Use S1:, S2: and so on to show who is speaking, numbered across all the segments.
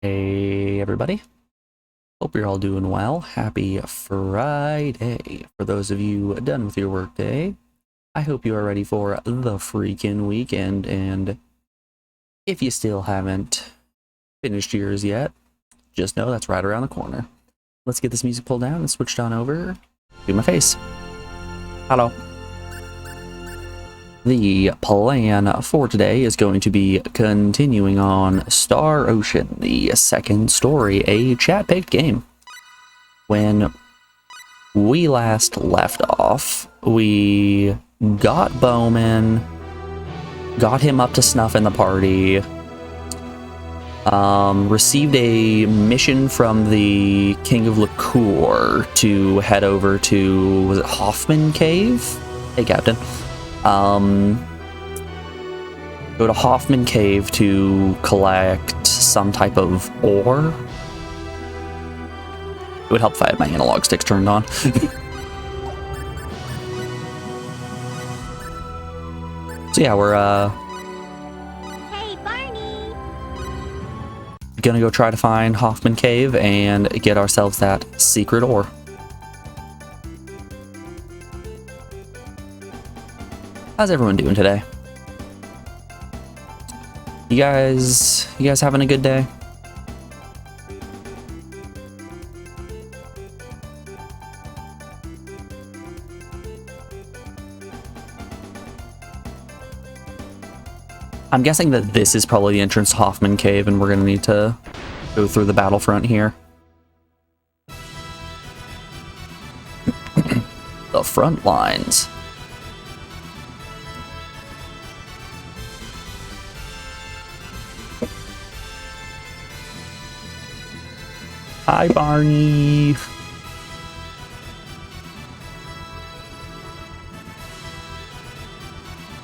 S1: Hey everybody, hope you're all doing well. Happy Friday. For those of you done with your workday, I hope you are ready for the freaking weekend, and if you still haven't finished yours yet, just know that's right around the corner. Let's get this music pulled down and switched on over to my face. Hello. The plan for today is going to be continuing on Star Ocean, the second story, a chat-baked game. When we last left off, we got Bowman, got him up to snuff in the party, received a mission from the King of Liqueur to head over to, was it Hoffman Cave? Hey, Captain. Go to Hoffman Cave to collect some type of ore. It would help if I had my analog sticks turned on. So yeah, we're
S2: Hey, Barney!
S1: gonna go try to find Hoffman Cave and get ourselves that secret ore. How's everyone doing today? You guys having a good day? I'm guessing that this is probably the entrance to Hoffman Cave, and we're gonna need to go through the battlefront here. The front lines. Hi, Barney.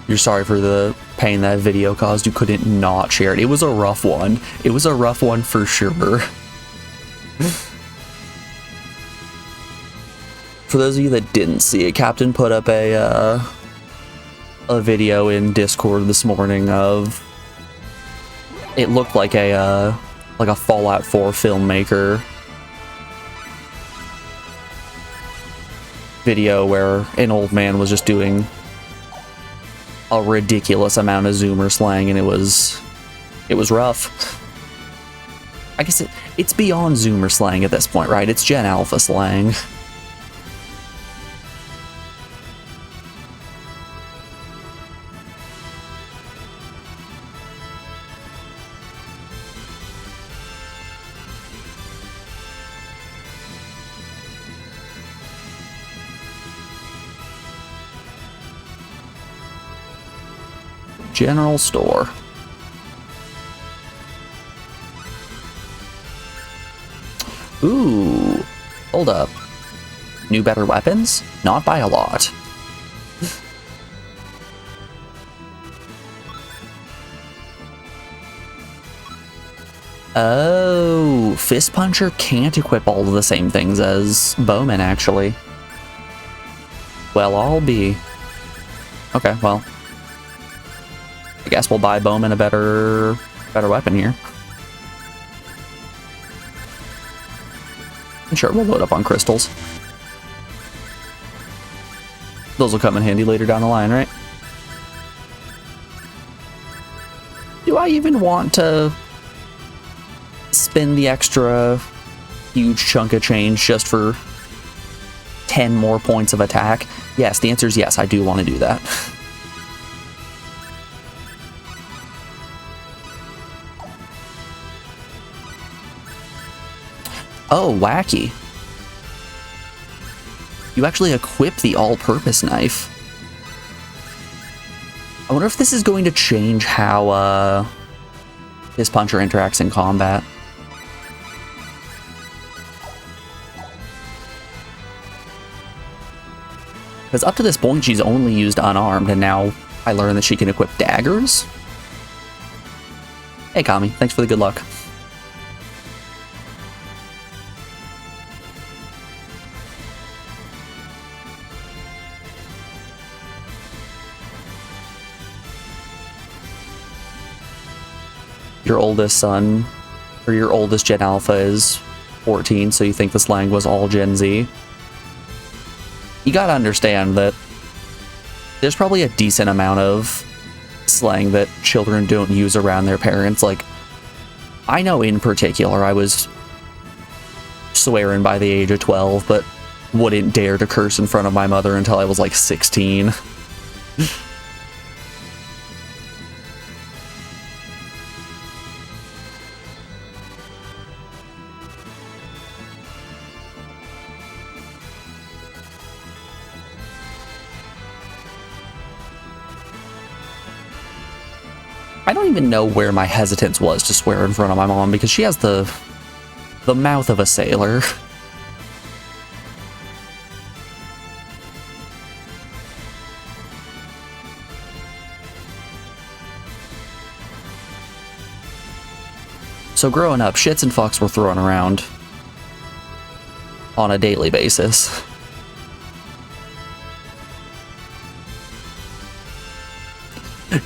S1: You're sorry for the pain that video caused. You couldn't not share it. It was a rough one. It was a rough one for sure. For those of you that didn't see it, Captain put up a video in Discord this morning of, it looked like a Fallout 4 filmmaker video where an old man was just doing a ridiculous amount of Zoomer slang, and it was rough. I guess it's beyond Zoomer slang at this point, right? It's Gen Alpha slang. General store. Ooh, hold up. New better weapons? Not by a lot. Oh, Fist Puncher can't equip all of the same things as Bowman, actually. Well, I'll be... Okay, well... I guess we'll buy Bowman a better weapon here. And sure, we'll load up on crystals. Those will come in handy later down the line, right? Do I even want to spend the extra huge chunk of change just for 10 more points of attack? Yes, the answer is yes, I do want to do that. Oh, wacky. You actually equip the all-purpose knife. I wonder if this is going to change how his puncher interacts in combat. Because up to this point, she's only used unarmed, and now I learned that she can equip daggers? Hey, Kami, thanks for the good luck. Your oldest son or your oldest Gen Alpha is 14, so you think the slang was all Gen Z. You gotta understand that there's probably a decent amount of slang that children don't use around their parents. Like, I know in particular I was swearing by the age of 12, but wouldn't dare to curse in front of my mother until I was like 16. I don't even know where my hesitance was to swear in front of my mom, because she has the mouth of a sailor. So growing up, shits and fucks were thrown around on a daily basis.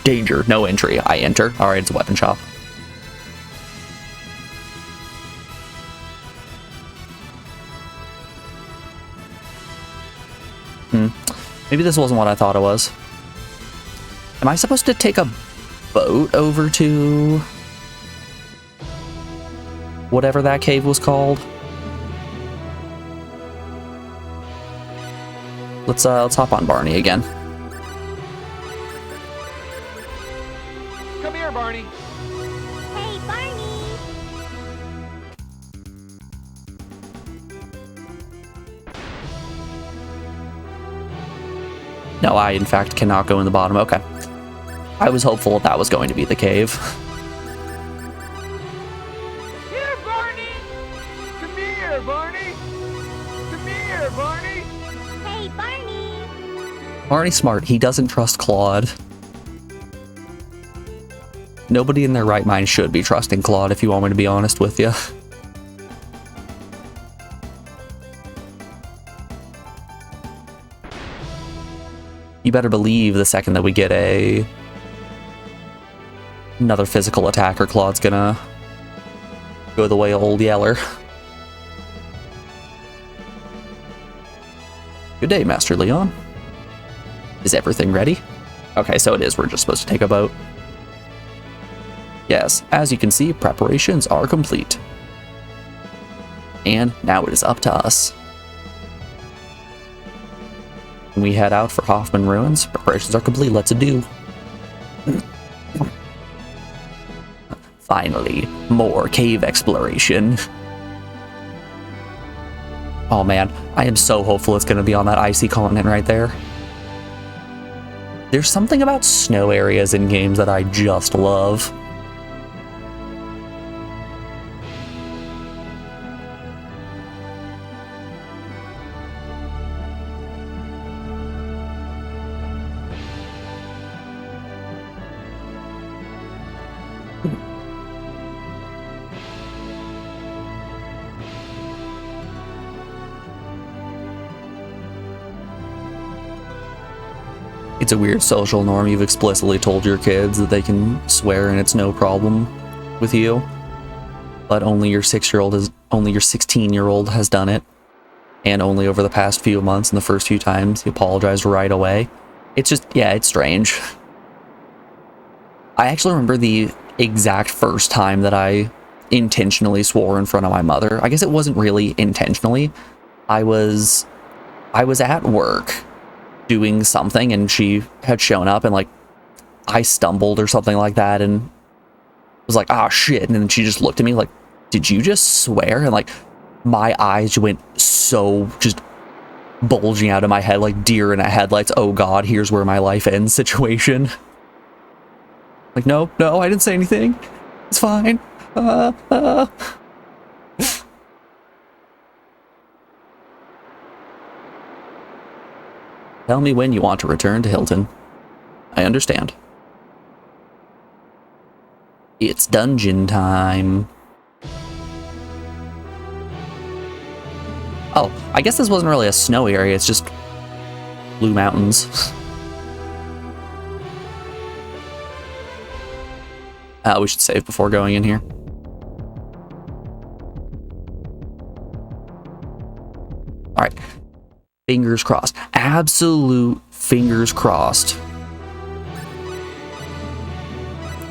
S1: Danger, no entry. I enter. Alright, it's a weapon shop. Maybe this wasn't what I thought it was. Am I supposed to take a boat over to whatever that cave was called? Let's hop on Barney again.
S3: Come here, Barney.
S2: Hey, Barney!
S1: No, I in fact cannot go in the bottom. Okay. I was hopeful that was going to be the cave.
S3: Here, Barney. Come here, Barney. Come here, Barney.
S2: Hey, Barney!
S1: Barney's smart. He doesn't trust Claude. Nobody in their right mind should be trusting Claude, if you want me to be honest with you. You better believe the second that we get another physical attacker, Claude's gonna go the way of Old Yeller. Good day, Master Leon. Is everything ready? Okay, so it is. We're just supposed to take a boat. Yes, as you can see, preparations are complete. And now it is up to us. We head out for Hoffman Ruins. Preparations are complete. Let's do. Finally, more cave exploration. Oh man, I am so hopeful it's going to be on that icy continent right there. There's something about snow areas in games that I just love. It's a weird social norm. You've explicitly told your kids that they can swear and it's no problem with you, but only your 16-year-old has done it, and only over the past few months and the first few times he apologized right away. It's just, yeah, it's strange. I actually remember the exact first time that I intentionally swore in front of my mother. I guess it wasn't really intentionally. I was at work doing something and she had shown up, and like I stumbled or something like that and was like, ah, shit. And then she just looked at me like, did you just swear? And like my eyes went so just bulging out of my head like deer in a headlights. Oh god, here's where my life ends situation. Like, no, I didn't say anything. It's fine. Tell me when you want to return to Hilton. I understand. It's dungeon time. Oh, I guess this wasn't really a snow area, it's just blue mountains. We should save before going in here. Fingers crossed. Absolute fingers crossed.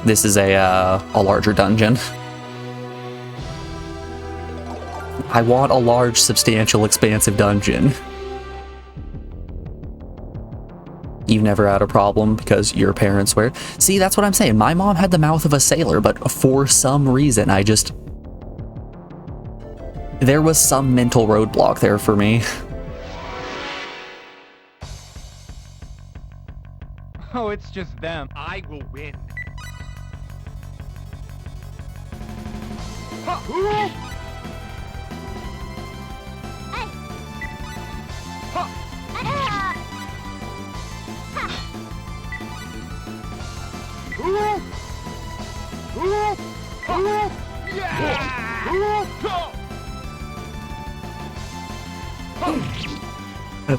S1: This is a larger dungeon. I want a large, substantial, expansive dungeon. You've never had a problem because your parents were... See, that's what I'm saying. My mom had the mouth of a sailor, but for some reason, there was some mental roadblock there for me.
S3: Oh, it's just them. I will win.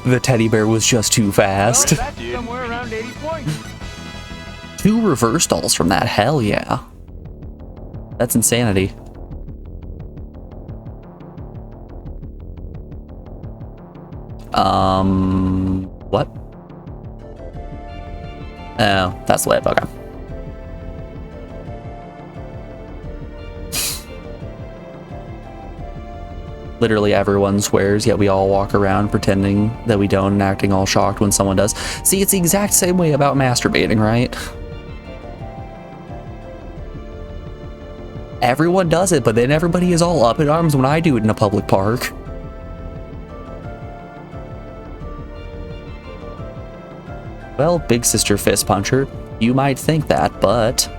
S1: The teddy bear was just too fast.
S3: Well, that's somewhere around 80 points.
S1: 2 reverse dolls from that, hell yeah. That's insanity. What? Oh, that's lit, okay. Literally everyone swears, yet we all walk around pretending that we don't and acting all shocked when someone does. See, it's the exact same way about masturbating, right? Everyone does it, but then everybody is all up in arms when I do it in a public park. Well, Big Sister Fist Puncher, you might think that, but...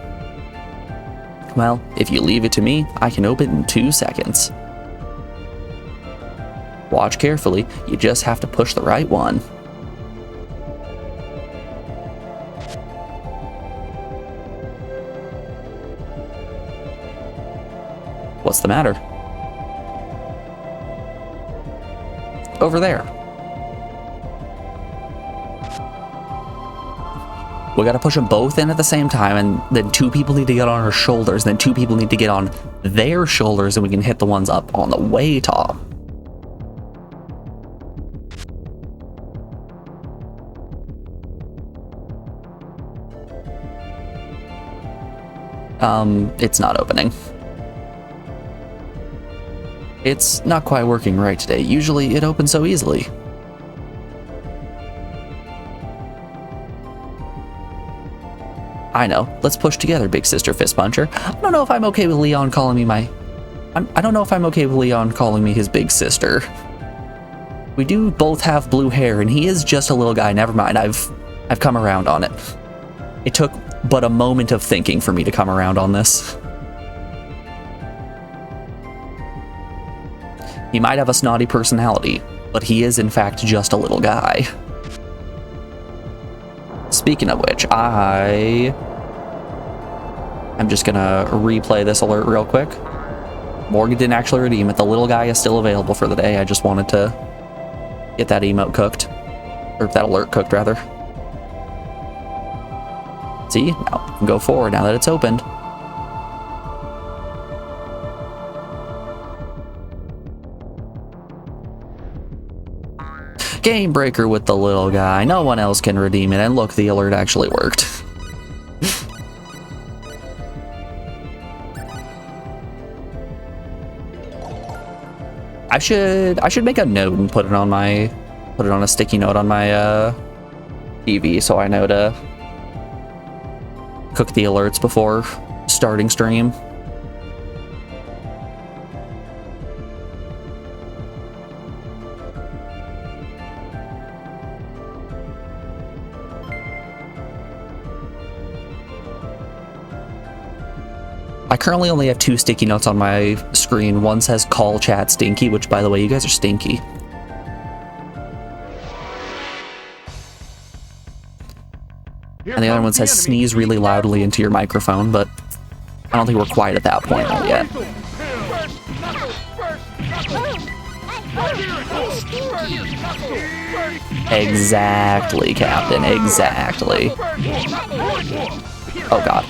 S1: well, if you leave it to me, I can open it in 2 seconds. Watch carefully, you just have to push the right one. What's the matter? Over there. We gotta push them both in at the same time, and then 2 people need to get on our shoulders, and then 2 people need to get on their shoulders, and we can hit the ones up on the way top. It's not opening. It's not quite working right today. Usually it opens so easily. I know. Let's push together, Big Sister Fist Puncher. I don't know if I'm okay with Leon calling me I don't know if I'm okay with Leon calling me his big sister. We do both have blue hair, and he is just a little guy. Never mind. I've come around on it. It took but a moment of thinking for me to come around on this. He might have a snotty personality, but he is in fact just a little guy. Speaking of which, I'm just gonna replay this alert real quick. Morgan didn't actually redeem it. The little guy is still available for the day. I just wanted to get that emote cooked. Or that alert cooked, rather. See? Now we can go forward now that it's opened. Game breaker with the little guy. No one else can redeem it. And look, the alert actually worked. I should make a note and put it on a sticky note on my TV so I know to cook the alerts before starting stream. I currently only have 2 sticky notes on my screen. One says call chat stinky, which by the way, you guys are stinky. And the other one says sneeze really loudly into your microphone, but I don't think we're quite at that point yet. Exactly, Captain, exactly. Oh god.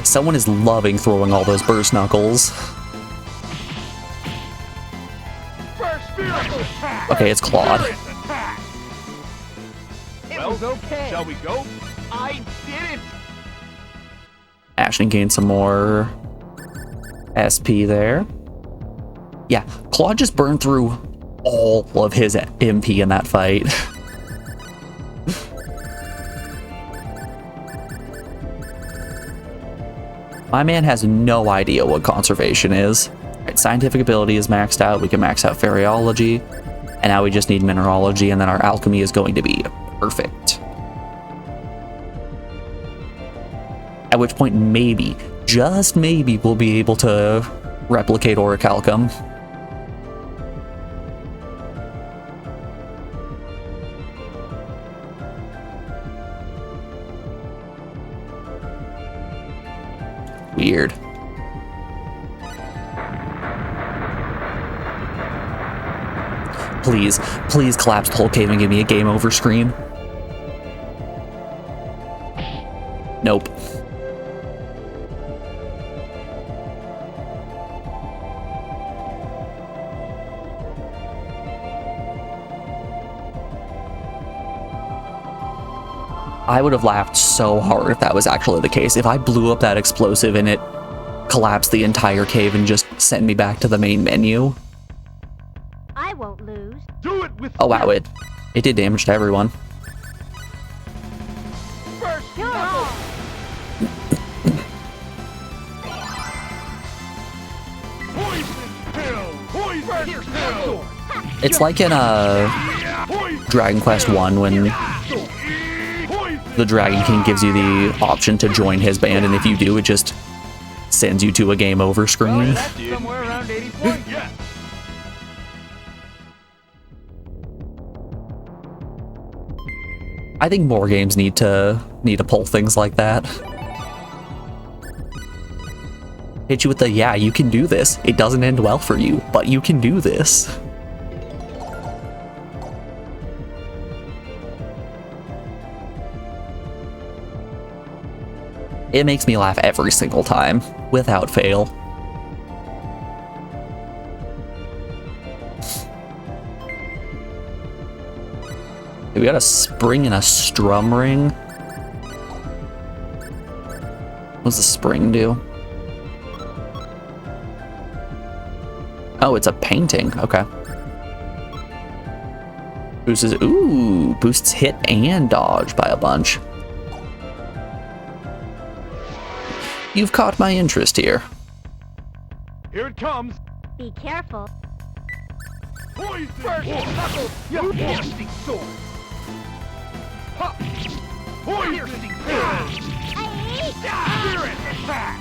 S1: Someone is loving throwing all those burst knuckles. Okay, it's Claude.
S3: It was okay. Shall we go? I did it.
S1: Ashton gained some more SP there. Yeah, Claude just burned through all of his MP in that fight. My man has no idea what conservation is. Right, scientific ability is maxed out. We can max out Fairyology. And now we just need Mineralogy, and then our alchemy is going to be perfect. At which point, maybe, just maybe, we'll be able to replicate Orichalcum. Weird. Please, please collapse the whole cave and give me a game over screen. Nope. I would have laughed so hard if that was actually the case. If I blew up that explosive and it collapsed the entire cave and just sent me back to the main menu.
S2: I won't lose.
S3: Do it with
S1: Oh wow, it did damage to everyone.
S3: first
S2: You're on.
S3: poison pill. Poison pill.
S1: It's like in Dragon Quest 1 when the Dragon King gives you the option to join his band, and if you do, it just sends you to a game over screen.
S3: That's somewhere around 80 points. Yes.
S1: I think more games need to pull things like that. Hit you with the, yeah, you can do this. It doesn't end well for you, but you can do this. It makes me laugh every single time, without fail. We got a spring and a strum ring. What's the spring do? Oh, it's a painting. Okay. Boosts hit and dodge by a bunch. You've caught my interest here.
S3: Here it comes.
S2: Be careful.
S3: Poison. First knuckle. Your piercing sword. Ha. Poison pill. Spirit attack.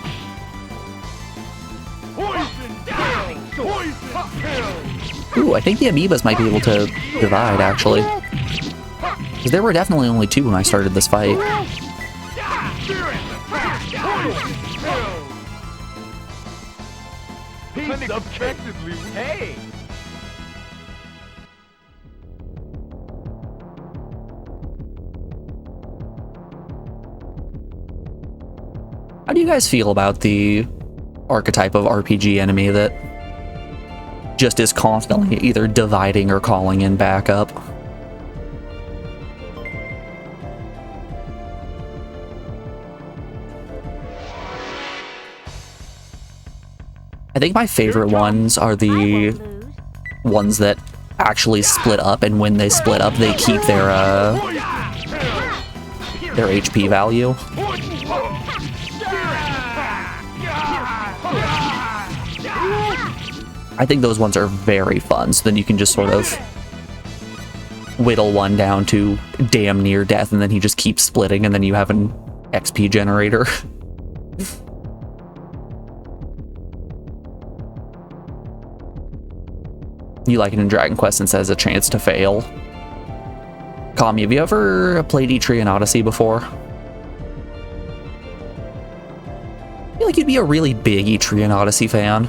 S3: Poison pill. Poison pill.
S1: Ooh, I think the amoebas might be able to divide, actually. Because there were definitely only two when I started this fight.
S3: Spirit attack. Poison pill. Unexpectedly. Hey.
S1: How do you guys feel about the archetype of RPG enemy that just is constantly either dividing or calling in backup? I think my favorite ones are
S2: I
S1: the
S2: won't lose.
S1: ones that actually split up, and when they split up, they keep their HP value. I think those ones are very fun, so then you can just sort of whittle one down to damn near death, and then he just keeps splitting, and then you have an XP generator. You like it in Dragon Quest since it has a chance to fail. Kami, have you ever played Etrian Odyssey before? I feel like you'd be a really big Etrian Odyssey fan.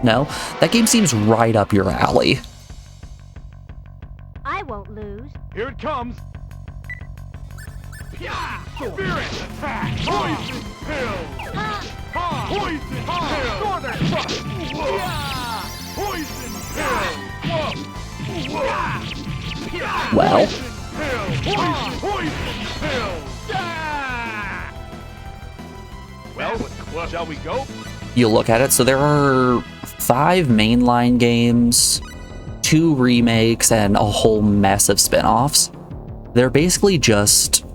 S1: No? That game seems right up your alley.
S2: I won't lose.
S3: Here it comes. Spirit attack! Poison pill! Poison pill! Northern Trust! Poison pill!
S1: Well,
S3: Poison pill! Well, shall we go?
S1: you look at it, so there are 5 mainline games, 2 remakes, and a whole mess of spin-offs. They're basically just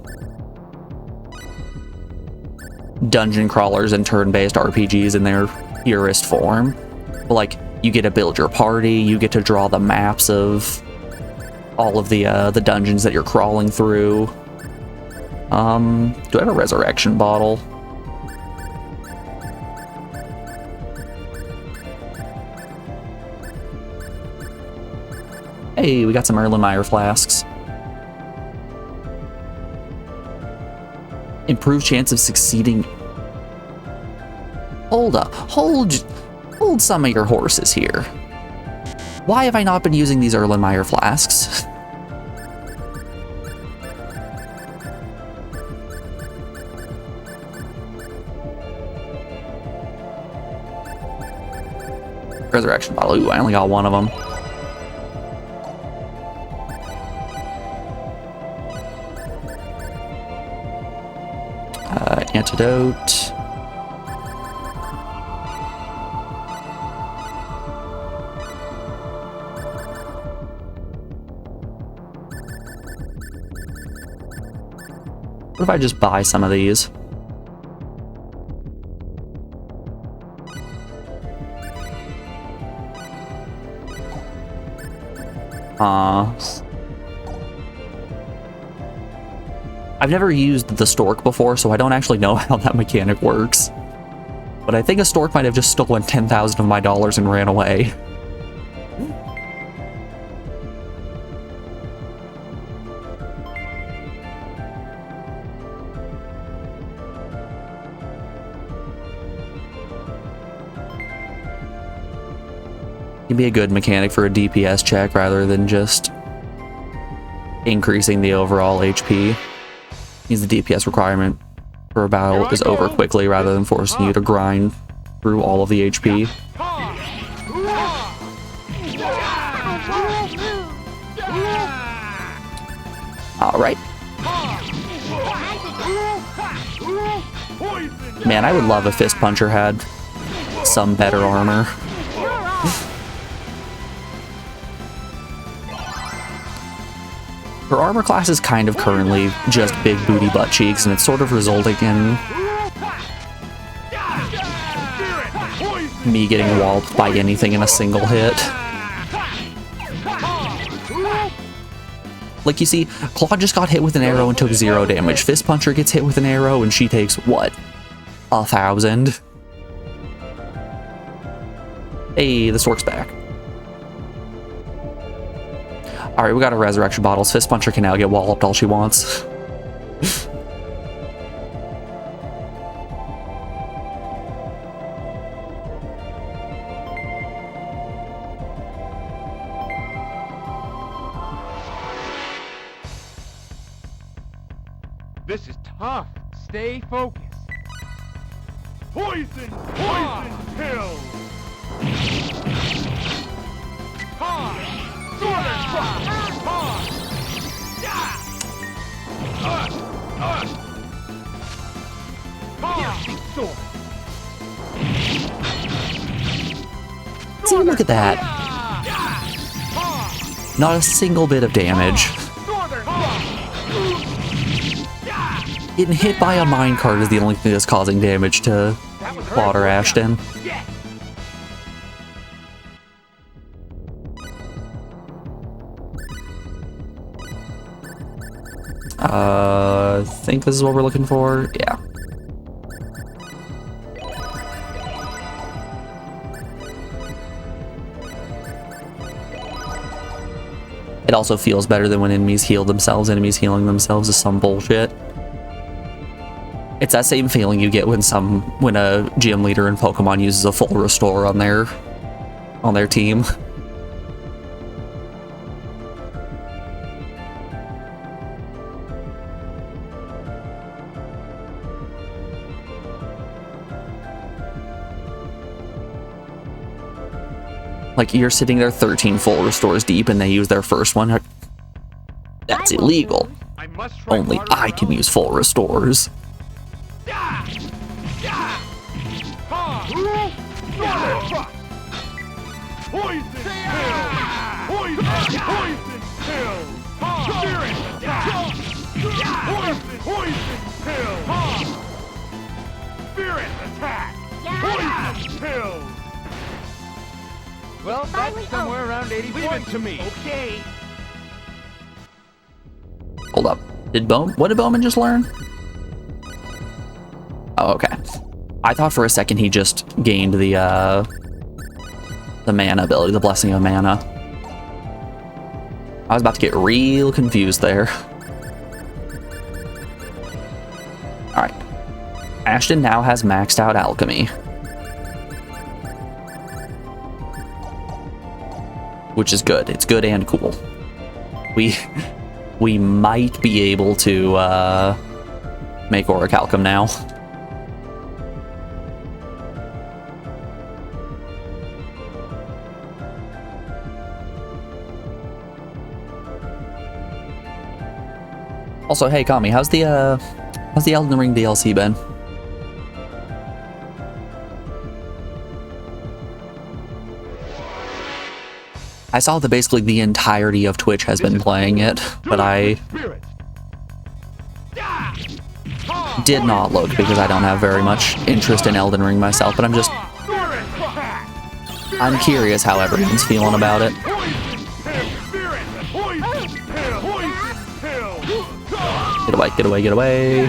S1: dungeon crawlers and turn-based RPGs in their purest form. But, like, you get to build your party, you get to draw the maps of all of the dungeons that you're crawling through. Do I have a resurrection bottle? Hey, we got some Erlenmeyer flasks. Improved chance of succeeding. Hold up. Hold some of your horses here. Why have I not been using these Erlenmeyer flasks? Resurrection bottle. Ooh, I only got one of them. Antidote. What if I just buy some of these? I've never used the stork before, so I don't actually know how that mechanic works. But I think a stork might have just stolen 10,000 of my dollars and ran away. It'd be a good mechanic for a DPS check rather than just increasing the overall HP. Means the DPS requirement for a battle is over quickly rather than forcing you to grind through all of the HP. Alright. Man, I would love if Fist Puncher had some better armor. Her armor class is kind of currently just big booty butt cheeks, and it's sort of resulting in me getting walloped by anything in a single hit. Like, you see, Claw just got hit with an arrow and took 0 damage. Fist Puncher gets hit with an arrow and she takes, what, 1,000? Hey, the stork's back. Alright, we got our resurrection bottles. Fist Puncher can now get walloped all she wants.
S3: This is tough. Stay focused. Poison pill.
S1: See, look at that. Not a single bit of damage. Getting hit by a minecart is the only thing that's causing damage to Water Ashton. I think this is what we're looking for. Yeah. It also feels better than when enemies heal themselves. Enemies healing themselves is some bullshit. It's that same feeling you get when a gym leader in Pokemon uses a full restore on their team. Like, you're sitting there 13 full restores deep and they use their first one. That's
S2: I won't
S1: illegal.
S2: lose.
S3: I must try
S1: Only
S3: harder
S1: I
S3: now.
S1: can use full restores.
S3: Ha! Northern thrust. Poison pill. Poison pill. Spirit attack. Poison pill. Spirit attack.
S2: Yeah.
S3: Poison pill.
S4: Well,
S2: Finally
S4: that's somewhere around 80
S3: Leave it
S4: points.
S3: to me.
S4: Okay.
S1: Hold up. What did Bowman just learn? Oh, okay. I thought for a second he just gained the mana ability, the Blessing of Mana. I was about to get real confused there. Alright. Ashton now has maxed out Alchemy. Which is good. It's good and cool. We might be able to make Orichalcum now. Also, hey Kami, how's the Elden Ring DLC been? I saw that basically the entirety of Twitch has been playing it, but I
S3: Spirit.
S1: did not look because I don't have very much interest in Elden Ring myself, but
S3: Spirit attack.
S1: I'm curious how everyone's feeling about it. Get away, get away, get away.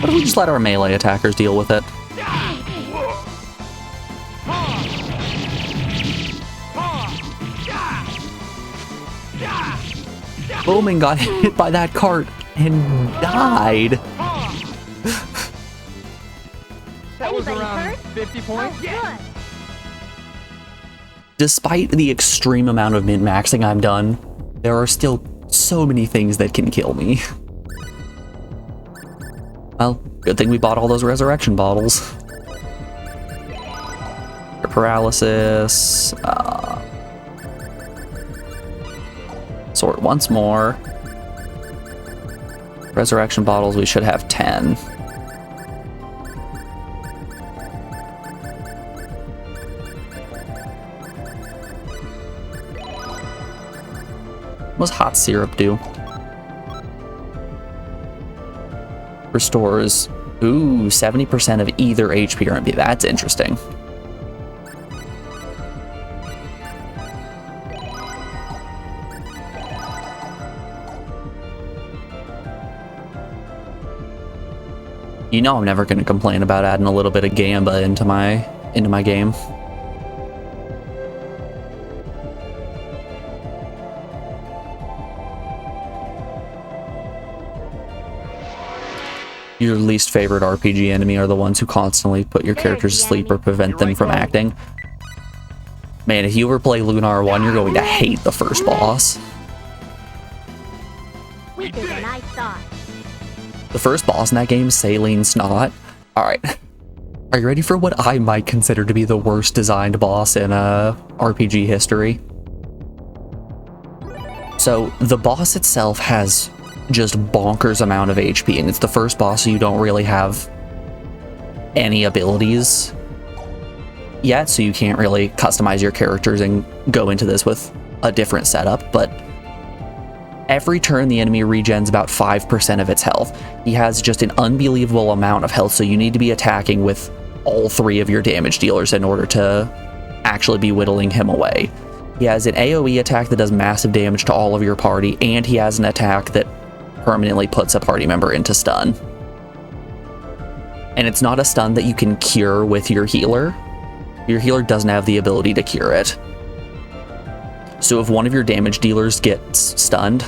S1: What if we just let our melee attackers deal with it? Bowman got hit by that cart and died.
S4: That was
S2: Anybody
S4: around
S2: hurt?
S4: 50 points.
S2: Oh, good.
S1: Despite the extreme amount of min-maxing I've done, there are still so many things that can kill me. Well, good thing we bought all those resurrection bottles. Paralysis. Sort once more. Resurrection bottles, we should have 10. What does hot syrup do? Restores, ooh, 70% of either HP or MP. That's interesting. You know I'm never going to complain about adding a little bit of Gamba into my game. Your least favorite RPG enemy are the ones who constantly put your characters to sleep or prevent them from acting. Man, if you ever play Lunar 1, you're going to hate the first boss.
S2: Weaker than I thought.
S1: The first boss in that game, Saline Snot. Alright. Are you ready for what I might consider to be the worst designed boss in RPG history? So, the boss itself has just bonkers amount of HP, and it's the first boss so you don't really have any abilities yet, so you can't really customize your characters and go into this with a different setup, but every turn the enemy regens about 5% of its health. He has just an unbelievable amount of health, so you need to be attacking with all 3 of your damage dealers in order to actually be whittling him away. He has an AoE attack that does massive damage to all of your party, and he has an attack that permanently puts a party member into stun. And it's not a stun that you can cure with your healer. Your healer doesn't have the ability to cure it. So if one of your damage dealers gets stunned,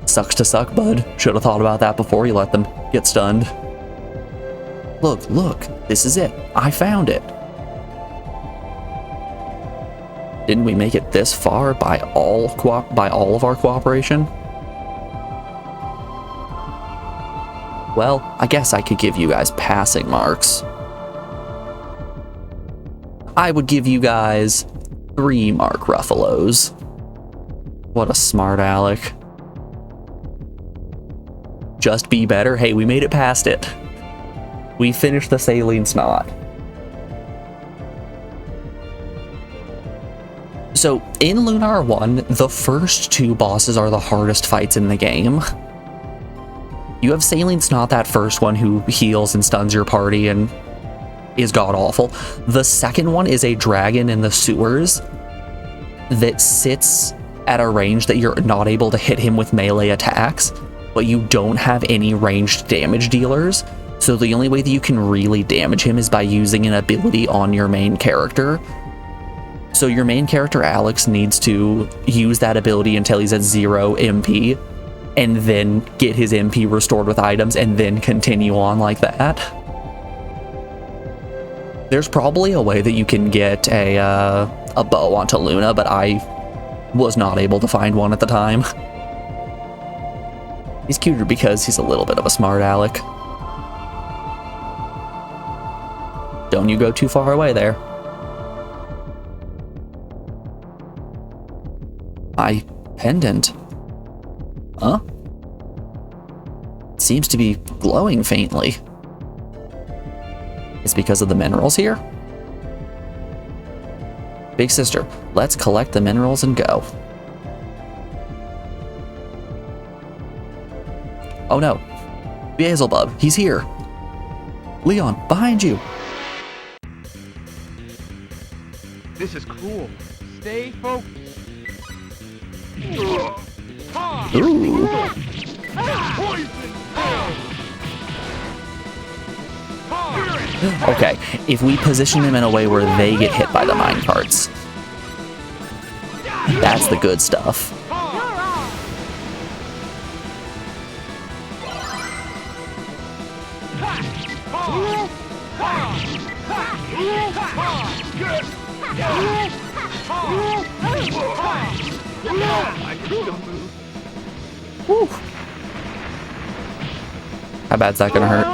S1: sucks to suck, bud. Should have thought about that before you let them get stunned. Look, look, this is it. I found it. Didn't we make it this far by all of our cooperation? Well, I guess I could give you guys passing marks. I would give you guys 3 Mark Ruffalos. What a smart aleck. Just be better. Hey, we made it past it. We finished the saline snot. So, in Lunar 1, the first 2 bosses are the hardest fights in the game. You have Saline Snot, that first one, who heals and stuns your party and is god-awful. The second one is a dragon in the sewers that sits at a range that you're not able to hit him with melee attacks, but you don't have any ranged damage dealers. So the only way that you can really damage him is by using an ability on your main character. So your main character, Alex, needs to use that ability until he's at 0 MP, and then get his MP restored with items, and then continue on like that. There's probably a way that you can get a bow onto Luna, but I was not able to find one at the time. He's cuter because he's a little bit of a smart aleck. Don't you go too far away there. My pendant. Huh? Seems to be glowing faintly. It's because of the minerals here? Big sister, let's collect the minerals and go. Oh no. Beelzebub, he's here. Leon, behind you.
S4: This is cool. Stay focused.
S1: Ooh. Okay, if we position them in a way where they get hit by the minecarts, that's the good stuff. Whew. How bad's that gonna hurt?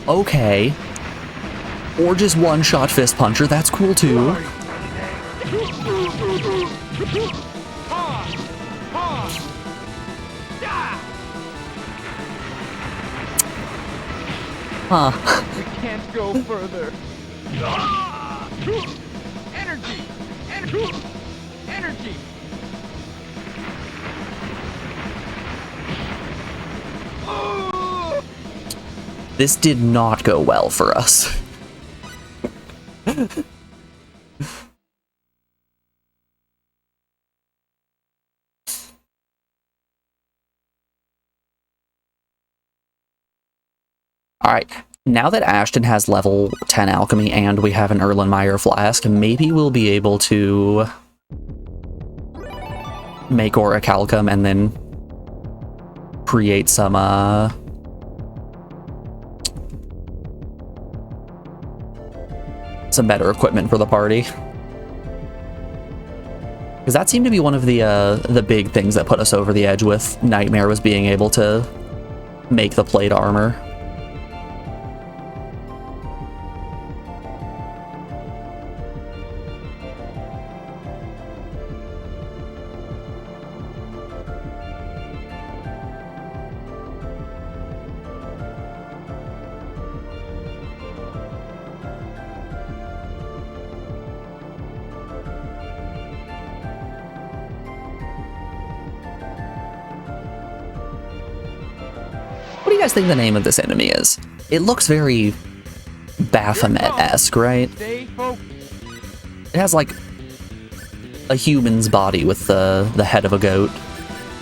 S1: Okay. Or just one-shot fist puncher, that's cool too. Huh.
S4: We can't go further. Energy! Energy! Energy!
S1: This did not go well for us. Alright, now that Ashton has level 10 alchemy and we have an Erlenmeyer flask, maybe we'll be able to make orichalcum and then create some better equipment for the party. Because that seemed to be one of the big things that put us over the edge with Nightmare, was being able to make the plate armor. What do you guys think the name of this enemy is? It looks very Baphomet-esque, right?
S4: Stay focused.
S1: It has like a human's body with the head of a goat.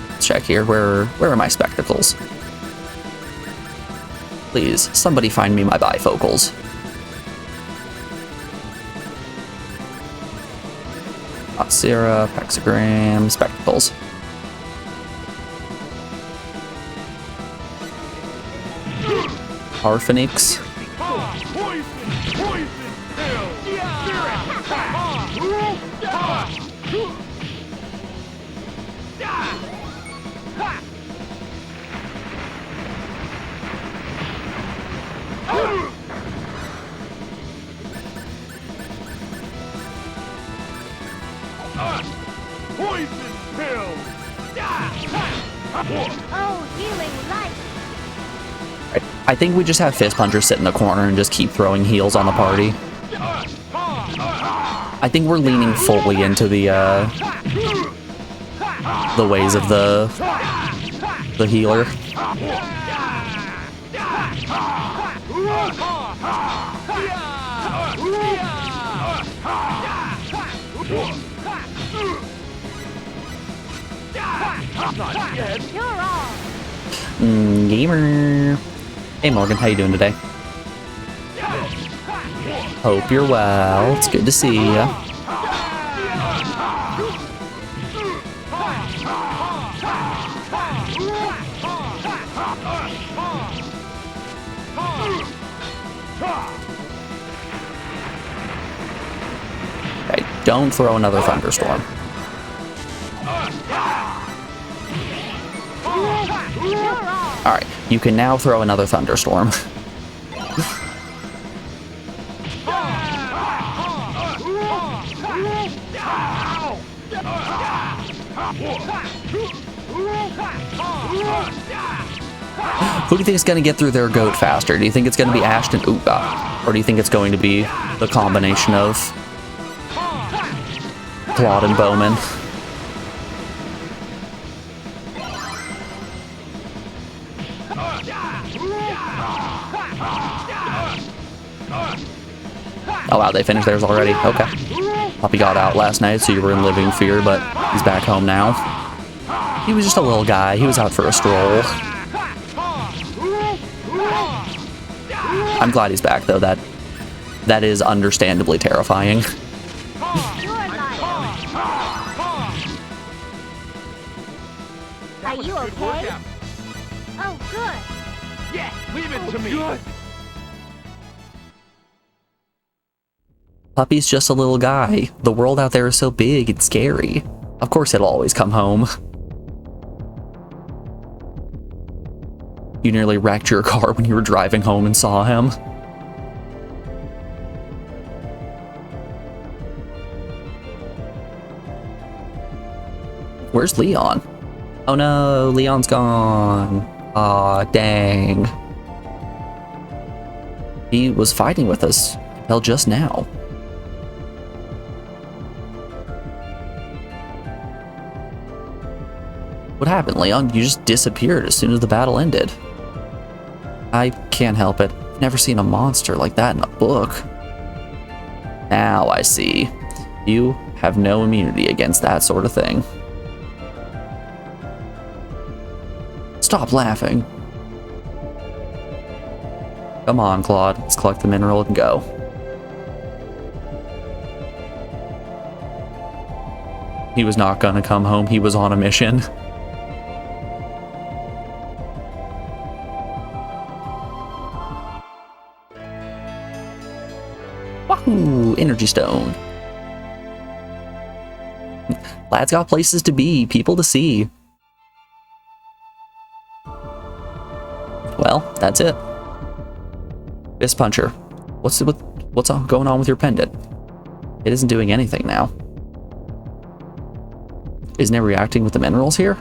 S1: Let's check here. Where are my spectacles? Please, somebody find me my bifocals. Hot syrup, hexagram, spectacles. Arphenix.
S2: Oh, healing light.
S1: I think we just have Fist Puncher sit in the corner and just keep throwing heals on the party. I think we're leaning fully into the ways of the healer.
S2: You're all.
S1: Gamer. Hey Morgan, how you doing today? Hope you're well. It's good to see you. Okay, don't throw another thunderstorm. Alright, you can now throw another thunderstorm. Who do you think is going to get through their goat faster? Do you think it's going to be Ashton? Ooh, or do you think it's going to be the combination of Claude and Bowman? Oh wow, they finished theirs already. Okay. Puppy got out last night, so you were in living fear, but he's back home now. He was just a little guy. He was out for a stroll. I'm glad he's back, though. That is understandably terrifying.
S2: Are you okay? Oh, good.
S3: Yeah, leave it to me.
S4: Good.
S1: Puppy's just a little guy. The world out there is so big and scary. Of course he'll always come home. You nearly wrecked your car when you were driving home and saw him. Where's Leon? Oh no, Leon's gone. Aw, dang. He was fighting with us until just now. What happened, Leon? You just disappeared as soon as the battle ended. I can't help it. I've never seen a monster like that in a book. Now I see. You have no immunity against that sort of thing. Stop laughing. Come on, Claude. Let's collect the mineral and go. He was not gonna come home. He was on a mission. Wahoo! Energy stone. Lad's got places to be, people to see. Well, that's it. Fist Puncher. What's going on with your pendant? It isn't doing anything now. Isn't it reacting with the minerals here?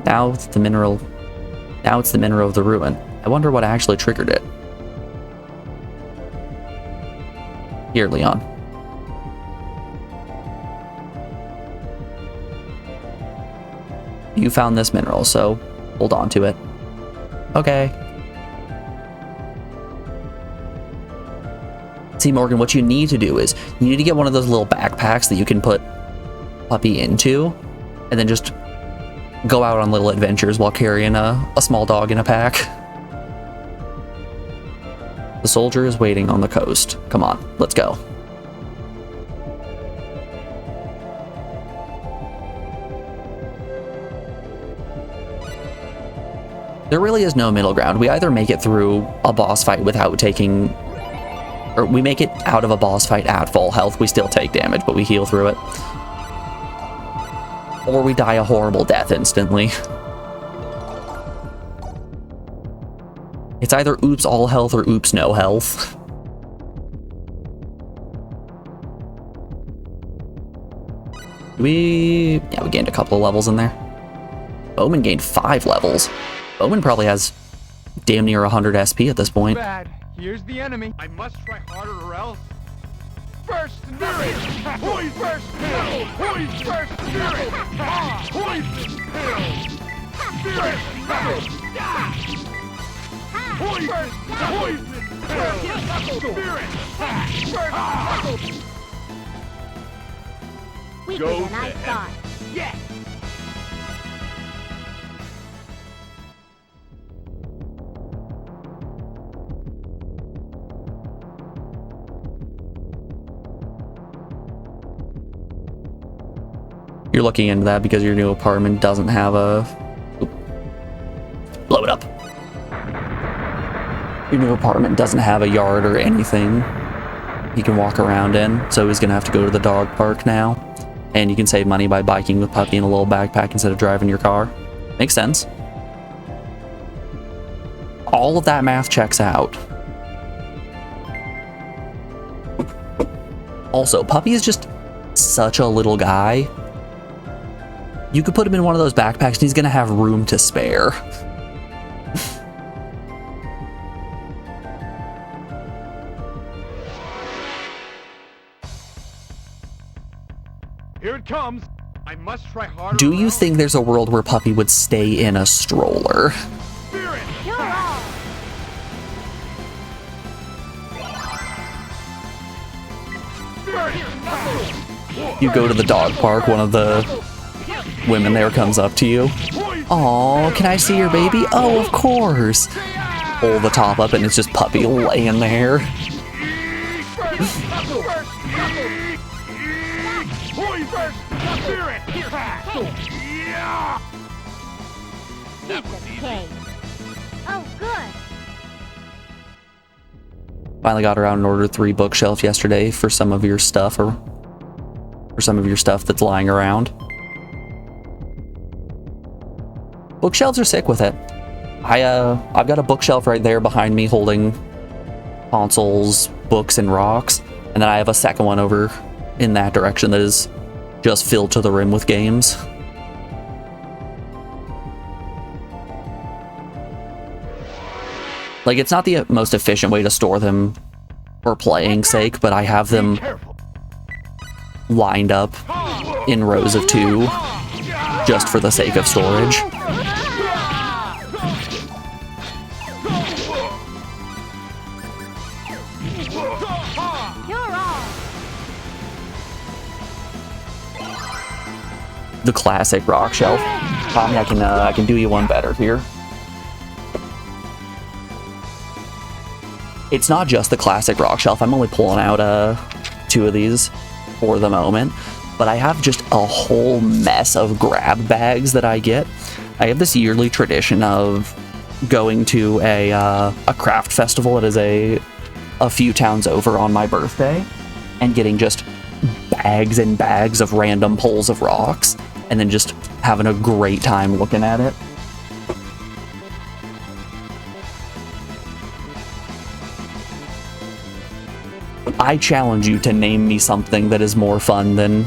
S1: Now it's the mineral of the ruin. I wonder what actually triggered it. Here, Leon. You found this mineral, so hold on to it. Okay. See, Morgan, what you need to do is you need to get one of those little backpacks that you can put Puppy into, and then just go out on little adventures while carrying a small dog in a pack. The soldier is waiting on the coast. Come on, let's go. There really is no middle ground. We either make it through a boss fight without taking... or we make it out of a boss fight at full health. We still take damage, but we heal through it. Or we die a horrible death instantly. It's either oops all health or oops no health. Yeah, we gained a couple of levels in there. Bowman gained 5 levels. Bowman probably has damn near 100 SP at this point.
S4: Bad. Here's the enemy. I must try harder or else. First spirit! Poison! First pill! Poison! First spirit! Poison pill! Spirit! Poison! Poison pill! Spirit! First!
S2: Weaker than I thought.
S4: Yes!
S1: You're looking into that because your new apartment doesn't have a... Oop. Blow it up. Your new apartment doesn't have a yard or anything he can walk around in, so he's gonna have to go to the dog park now. And you can save money by biking with Puppy in a little backpack instead of driving your car. Makes sense. All of that math checks out. Also, Puppy is just such a little guy. You could put him in one of those backpacks and he's gonna have room to spare.
S4: Here it comes. I must try harder.
S1: Do
S4: or
S1: you
S4: else.
S1: think there's a world where Puppy would stay in a stroller?
S4: Spirit!
S2: You're all.
S4: Spirit!
S1: You go to the dog park, one of the women there comes up to you. Oh, can I see your baby? Oh, of course. Pull the top up and it's just Puppy laying there.
S2: Okay. Oh, good.
S1: Finally got around and ordered 3 bookshelves yesterday for some of your stuff, or for some of your stuff that's lying around. Bookshelves are sick with it. I've got a bookshelf right there behind me holding consoles, books, and rocks, and then I have a second one over in that direction that is just filled to the rim with games. Like, it's not the most efficient way to store them for playing sake, but I have them lined up in rows of 2 just for the sake of storage.
S2: You're all.
S1: The classic rock shelf. Tommy, I can do you one better here. It's not just the classic rock shelf. I'm only pulling out 2 of these for the moment, but I have just a whole mess of grab bags that I get. I have this yearly tradition of going to a craft festival that is a few towns over on my birthday and getting just bags and bags of random pulls of rocks and then just having a great time looking at it. I challenge you to name me something that is more fun than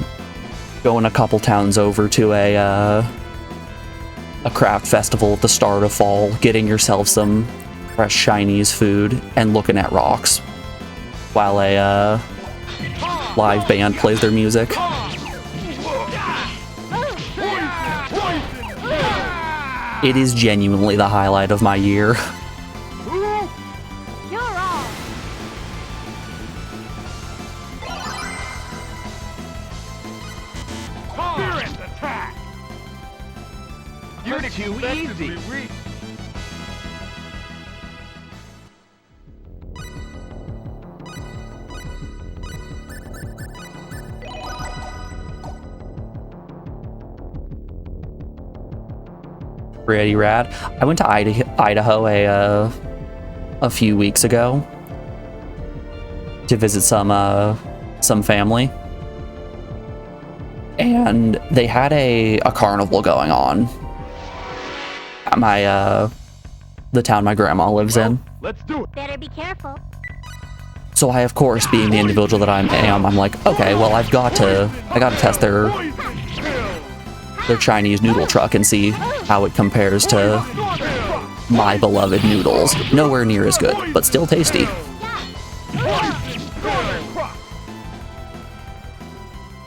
S1: going a couple towns over to a craft festival at the start of fall, getting yourself some fresh Chinese food, and looking at rocks while a live band plays their music. It is genuinely the highlight of my year.
S2: You're all.
S4: Spirit attack! You're too easy.
S1: Pretty rad. I went to Idaho a few weeks ago to visit some family, and they had a carnival going on at my the town my grandma lives in.
S4: Let's do it.
S2: Better be careful.
S1: So I, of course, being the individual that I am, I'm like, okay, well, I got to test their their Chinese noodle truck and see how it compares to my beloved noodles. Nowhere near as good, but still tasty.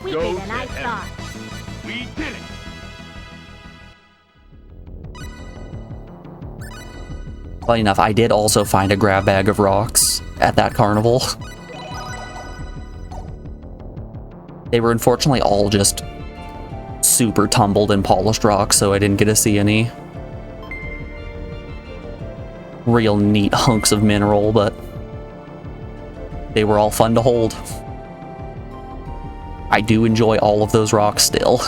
S2: Weaker than I thought.
S3: We did it.
S1: Funny enough, I did also find a grab bag of rocks at that carnival. They were unfortunately all just super tumbled and polished rocks, so I didn't get to see any real neat hunks of mineral, but they were all fun to hold. I do enjoy all of those rocks still.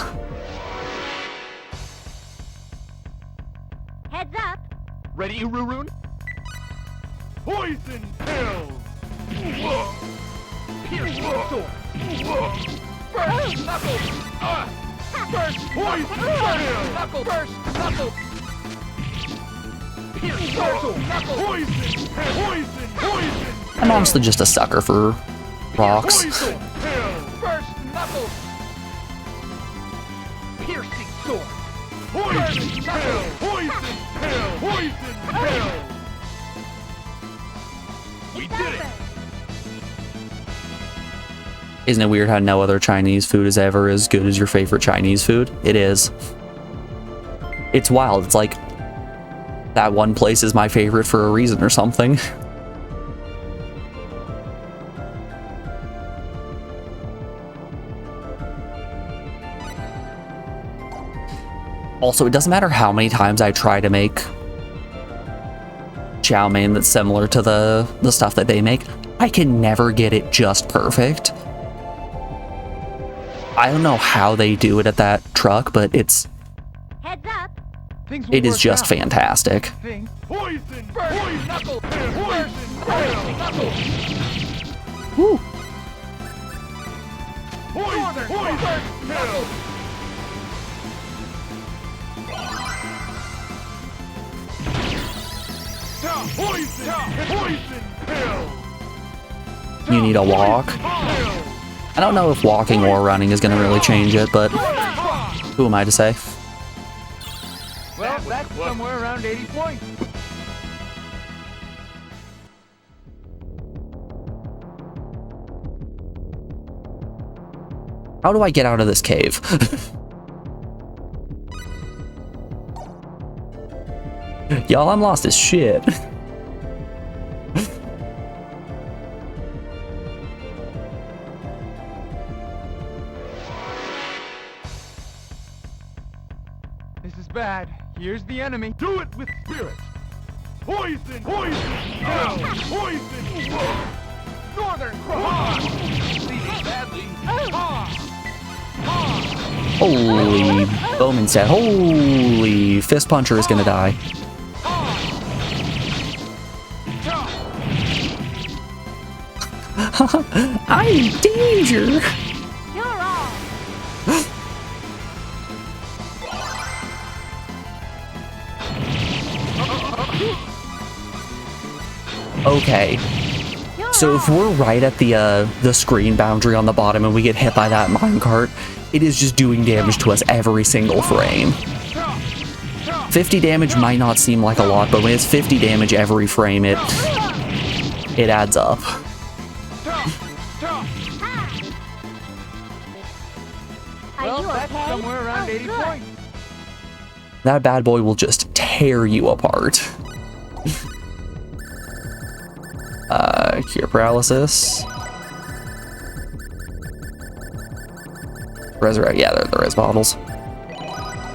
S2: Heads up.
S4: Ready, Ururun?
S3: Poison pills.
S4: Piercing sword. First knuckle. First
S3: Poison pills.
S4: knuckle. First knuckle. Piercing sword. Knuckle.
S3: Poison. Poison.
S1: I'm honestly just a sucker for rocks.
S3: Poison pills.
S4: First knuckle. Piercing sword.
S3: Poison pill. Poison pill. Poison pill. We
S2: It's
S3: did it.
S2: over.
S1: Isn't it weird how no other Chinese food is ever as good as your favorite Chinese food? It is. It's wild. It's like that one place is my favorite for a reason or something. Also, it doesn't matter how many times I try to make chow mein that's similar to the stuff that they make, I can never get it just perfect. I don't know how they do it at that truck, but
S2: Heads up.
S1: it is just fantastic.
S4: Thing.
S3: Poison.
S4: First
S3: Poison
S4: knuckle.
S3: pill.
S4: First
S3: Poison
S4: knuckle.
S1: Woo.
S3: Poison.
S4: Northern.
S3: Poison
S4: First
S3: pill.
S4: knuckle.
S3: Poison. Poison pill.
S1: You need a walk. I don't know if walking or running is going to really change it, but who am I to say?
S4: Well, that's somewhere around 80 points.
S1: How do I get out of this cave? Y'all, I'm lost as shit.
S4: This is bad. Here's the enemy.
S3: Do it with spirit. Poison. Poison pill. Poison.
S4: Northern Cross. Bleeding badly.
S1: Holy Bowman said, holy fist puncher is gonna die. I'm in danger.
S2: You're all.
S1: Okay,
S2: You're
S1: so if
S2: all.
S1: we're right at the screen boundary on the bottom and we get hit by that minecart, it is just doing damage to us every single frame. 50 damage might not seem like a lot, but when it's 50 damage every frame, it adds up.
S2: Are
S4: Well,
S2: you
S4: that's
S2: okay?
S4: somewhere around
S2: Oh,
S4: 80
S2: good.
S4: points.
S1: That bad boy will just tear you apart. Cure paralysis. Resurrect, yeah, they're the res bottles.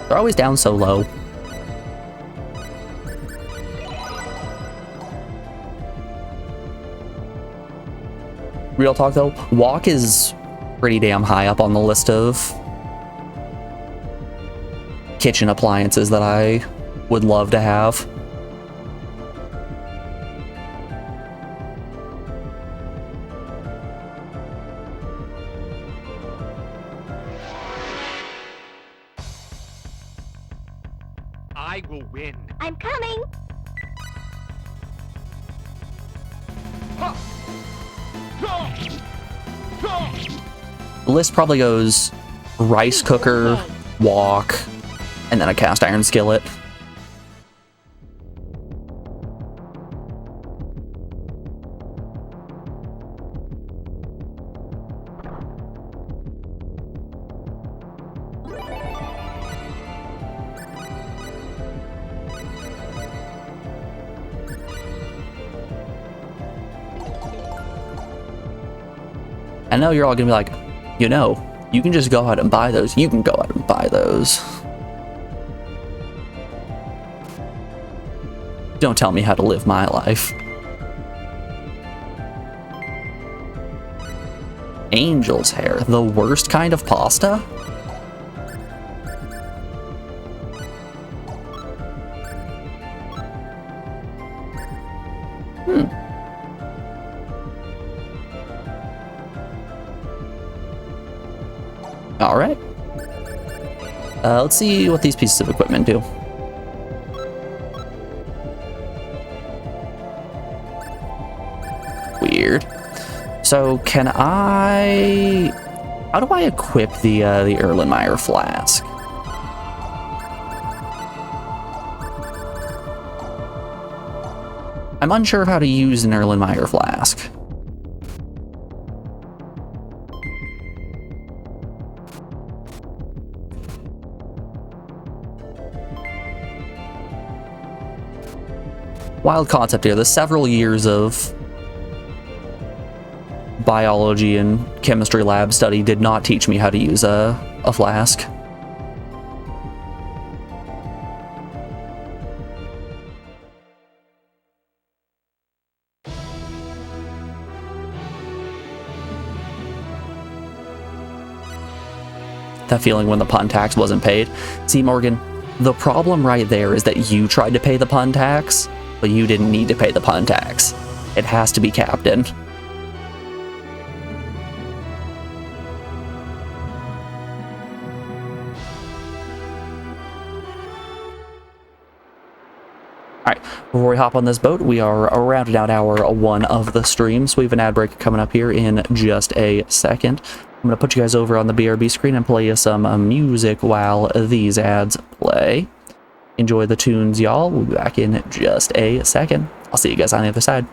S1: They're always down so low. Real talk though, walk is pretty damn high up on the list of kitchen appliances that I would love to have.
S4: I will win.
S2: I'm coming.
S1: The list probably goes rice cooker, wok, and then a cast iron skillet. I know you're all gonna be like, you know, you can just go out and buy those. You can go out and buy those. Don't tell me how to live my life. Angel's hair, the worst kind of pasta? All right. Let's see what these pieces of equipment do. Weird. So can I... How do I equip the Erlenmeyer flask? I'm unsure of how to use an Erlenmeyer flask. Wild concept here. The several years of biology and chemistry lab study did not teach me how to use a flask. That feeling when the pun tax wasn't paid. See, Morgan, the problem right there is that you tried to pay the pun tax, but you didn't need to pay the pun tax. It has to be Captain. Alright, before we hop on this boat, we are rounding out hour 1 of the stream, so we have an ad break coming up here in just a second. I'm going to put you guys over on the BRB screen and play you some music while these ads play. Enjoy the tunes, y'all. We'll be back in just a second. I'll see you guys on the other side.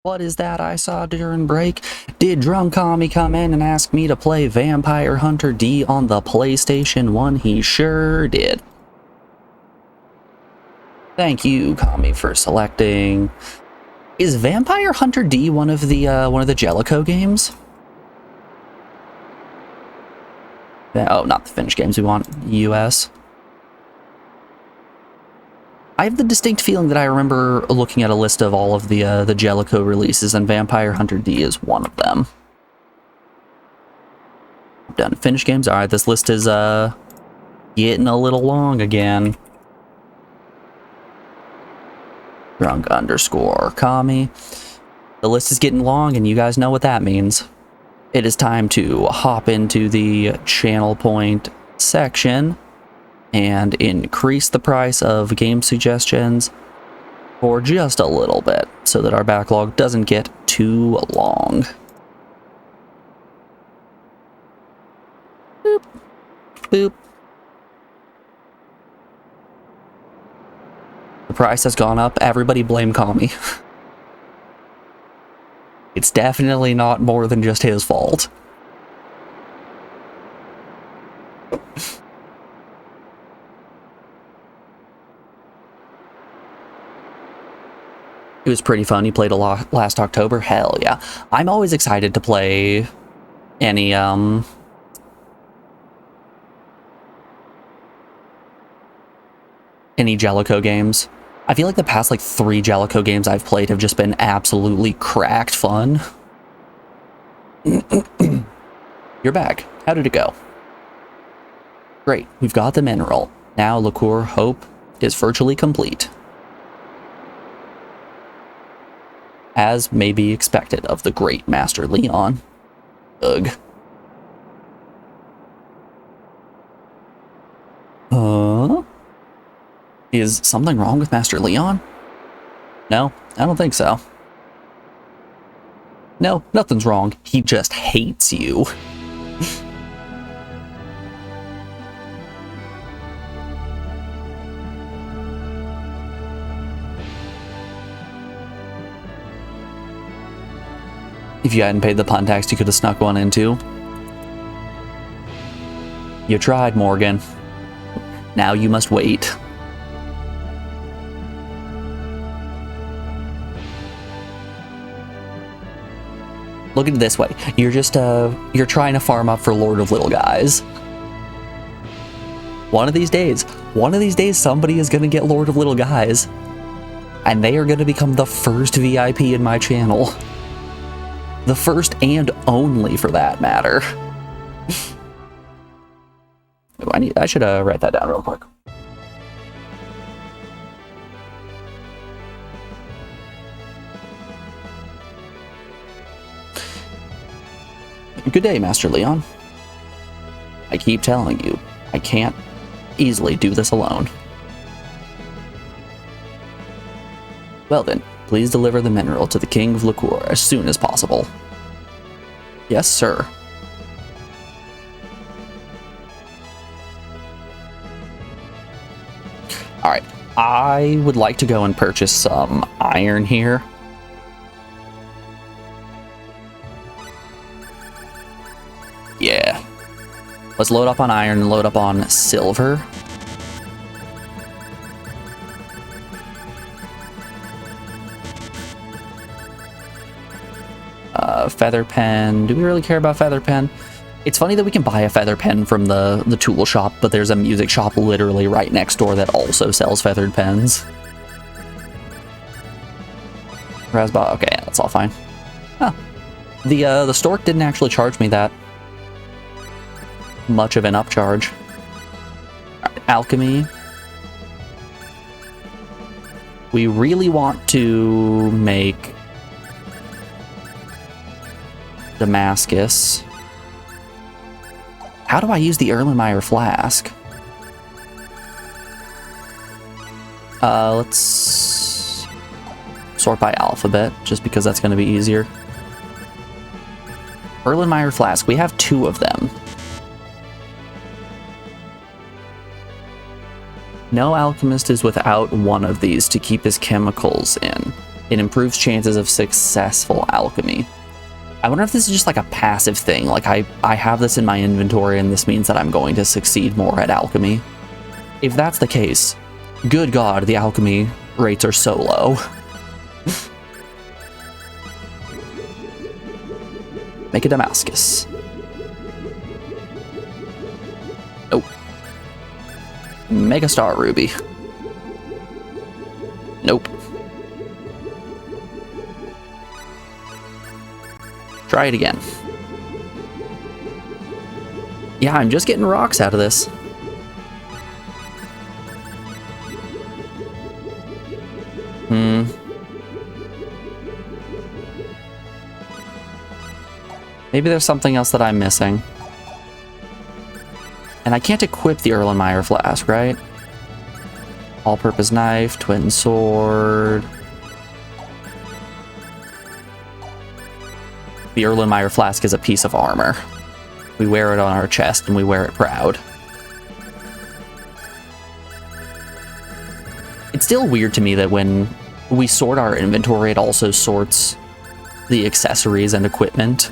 S1: What is that I saw during break? Did Drunk Kami come in and ask me to play Vampire Hunter D on the PlayStation 1? He sure did. Thank you, Kami, for selecting. Is Vampire Hunter D one of the Jellicoe games? Oh, not the Finnish games we want. US. I have the distinct feeling that I remember looking at a list of all of the Jellicoe releases, and Vampire Hunter D is one of them. Done Finnish games. All right, this list is getting a little long again. Drunk _ Kami. The list is getting long, and you guys know what that means. It is time to hop into the channel point section and increase the price of game suggestions for just a little bit so that our backlog doesn't get too long. Boop. Boop. The price has gone up. Everybody blame Kami. It's definitely not more than just his fault. It was pretty fun. You played a lot last October. Hell yeah. I'm always excited to play any Jellicoe games. I feel like the past like 3 Jellicoe games I've played have just been absolutely cracked fun. You're back. How did it go? Great. We've got the mineral. Now Liqueur Hope is virtually complete. As may be expected of the great Master Leon. Ugh. Is something wrong with Master Leon? No, I don't think so. No, nothing's wrong. He just hates you. If you hadn't paid the pun tax, you could have snuck one in too. You tried, Morgan. Now you must wait. Look at it this way. You're just, you're trying to farm up for Lord of Little Guys. One of these days, somebody is going to get Lord of Little Guys. And they are going to become the first VIP in my channel. The first and only, for that matter. I should write that down real quick. Good day, Master Leon. I keep telling you, I can't easily do this alone. Well then, please deliver the mineral to the King of Liqueur as soon as possible. Yes, sir. Alright, I would like to go and purchase some iron here. Yeah. Let's load up on iron and load up on silver. Feather pen. Do we really care about feather pen? It's funny that we can buy a feather pen from the tool shop, but there's a music shop literally right next door that also sells feathered pens. Raspberry. Okay, that's all fine. Huh. The stork didn't actually charge me that much of an upcharge. Right, alchemy. We really want to make Damascus. How do I use the Erlenmeyer flask? Let's sort by alphabet, just because that's going to be easier. Erlenmeyer flask. We have 2 of them. No alchemist is without one of these to keep his chemicals in. It improves chances of successful alchemy. I wonder if this is just like a passive thing. Like I have this in my inventory and this means that I'm going to succeed more at alchemy. If that's the case, good God, the alchemy rates are so low. Make a Damascus. Nope. Make a Star Ruby. Nope. Try it again. Yeah, I'm just getting rocks out of this. Maybe there's something else that I'm missing. And I can't equip the Erlenmeyer flask, right? All-purpose knife, twin sword. The Erlenmeyer flask is a piece of armor. We wear it on our chest and we wear it proud. It's still weird to me that when we sort our inventory, it also sorts the accessories and equipment.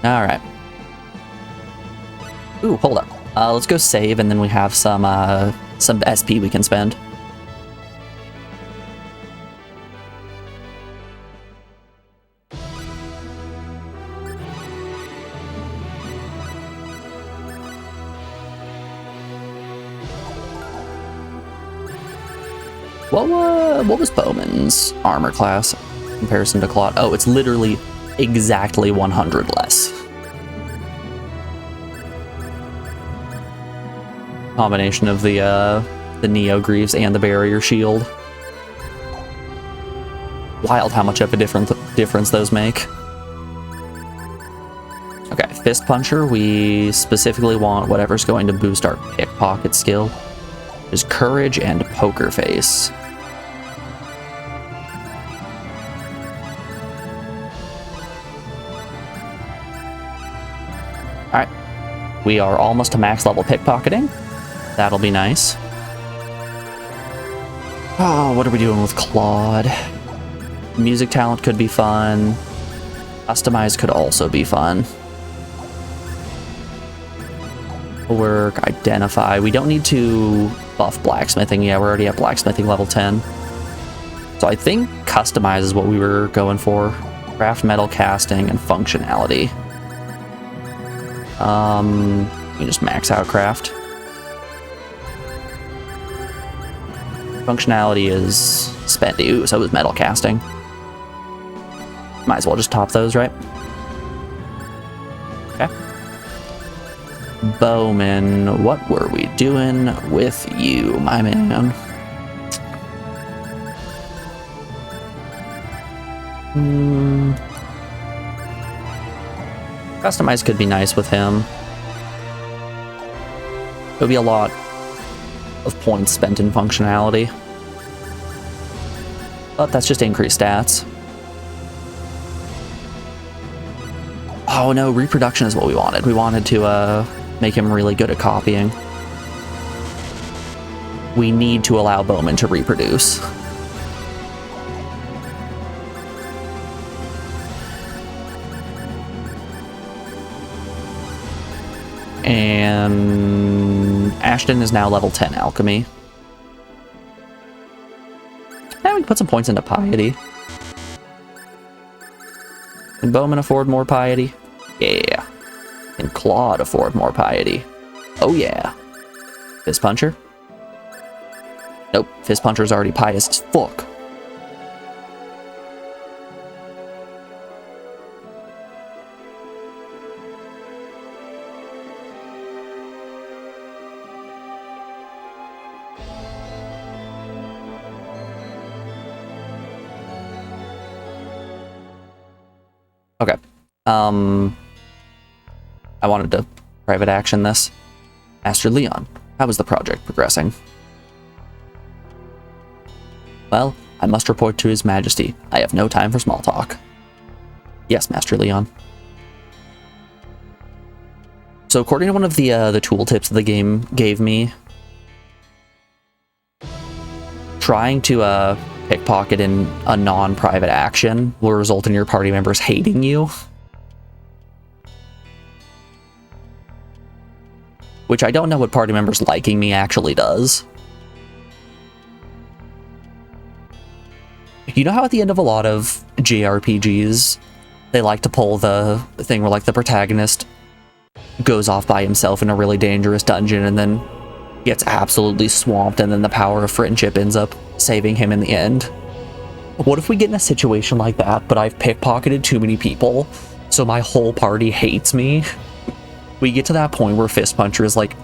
S1: Alright. Ooh, hold up. Let's go save, and then we have some SP we can spend. What was Bowman's armor class in comparison to Claude? Oh, it's literally exactly 100 less. Combination of the Neo Greaves and the barrier shield. Wild how much of a difference those make. Okay, Fist Puncher, we specifically want whatever's going to boost our pickpocket skill. There's Courage and Poker Face. Alright. We are almost to max level pickpocketing. That'll be nice. Oh, what are we doing with Claude? Music talent could be fun. Customize could also be fun. Work, identify. We don't need to buff blacksmithing. Yeah, we're already at blacksmithing level 10. So I think customize is what we were going for. Craft metal casting and functionality. You just max out craft. Functionality is spent. Ooh, so is metal casting. Might as well just top those, right? Okay. Bowman, what were we doing with you, my man? Customize could be nice with him. It would be a lot of points spent in functionality. But that's just increased stats. Oh no, reproduction is what we wanted. We wanted to make him really good at copying. We need to allow Bowman to reproduce. And Ashton is now level 10 alchemy. Now we can put some points into piety. Can Bowman afford more piety? Yeah. Can Claude afford more piety? Oh yeah. Fist Puncher? Nope, Fist Puncher's already pious as fuck. Okay. I wanted to private action this. Master Leon, how is the project progressing? Well, I must report to His Majesty. I have no time for small talk. Yes, Master Leon. So according to one of the tooltips the game gave me, trying to pickpocket in a non-private action will result in your party members hating you. Which I don't know what party members liking me actually does. You know how at the end of a lot of JRPGs, they like to pull the thing where like the protagonist goes off by himself in a really dangerous dungeon and then gets absolutely swamped, and then the power of friendship ends up saving him in the end? What if we get in a situation like that, but I've pickpocketed too many people, so my whole party hates me? We get to that point where Fist Puncher is like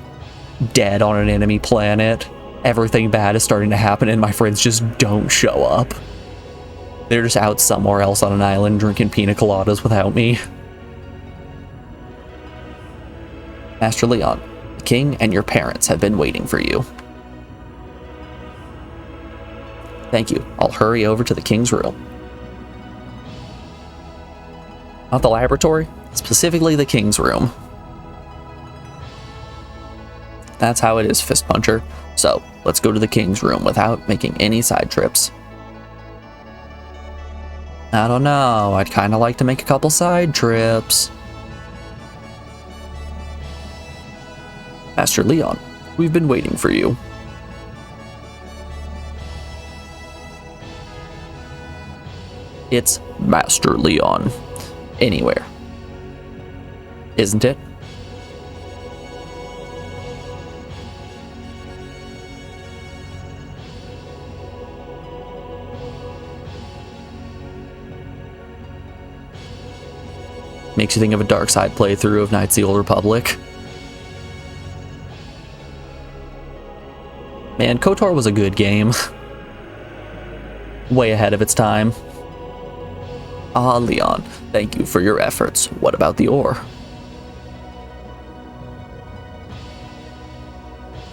S1: dead on an enemy planet, everything bad is starting to happen, and my friends just don't show up. They're just out somewhere else on an island drinking pina coladas without me. Master Leon, the king and your parents have been waiting for you. Thank you. I'll hurry over to the king's room. Not the laboratory, specifically the king's room. That's how it is, Fist Puncher. So, let's go to the king's room without making any side trips. I don't know, I'd kind of like to make a couple side trips. Master Leon, we've been waiting for you. It's Master Leon. Anywhere. Isn't it? Makes you think of a dark side playthrough of Knights of the Old Republic. Man, KOTOR was a good game. Way ahead of its time. Ah, Leon, thank you for your efforts. What about the ore?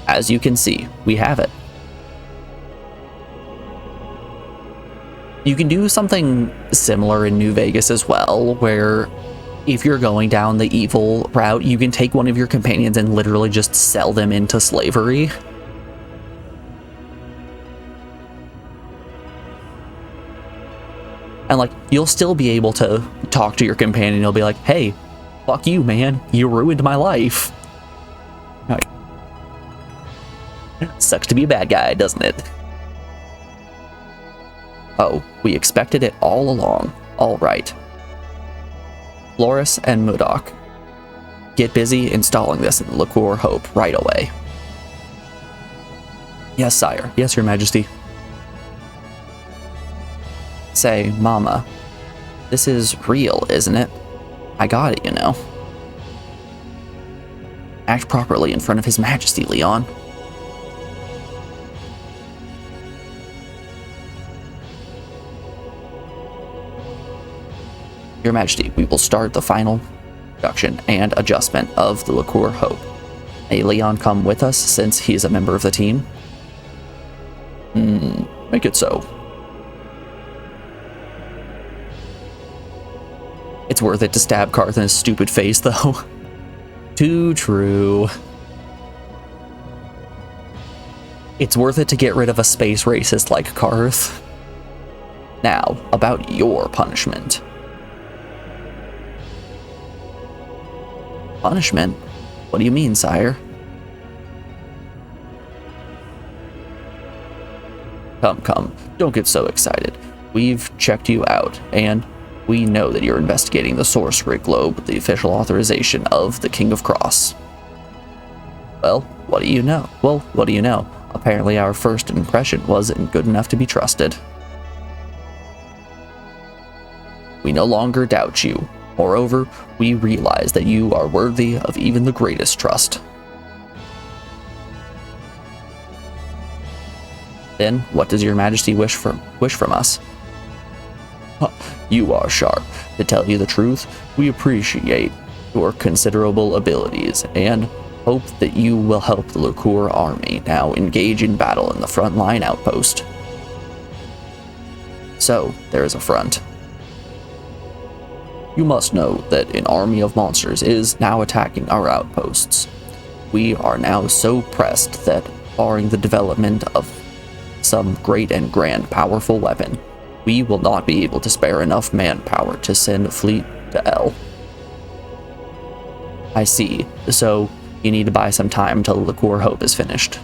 S1: As you can see, we have it. You can do something similar in New Vegas as well, where if you're going down the evil route, you can take one of your companions and literally just sell them into slavery. And like, you'll still be able to talk to your companion. You'll be like, hey, fuck you, man. You ruined my life. Like, sucks to be a bad guy, doesn't it? Oh, we expected it all along. All right. Loris and Mudok, get busy installing this in the Liqueur Hope right away. Yes, sire. Yes, your majesty. Say, Mama, this is real, isn't it? I got it, you know. Act properly in front of His Majesty, Leon. Your Majesty, we will start the final production and adjustment of the Liqueur Hope. May Leon come with us since he is a member of the team? Make it so. It's worth it to stab Karth in his stupid face, though. Too true. It's worth it to get rid of a space racist like Karth. Now, about your punishment. Punishment? What do you mean, sire? Come, don't get so excited. We've checked you out, and we know that you're investigating the Source Grid Globe with the official authorization of the King of Cross. Well, what do you know? Apparently our first impression wasn't good enough to be trusted. We no longer doubt you. Moreover, we realize that you are worthy of even the greatest trust. Then, what does your majesty wish from us? You are sharp. To tell you the truth, we appreciate your considerable abilities and hope that you will help the Liqueur army now engage in battle in the frontline outpost. So, there is a front. You must know that an army of monsters is now attacking our outposts. We are now so pressed that, barring the development of some great and grand powerful weapon, we will not be able to spare enough manpower to send a fleet to L. I see. So you need to buy some time until the Liqueur Hope is finished.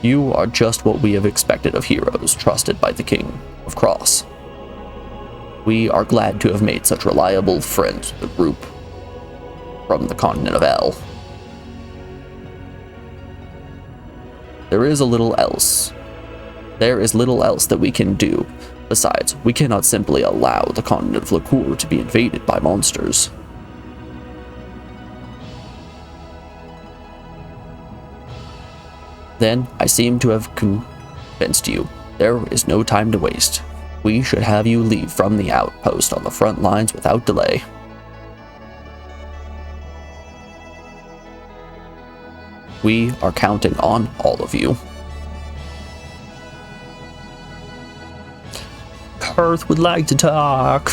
S1: You are just what we have expected of heroes trusted by the King of Cross. We are glad to have made such reliable friends with the group from the continent of L. There is little else that we can do. Besides, we cannot simply allow the continent of Liqueur to be invaded by monsters. Then, I seem to have convinced you. There is no time to waste. We should have you leave from the outpost on the front lines without delay. We are counting on all of you. Kurth would like to talk.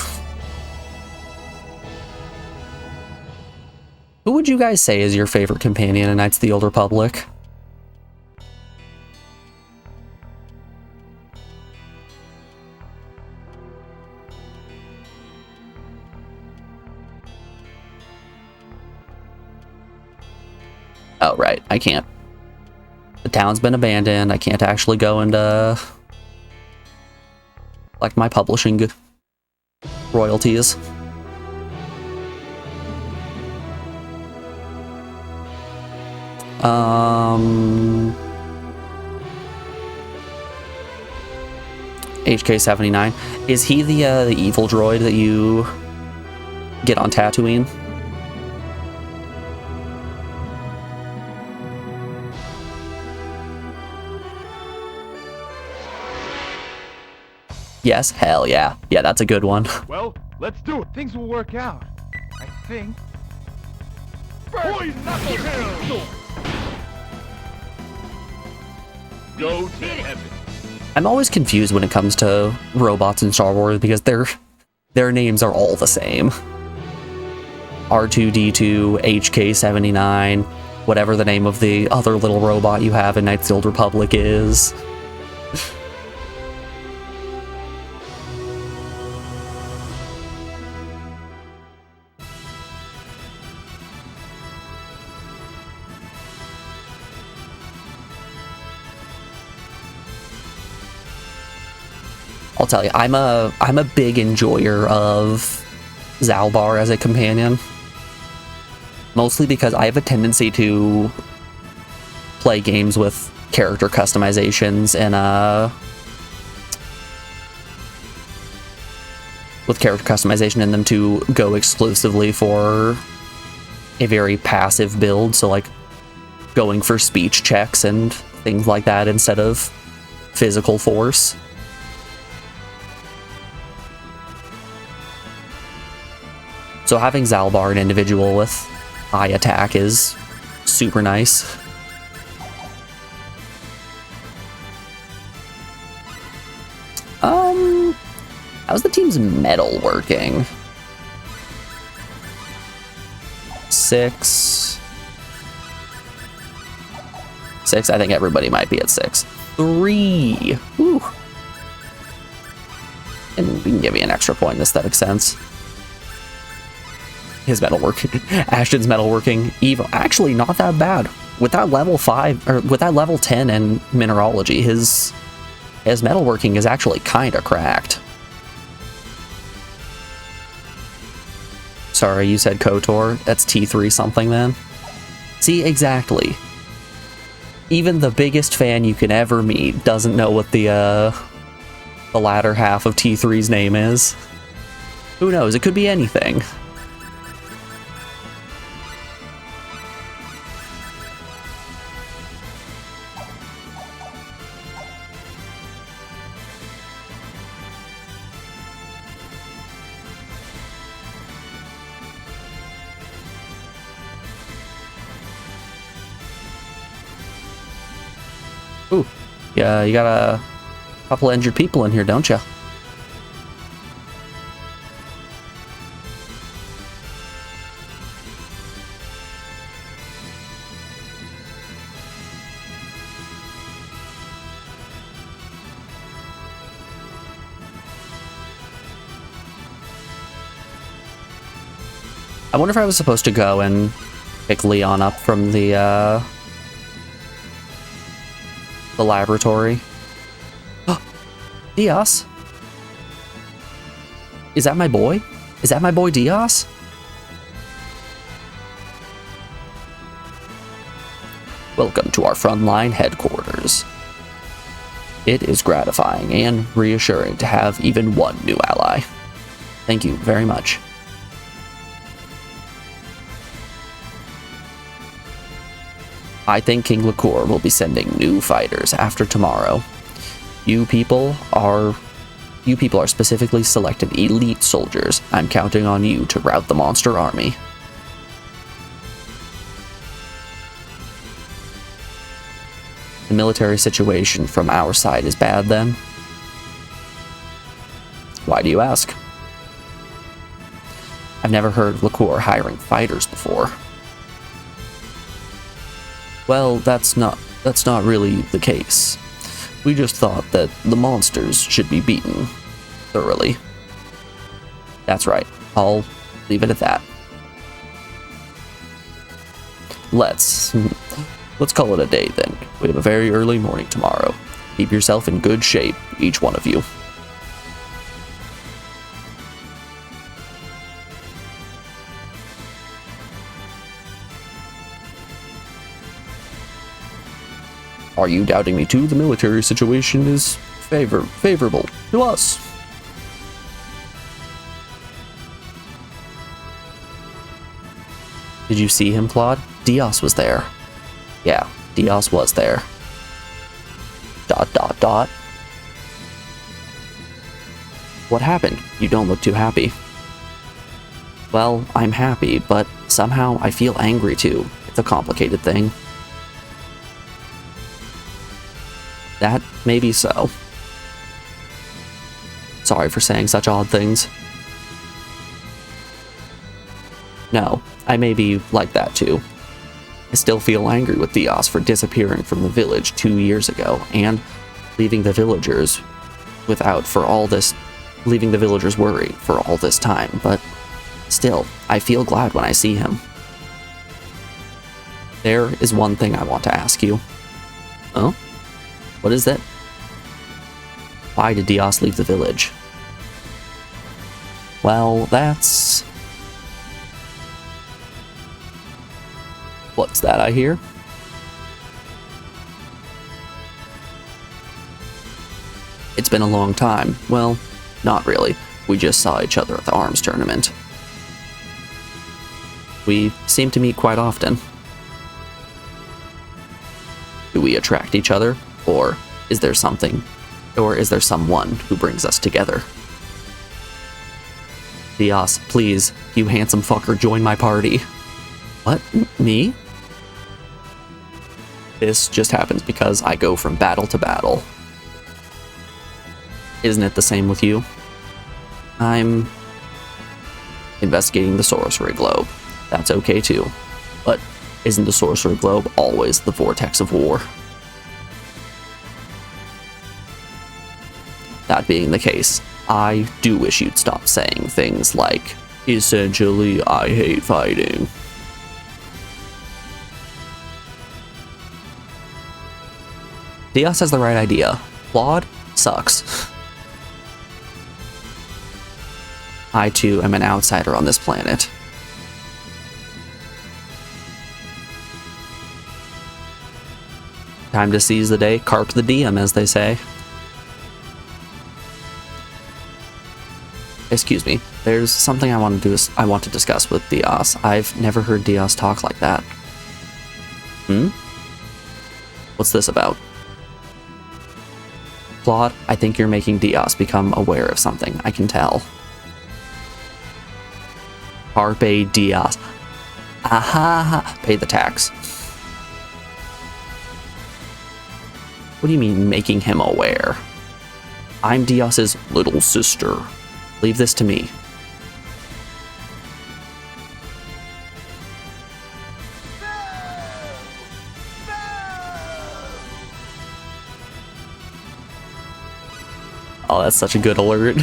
S1: Who would you guys say is your favorite companion in Knights of the Old Republic? Oh, right, I can't. The town's been abandoned. I can't actually go and, collect my publishing royalties. HK79. Is he the evil droid that you get on Tatooine? Yes, hell yeah. Yeah, that's a good one.
S4: Well, let's do it. Things will work out. I think. Poison Knuckle Hill! Go to heaven.
S1: I'm always confused when it comes to robots in Star Wars because their names are all the same. R2-D2, HK79, whatever the name of the other little robot you have in Knights of the Old Republic is. I'll tell you, I'm a big enjoyer of Zalbar as a companion. Mostly because I have a tendency to play games with character customizations and with character customization in them to go exclusively for a very passive build, so like going for speech checks and things like that instead of physical force. So having Zalbar, an individual with high attack, is super nice. How's the team's metal working? 6. I think everybody might be at 6. 3. Woo. And we can give you an extra point in aesthetic sense. His metalworking, Ashton's metalworking, evil, actually not that bad. With that level 5, or with that level 10 in mineralogy, his metalworking is actually kind of cracked. Sorry, you said KOTOR. That's T3 something then. See, exactly. Even the biggest fan you can ever meet doesn't know what the latter half of T3's name is. Who knows? It could be anything. Ooh, yeah, you got a couple injured people in here, don't you? I wonder if I was supposed to go and pick Leon up from the laboratory. Diaz? Is that my boy? Is that my boy Diaz? Welcome to our frontline headquarters. It is gratifying and reassuring to have even one new ally. Thank you very much. I think King Liqueur will be sending new fighters after tomorrow. You people are specifically selected elite soldiers. I'm counting on you to rout the monster army. The military situation from our side is bad then? Why do you ask? I've never heard of Liqueur hiring fighters before. Well, that's not really the case. We just thought that the monsters should be beaten thoroughly. That's right. I'll leave it at that. Let's call it a day then. We have a very early morning tomorrow. Keep yourself in good shape, each one of you. Are you doubting me too? The military situation is favorable to us. Did you see him, Claude? Diaz was there. Yeah, Diaz was there. ... What happened? You don't look too happy. Well, I'm happy, but somehow I feel angry too. It's a complicated thing. That may be so. Sorry for saying such odd things. No, I may be like that too. I still feel angry with Diaz for disappearing from the village 2 years ago and leaving the villagers worried for all this time, but still, I feel glad when I see him. There is one thing I want to ask you. Oh? What is that? Why did Diaz leave the village? Well, that's... What's that I hear? It's been a long time. Well, not really. We just saw each other at the arms tournament. We seem to meet quite often. Do we attract each other? Or is there someone who brings us together? Diaz, please, you handsome fucker, join my party. What? Me? This just happens because I go from battle to battle. Isn't it the same with you? I'm investigating the sorcery globe. That's okay too. But isn't the sorcery globe always the vortex of war? That being the case, I do wish you'd stop saying things like, essentially, I hate fighting. Diaz has the right idea. Claude sucks. I too am an outsider on this planet. Time to seize the day, carpe the diem, as they say. Excuse me, there's something I want to discuss with Diaz. I've never heard Diaz talk like that. What's this about? Claude, I think you're making Diaz become aware of something. I can tell. Carpe Diaz. Aha! Pay the tax. What do you mean, making him aware? I'm Diaz's little sister. Leave this to me. Oh, that's such a good alert.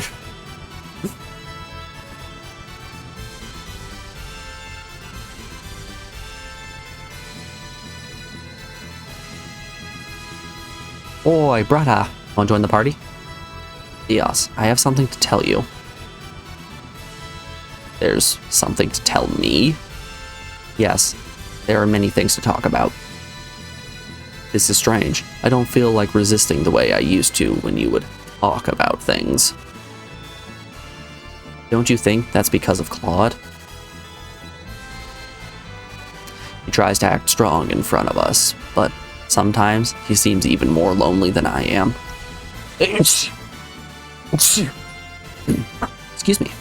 S1: Oi, brother. Want to join the party? Dios, I have something to tell you. There's something to tell me? Yes, there are many things to talk about. This is strange. I don't feel like resisting the way I used to when you would talk about things. Don't you think that's because of Claude? He tries to act strong in front of us, but sometimes he seems even more lonely than I am. Excuse me.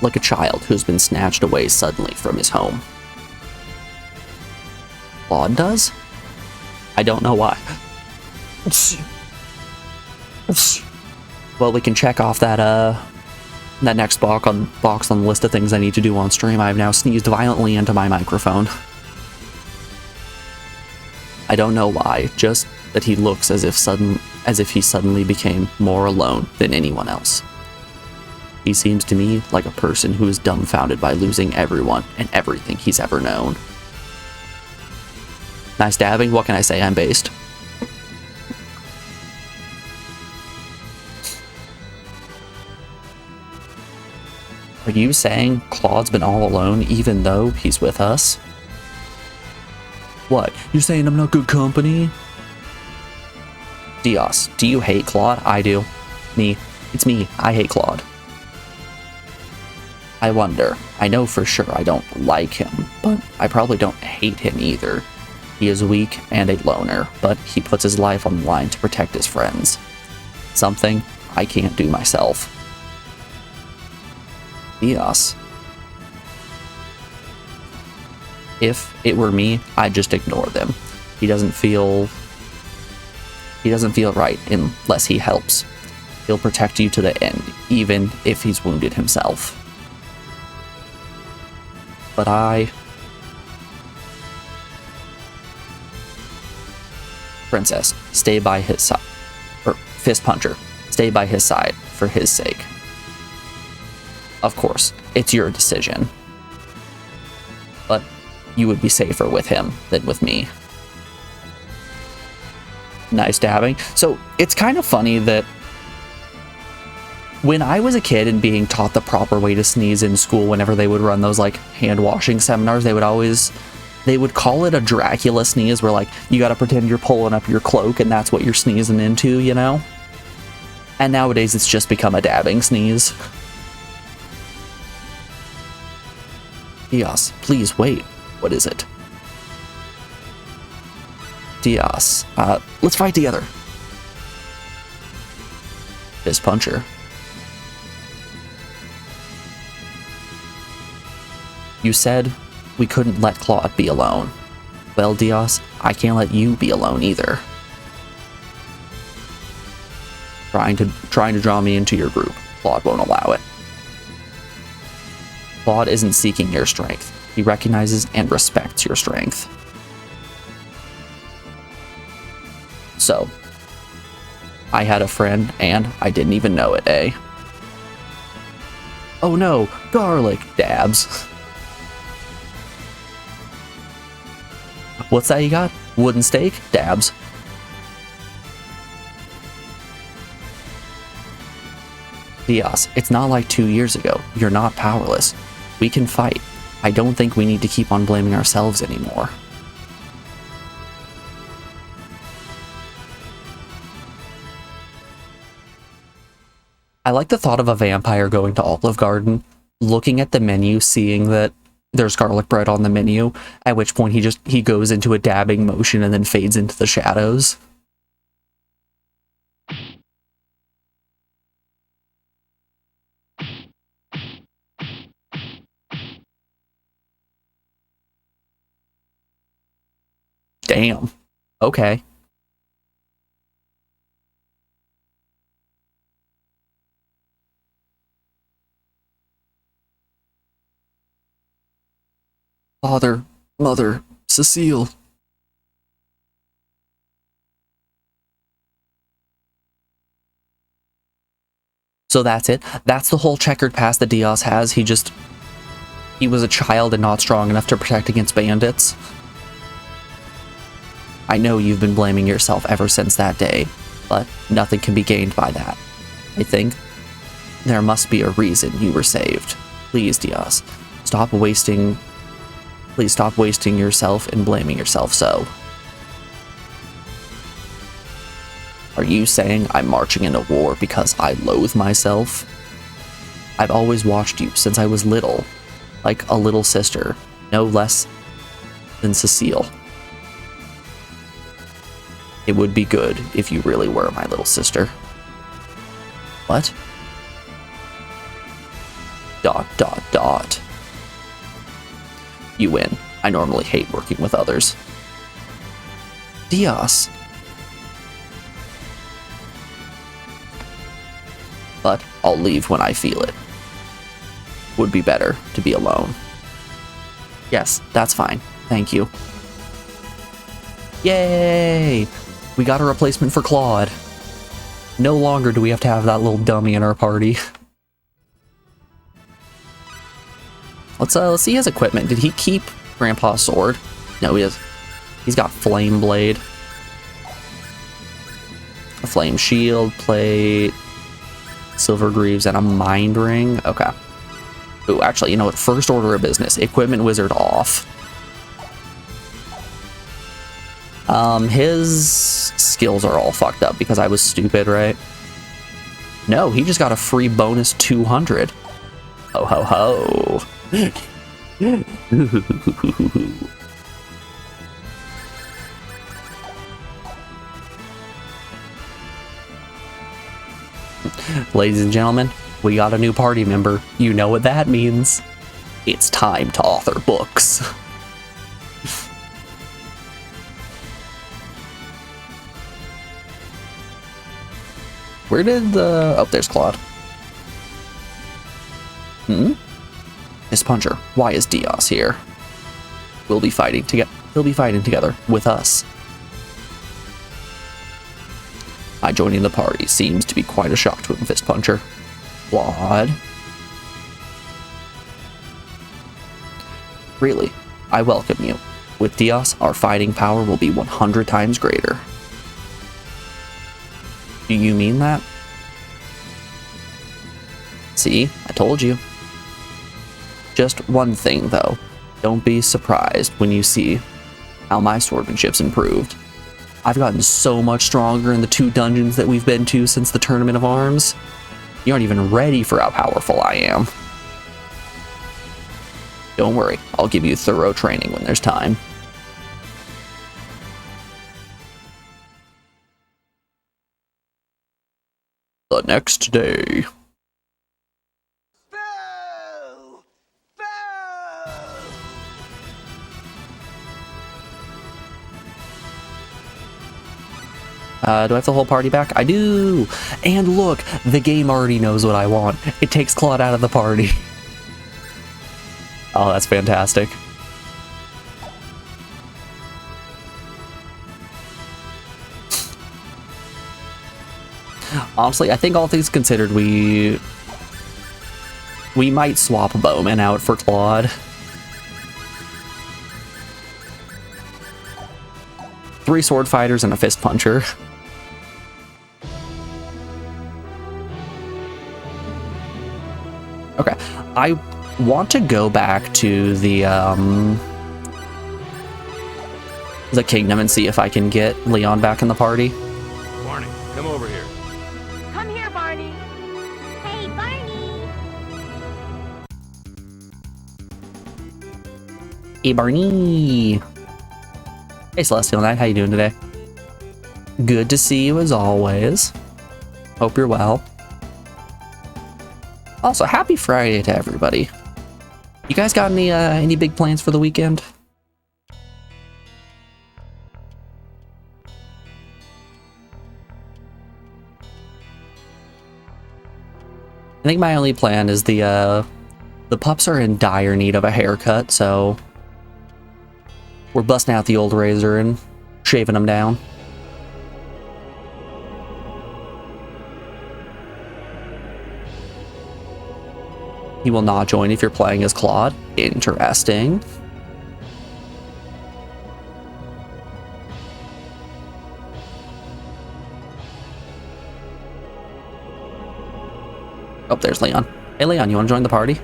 S1: Like a child who's been snatched away suddenly from his home. Claude does? I don't know why. Well, we can check off that next box on the list of things I need to do on stream. I've now sneezed violently into my microphone. I don't know why, just that he looks as if he suddenly became more alone than anyone else. He seems to me like a person who is dumbfounded by losing everyone and everything he's ever known. Nice dabbing, what can I say, I'm based. Are you saying Claude's been all alone even though he's with us? What, you're saying I'm not good company? Dios, do you hate Claude? I do. It's me, I hate Claude. I wonder. I know for sure I don't like him, but I probably don't hate him either. He is weak and a loner, but he puts his life on the line to protect his friends. Something I can't do myself. Dios. If it were me, I'd just ignore them. He doesn't feel right unless he helps. He'll protect you to the end, even if he's wounded himself. But Princess, stay by his side. Or, Fist Puncher, stay by his side for his sake. Of course, it's your decision. But you would be safer with him than with me. Nice dabbing. So, it's kind of funny that when I was a kid and being taught the proper way to sneeze in school, whenever they would run those like hand washing seminars, they would call it a Dracula sneeze, where like you got to pretend you're pulling up your cloak and that's what you're sneezing into, you know? And nowadays it's just become a dabbing sneeze. Dios, please wait. What is it? Dios, let's fight together. Fist Puncher. You said we couldn't let Claude be alone. Well, Dios, I can't let you be alone either. Trying to draw me into your group. Claude won't allow it. Claude isn't seeking your strength. He recognizes and respects your strength. So, I had a friend and I didn't even know it, eh? Oh no, garlic dabs. What's that you got? Wooden steak? Dabs. Dios, it's not like 2 years ago. You're not powerless. We can fight. I don't think we need to keep on blaming ourselves anymore. I like the thought of a vampire going to Olive Garden, looking at the menu, seeing that there's garlic bread on the menu, at which point he goes into a dabbing motion and then fades into the shadows. Damn. Okay. Father, Mother, Cecile. So that's it. That's the whole checkered past that Diaz has. He was a child and not strong enough to protect against bandits. I know you've been blaming yourself ever since that day, but nothing can be gained by that. I think there must be a reason you were saved. Please, Diaz, please stop wasting yourself and blaming yourself so. Are you saying I'm marching into war because I loathe myself? I've always watched you since I was little, like a little sister, no less than Cecile. It would be good if you really were my little sister. What? ... You win. I normally hate working with others. Diaz. But I'll leave when I feel it. Would be better to be alone. Yes, that's fine. Thank you. Yay! We got a replacement for Claude. No longer do we have to have that little dummy in our party. Let's see his equipment. Did he keep Grandpa's sword? No, he does. He's got Flame Blade, a Flame Shield plate, Silver Greaves, and a Mind Ring. Okay. Ooh, actually, you know what? First order of business. Equipment Wizard off. His skills are all fucked up because I was stupid, right? No, he just got a free bonus 200. Ho ho ho. Ladies and gentlemen, we got a new party member. You know what that means. It's time to author books. Where did the... Oh, there's Claude. Miss Puncher, why is Diaz here? We'll be fighting together. He'll be fighting together with us. My joining the party seems to be quite a shock to him, Fist Puncher. Claude? Really, I welcome you. With Diaz, our fighting power will be 100 times greater. Do you mean that? See, I told you. Just one thing, though. Don't be surprised when you see how my swordsmanship's improved. I've gotten so much stronger in the 2 dungeons that we've been to since the Tournament of Arms. You aren't even ready for how powerful I am. Don't worry, I'll give you thorough training when there's time. The next day. Do I have the whole party back? I do! And look, the game already knows what I want. It takes Claude out of the party. Oh, that's fantastic. Honestly, I think all things considered, we might swap Bowman out for Claude. 3 sword fighters and a fist puncher. Okay, I want to go back to the kingdom and see if I can get Leon back in the party.
S3: Barney, come over here.
S2: Come here, Barney. Hey, Barney.
S1: Hey, Barney. Hey, Celestial Knight, how you doing today? Good to see you as always. Hope you're well. Also, happy Friday to everybody. You guys got any big plans for the weekend? I think my only plan is the pups are in dire need of a haircut, so we're busting out the old razor and shaving them down. He will not join if you're playing as Claude. Interesting. Oh, there's Leon. Hey, Leon, you want to join the party?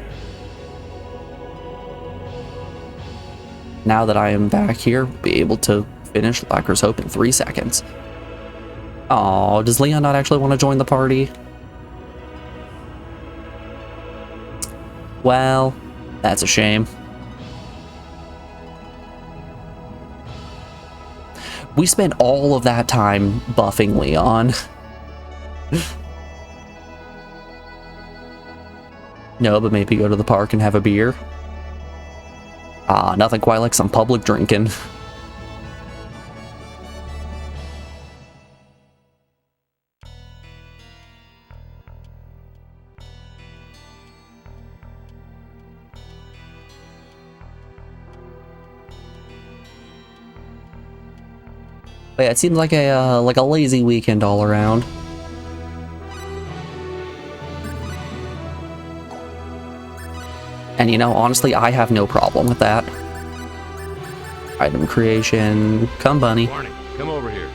S1: Now that I am back here, we'll be able to finish Lacquer's Hope in 3 seconds. Oh, does Leon not actually want to join the party? Well, that's a shame. We spent all of that time buffing Leon. No, but maybe go to the park and have a beer. Ah, nothing quite like some public drinking. But yeah, it seems like a lazy weekend all around. And you know, honestly, I have no problem with that. Item creation, come bunny.
S3: Barney, come over here.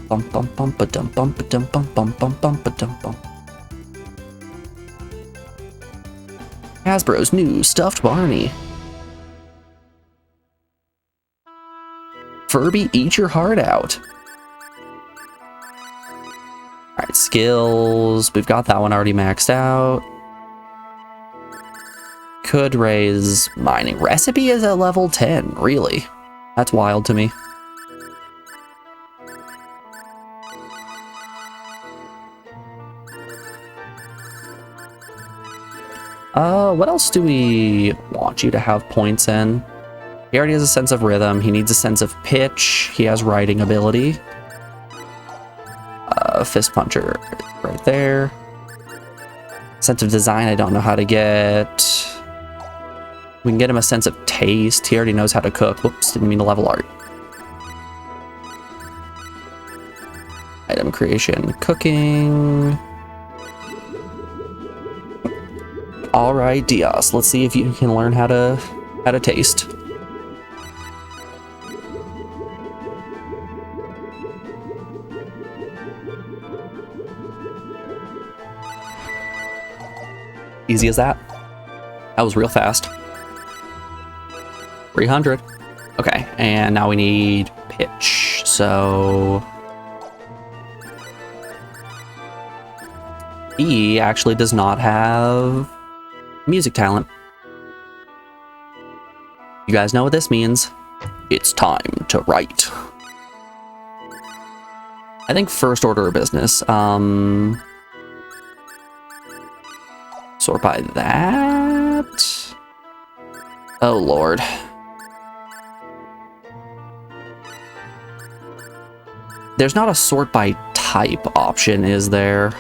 S1: Bum bum bum ba dum bum ba dum bum bum bum bum ba dum bum. Hasbro's new stuffed Barney. Furby, eat your heart out. Alright, skills. We've got that one already maxed out. Could raise mining. Recipe is at level 10, really. That's wild to me. What else do we want you to have points in? He already has a sense of rhythm. He needs a sense of pitch. He has writing ability. Fist puncher right there. Sense of design, I don't know how to get. We can get him a sense of taste. He already knows how to cook. Whoops, didn't mean to level art. Item creation, cooking. All right, Diaz. Let's see if you can learn how to taste. Easy as that. That was real fast. 300. Okay, and now we need pitch. So he actually does not have music talent. You guys know what this means. It's time to write. I think first order of business. Sort by that. Oh, Lord. There's not a sort by type option, is there?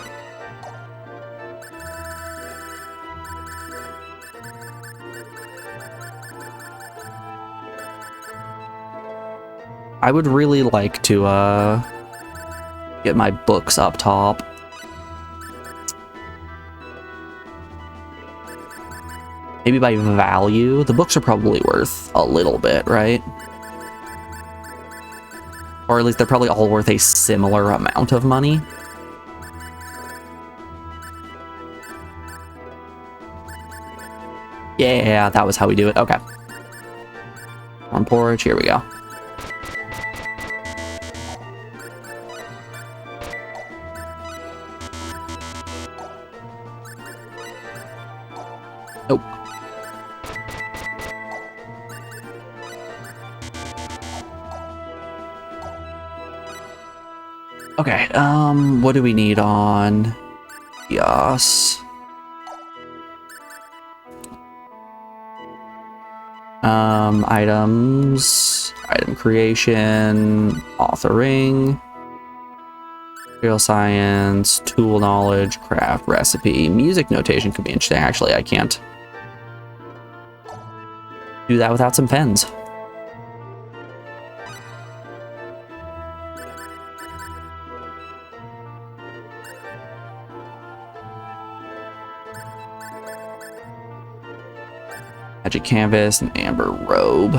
S1: I would really like to get my books up top. Maybe by value. The books are probably worth a little bit, right? Or at least they're probably all worth a similar amount of money. Yeah, that was how we do it. Okay. Front porch, here we go. Nope. Okay, what do we need on Yas? Items, item creation, authoring, material science, tool knowledge, craft, recipe, music notation could be interesting. Actually, I can't do that without some pens. Magic canvas and amber robe.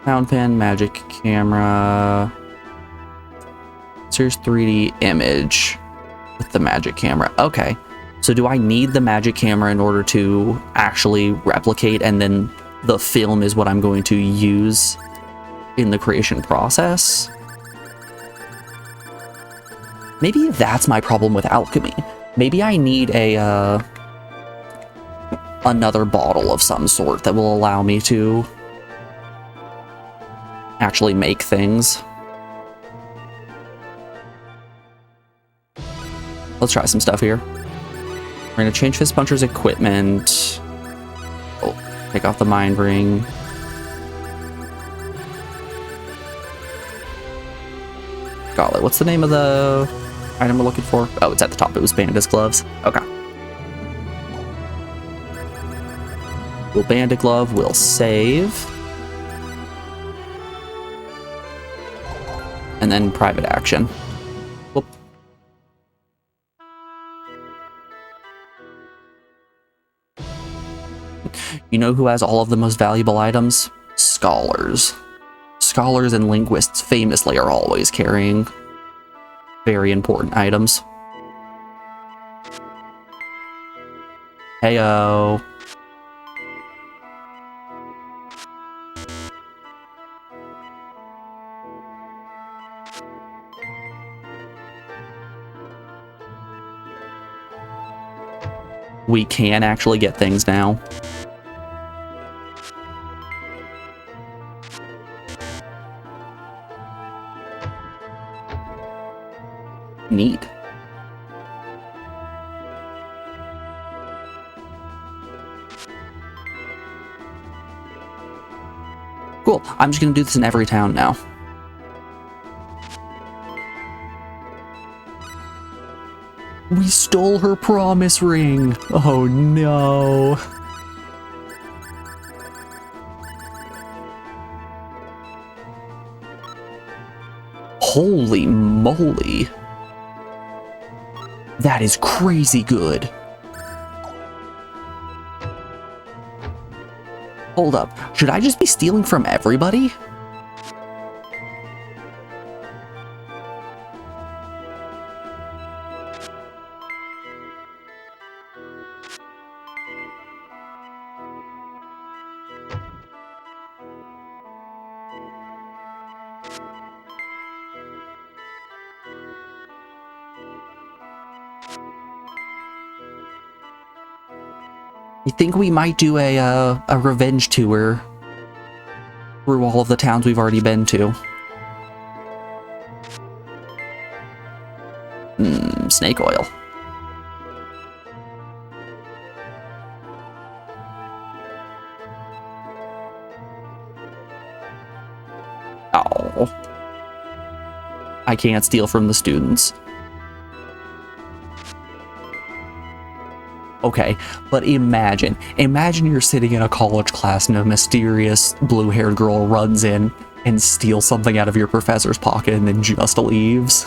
S1: Sound pen, magic camera. Here's 3D image with the magic camera. Okay. So do I need the magic camera in order to actually replicate, and then the film is what I'm going to use in the creation process? Maybe that's my problem with alchemy. Maybe I need a another bottle of some sort that will allow me to actually make things. Let's try some stuff here. We're gonna change Fist Puncher's equipment. Oh, take off the mind ring. Golly, what's the name of the item we're looking for? Oh, it's at the top. It was Bandit's gloves. Okay. We'll Bandit glove. We'll save. And then private action. Whoop. You know who has all of the most valuable items? Scholars. Scholars and linguists famously are always carrying very important items. Heyo. We can actually get things now. Neat. Cool. I'm just gonna do this in every town now. We stole her promise ring. Oh no. Holy moly. That is crazy good. Hold up. Should I just be stealing from everybody? I think we might do a revenge tour through all of the towns we've already been to. Snake oil. Oh. I can't steal from the students. Okay, but imagine you're sitting in a college class and a mysterious blue-haired girl runs in and steals something out of your professor's pocket and then just leaves.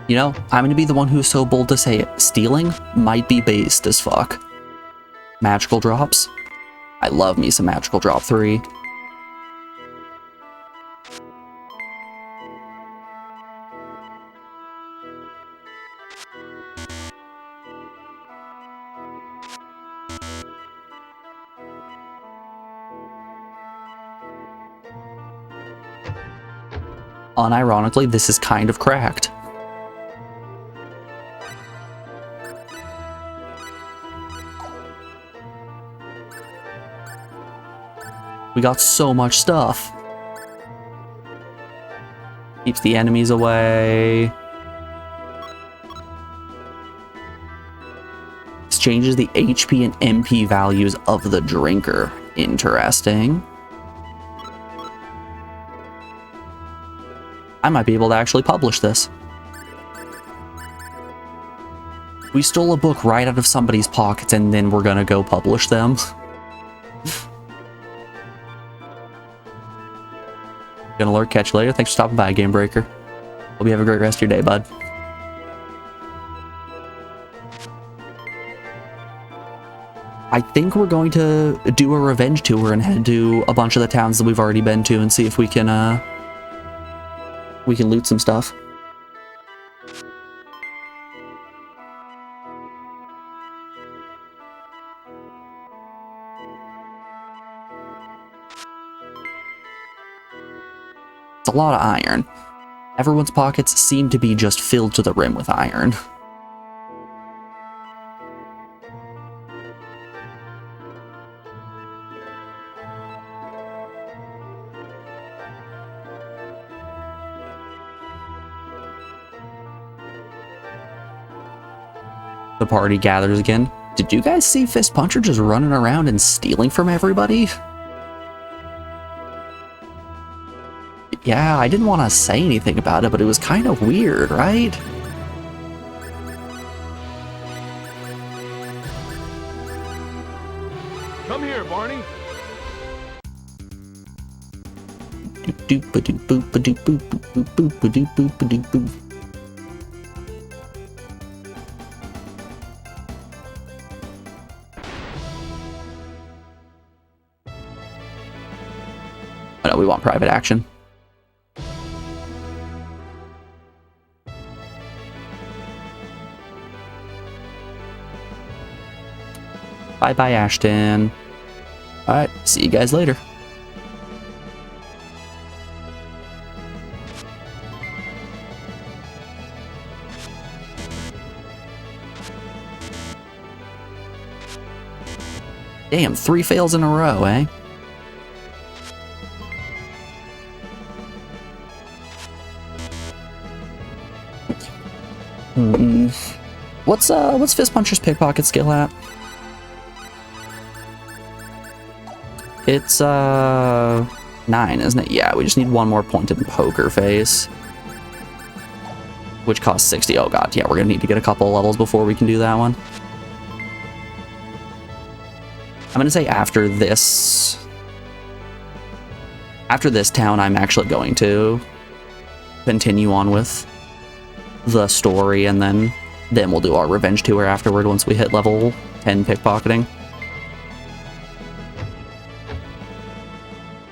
S1: You know, I'm gonna be the one who's so bold to say it. Stealing might be based as fuck. Magical drops? I love me some magical drop 3. Unironically, this is kind of cracked. We got so much stuff. Keeps the enemies away. This changes the HP and MP values of the drinker. Interesting. I might be able to actually publish this. We stole a book right out of somebody's pockets and then we're gonna go publish them. Gonna lurk, catch you later. Thanks for stopping by, Game Breaker. Hope you have a great rest of your day, bud. I think we're going to do a revenge tour and head to a bunch of the towns that we've already been to and see if we can loot some stuff. It's a lot of iron. Everyone's pockets seem to be just filled to the rim with iron. The party gathers again. Did you guys see Fist Puncher just running around and stealing from everybody? Yeah, I didn't want to say anything about it, but it was kind of weird, right?
S4: Come here, Barney.
S1: Oh, no, we want private action. Bye-bye, Ashton. Alright, see you guys later. Damn, 3 fails in a row, eh? What's Fist Puncher's pickpocket skill at? It's 9, isn't it? Yeah, we just need one more point in poker face, which costs 60. Oh god, yeah, we're gonna need to get a couple levels before we can do that one. I'm gonna say after this town, I'm actually going to continue on with the story, and then we'll do our revenge tour afterward once we hit level 10 pickpocketing.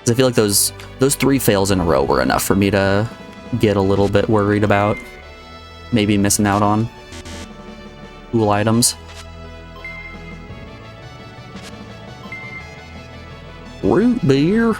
S1: I feel like those 3 fails in a row were enough for me to get a little bit worried about maybe missing out on cool items. Root beer.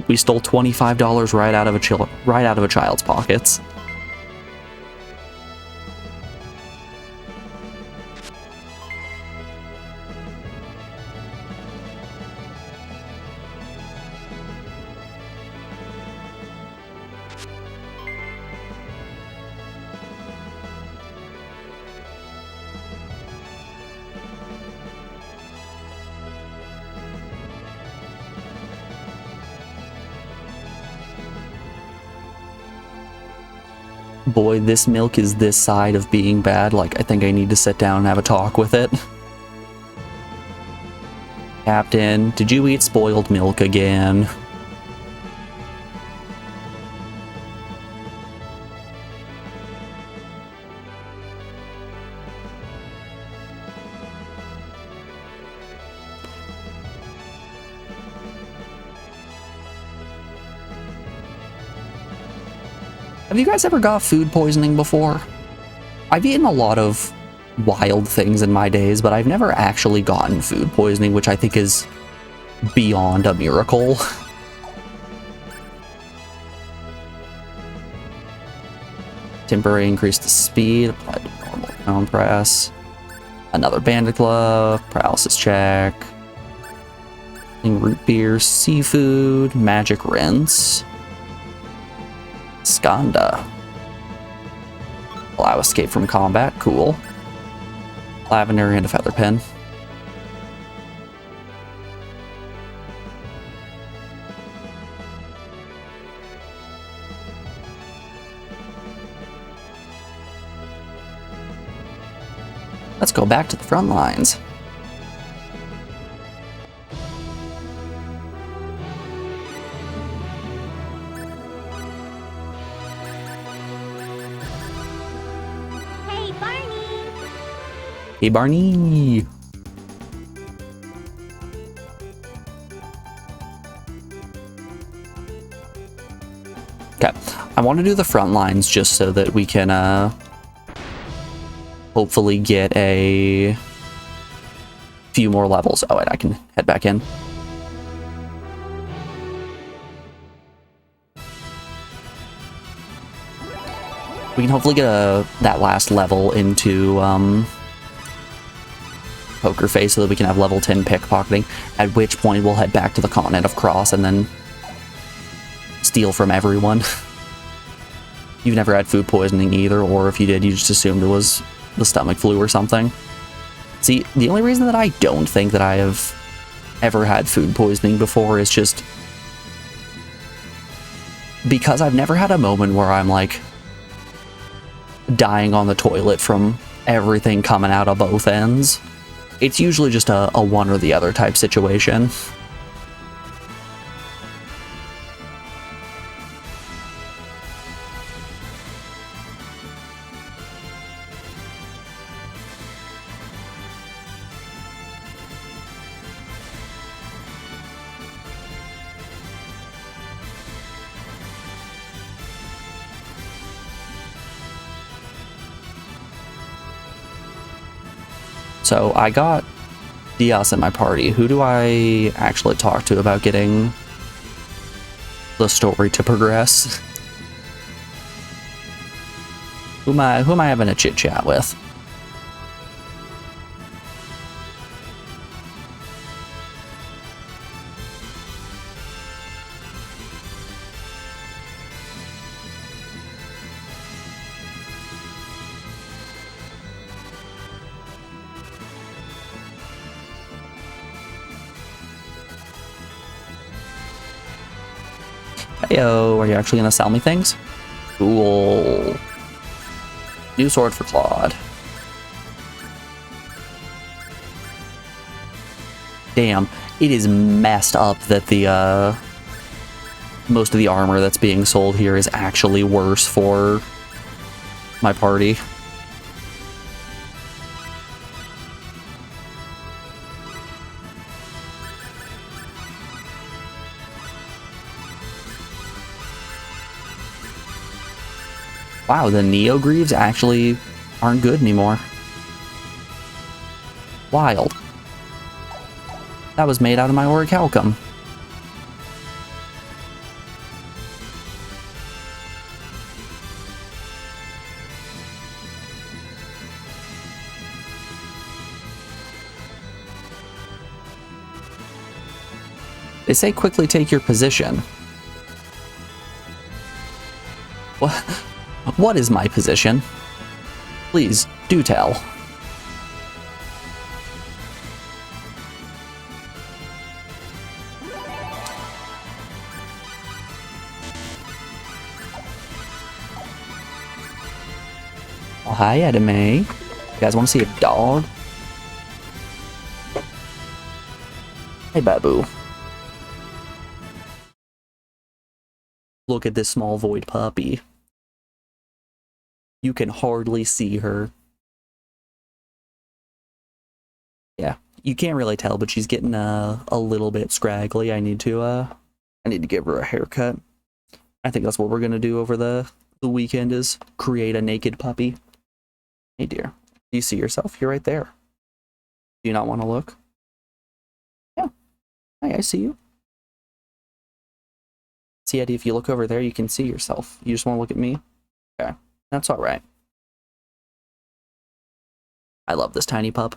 S1: We stole $25 right out of a child's pockets. Boy, this milk is this side of being bad. Like, I think I need to sit down and have a talk with it. Captain, did you eat spoiled milk again? Have you guys ever got food poisoning before? I've eaten a lot of wild things in my days, but I've never actually gotten food poisoning, which I think is beyond a miracle. Temporary increase to speed, apply to normal cone press. Another bandit glove, paralysis check. Root beer, seafood, magic rinse. Skanda. Allow escape from combat. Cool. Lavender and a feather pen. Let's go back to the front lines.
S2: Hey, Barney.
S1: Hey, Barney. Okay, I want to do the front lines just so that we can hopefully get a few more levels. Oh, wait, I can head back in. We can hopefully get that last level into Poker Face so that we can have level 10 pickpocketing, at which point we'll head back to the continent of Cross and then steal from everyone. You've never had food poisoning either, or if you did, you just assumed it was the stomach flu or something. See, the only reason that I don't think that I have ever had food poisoning before is just because I've never had a moment where I'm like dying on the toilet from everything coming out of both ends. It's usually just a one or the other type situation. So I got Diaz in my party. Who do I actually talk to about getting the story to progress? Who am I having a chit chat with? Heyo, are you actually gonna sell me things? Cool. New sword for Claude. Damn, it is messed up that the most of the armor that's being sold here is actually worse for my party. Wow, the Neo Greaves actually aren't good anymore. Wild. That was made out of my orichalcum. They say quickly take your position. What? What is my position? Please, do tell. Oh, hi, Edame. You guys want to see a dog? Hey, Babu. Look at this small void puppy. You can hardly see her. Yeah, you can't really tell, but she's getting a little bit scraggly. I need to give her a haircut. I think that's what we're gonna do over the weekend is create a naked puppy. Hey dear, do you see yourself? You're right there. Do you not want to look? Yeah. Hey, I see you. See, Eddie, if you look over there, you can see yourself. You just want to look at me? Okay. That's all right. I love this tiny pup.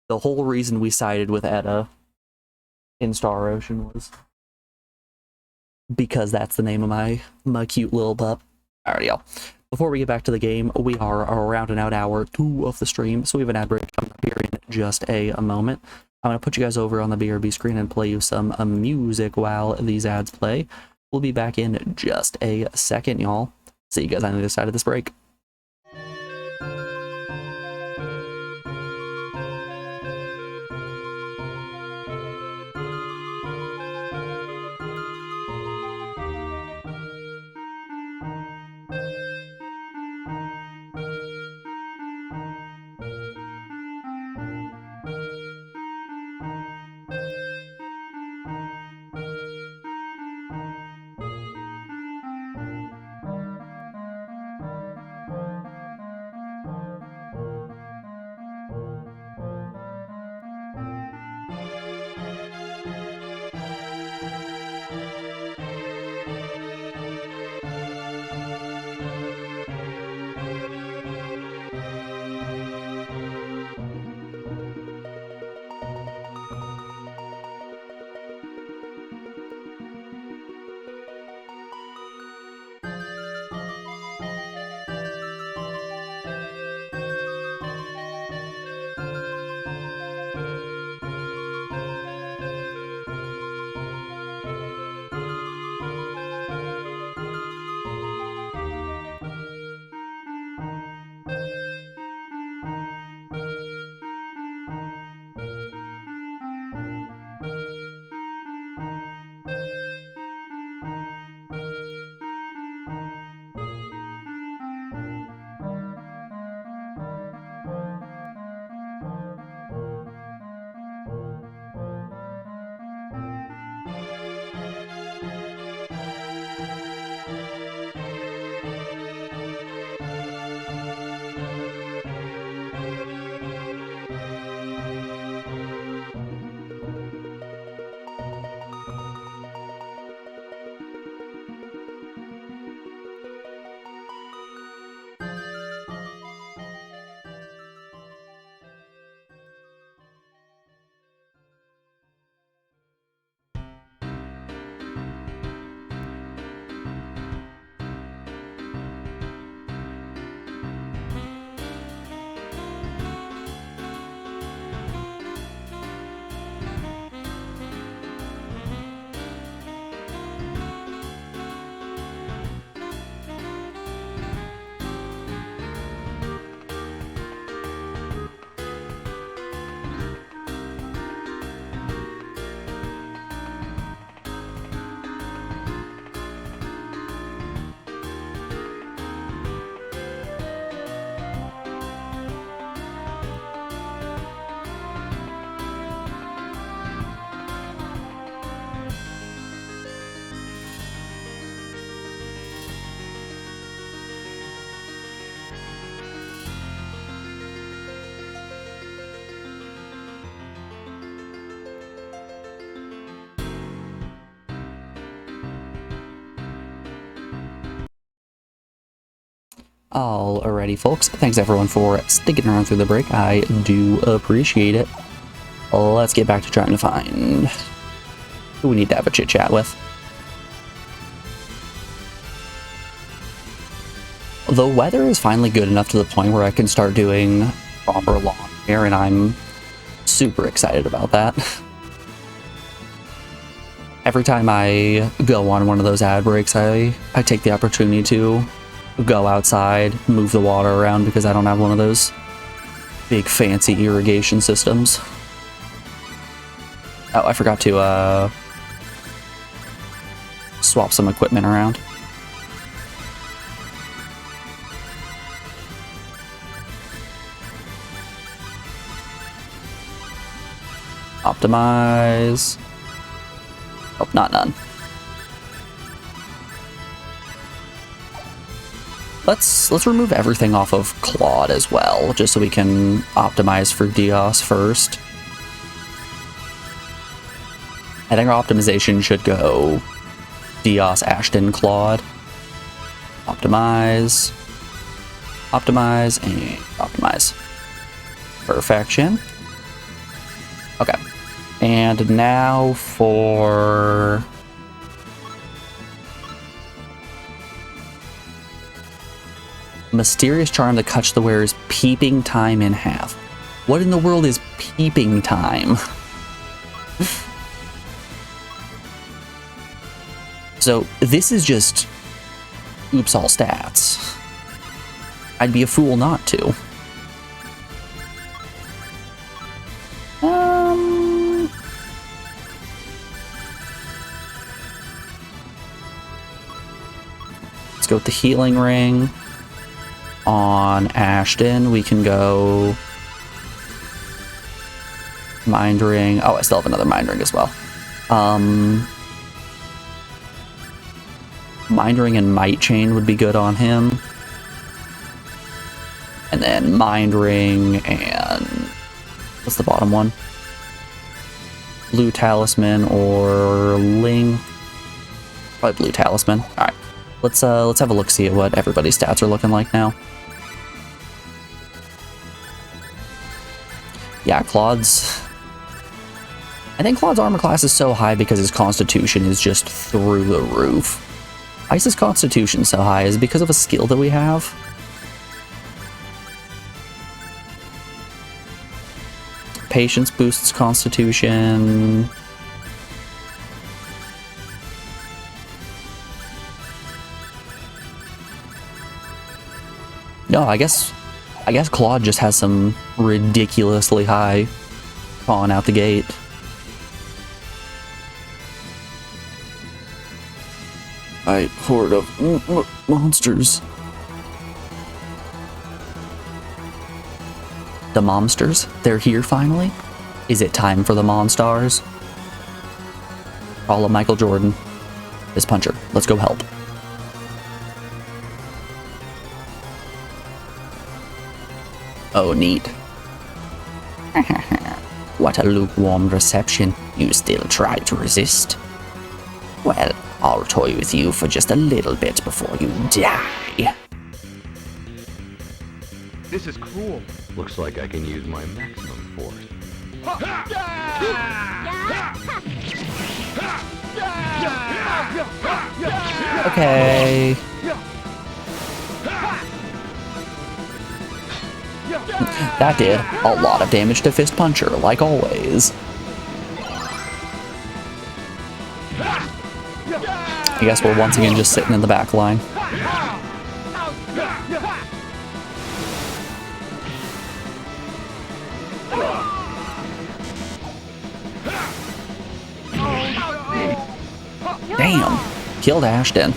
S1: The whole reason we sided with Edda in Star Ocean was because that's the name of my cute little pup. Alrighty, y'all. Before we get back to the game, we are around and out hour 2 of the stream, so we have an ad break coming up here in just a moment. I'm going to put you guys over on the BRB screen and play you some music while these ads play. We'll be back in just a second, y'all. See you guys on the other side of this break. Alrighty, folks. Thanks everyone for sticking around through the break. I do appreciate it. Let's get back to trying to find who we need to have a chit chat with. The weather is finally good enough to the point where I can start doing proper lawn care, and I'm super excited about that. Every time I go on one of those ad breaks, I take the opportunity to go outside, move the water around, because I don't have one of those big fancy irrigation systems. Oh, I forgot to swap some equipment around. Optimize. Oh, not none. Let's remove everything off of Claude as well, just so we can optimize for Dios first. I think our optimization should go Dios, Ashton, Claude. Optimize. Optimize, and optimize. Perfection. Okay. And now for... Mysterious charm that cuts the wearer's peeping time in half. What in the world is peeping time? So this is just oops all stats. I'd be a fool not to. Let's go with the healing ring. On Ashton, we can go mind ring. Oh, I still have another mind ring as well. Mind ring and might chain would be good on him. And then mind ring and what's the bottom one? Blue talisman or link. Probably blue talisman. All right, let's have a look, see at what everybody's stats are looking like now. Yeah, Claude's. I think Claude's armor class is so high because his constitution is just through the roof. Ice's constitution so high is because of a skill that we have. Patience boosts constitution. No, I guess Claude just has some ridiculously high con out the gate. Alright, horde of monsters. The monsters? They're here finally? Is it time for the Monstars? Follow Michael Jordan. This puncher. Let's go help. Oh, neat. What a lukewarm reception. You still try to resist? Well, I'll toy with you for just a little bit before you die.
S4: This is cool.
S5: Looks like I can use my maximum force.
S1: Okay. That did a lot of damage to Fist Puncher, like always. I guess we're once again just sitting in the back line. Damn, killed Ashton.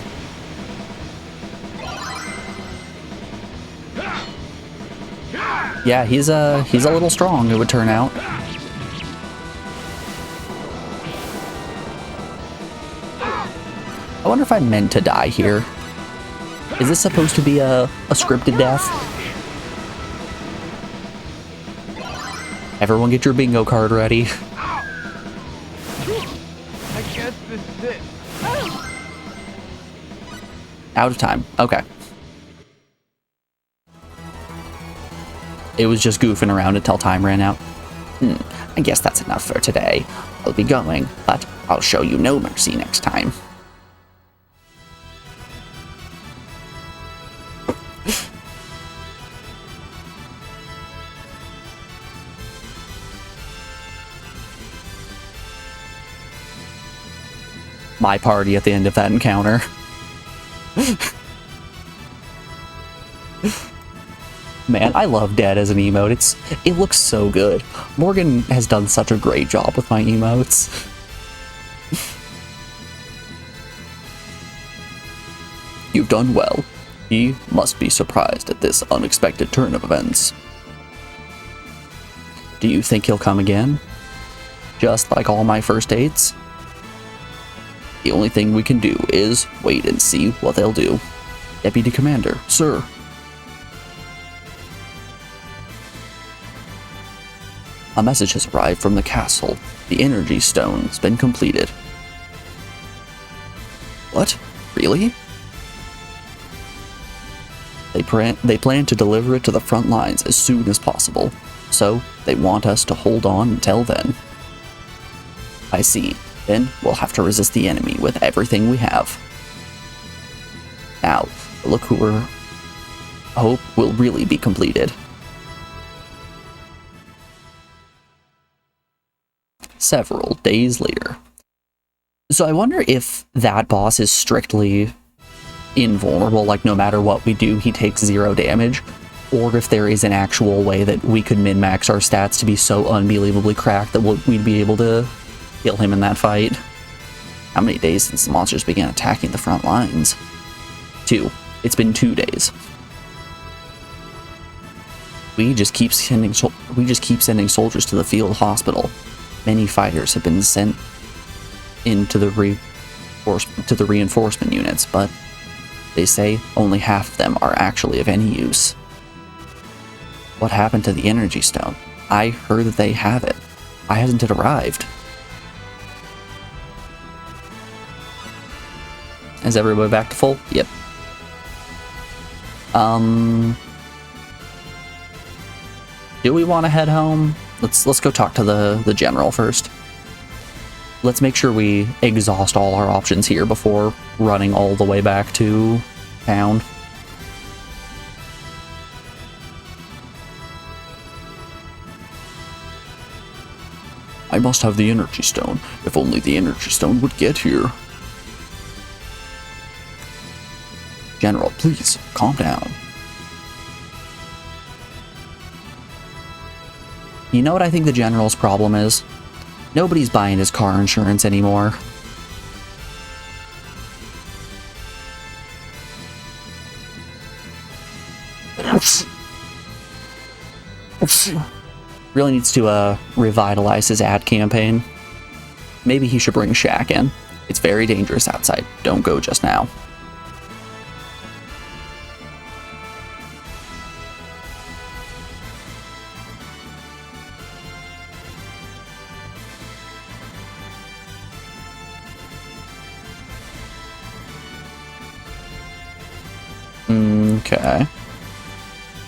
S1: Yeah, he's a little strong, it would turn out. I wonder if I meant to die here. Is this supposed to be a scripted death? Everyone get your bingo card ready.
S4: I guess this is it.
S1: Out of time. Okay. It was just goofing around until time ran out. I guess that's enough for today. I'll be going, but I'll show you no mercy next time. My party at the end of that encounter. Man, I love Dead as an emote. It looks so good. Morgan has done such a great job with my emotes. You've done well. He must be surprised at this unexpected turn of events. Do you think he'll come again? Just like all my first dates? The only thing we can do is wait and see what they'll do. Deputy Commander, sir. A message has arrived from the castle. The energy stone's been completed. What? Really? They plan to deliver it to the front lines as soon as possible, so they want us to hold on until then. I see. Then we'll have to resist the enemy with everything we have. Now, look who we're hope will really be completed. Several days later. So I wonder if that boss is strictly invulnerable, like no matter what we do, he takes 0 damage, or if there is an actual way that we could min-max our stats to be so unbelievably cracked that we'd be able to kill him in that fight. How many days since the monsters began attacking the front lines? 2. It's been 2 days. We just keep sending soldiers to the field hospital. Many fighters have been sent into the reinforcement units, but they say only half of them are actually of any use. What happened to the energy stone? I heard that they have it. Why hasn't it arrived? Is everybody back to full? Yep. Do we want to head home? Let's go talk to the general first. Let's make sure we exhaust all our options here before running all the way back to town. I must have the energy stone. If only the energy stone would get here. General, please, calm down. You know what I think the general's problem is? Nobody's buying his car insurance anymore. Really needs to revitalize his ad campaign. Maybe he should bring Shaq in. It's very dangerous outside. Don't go just now. Okay.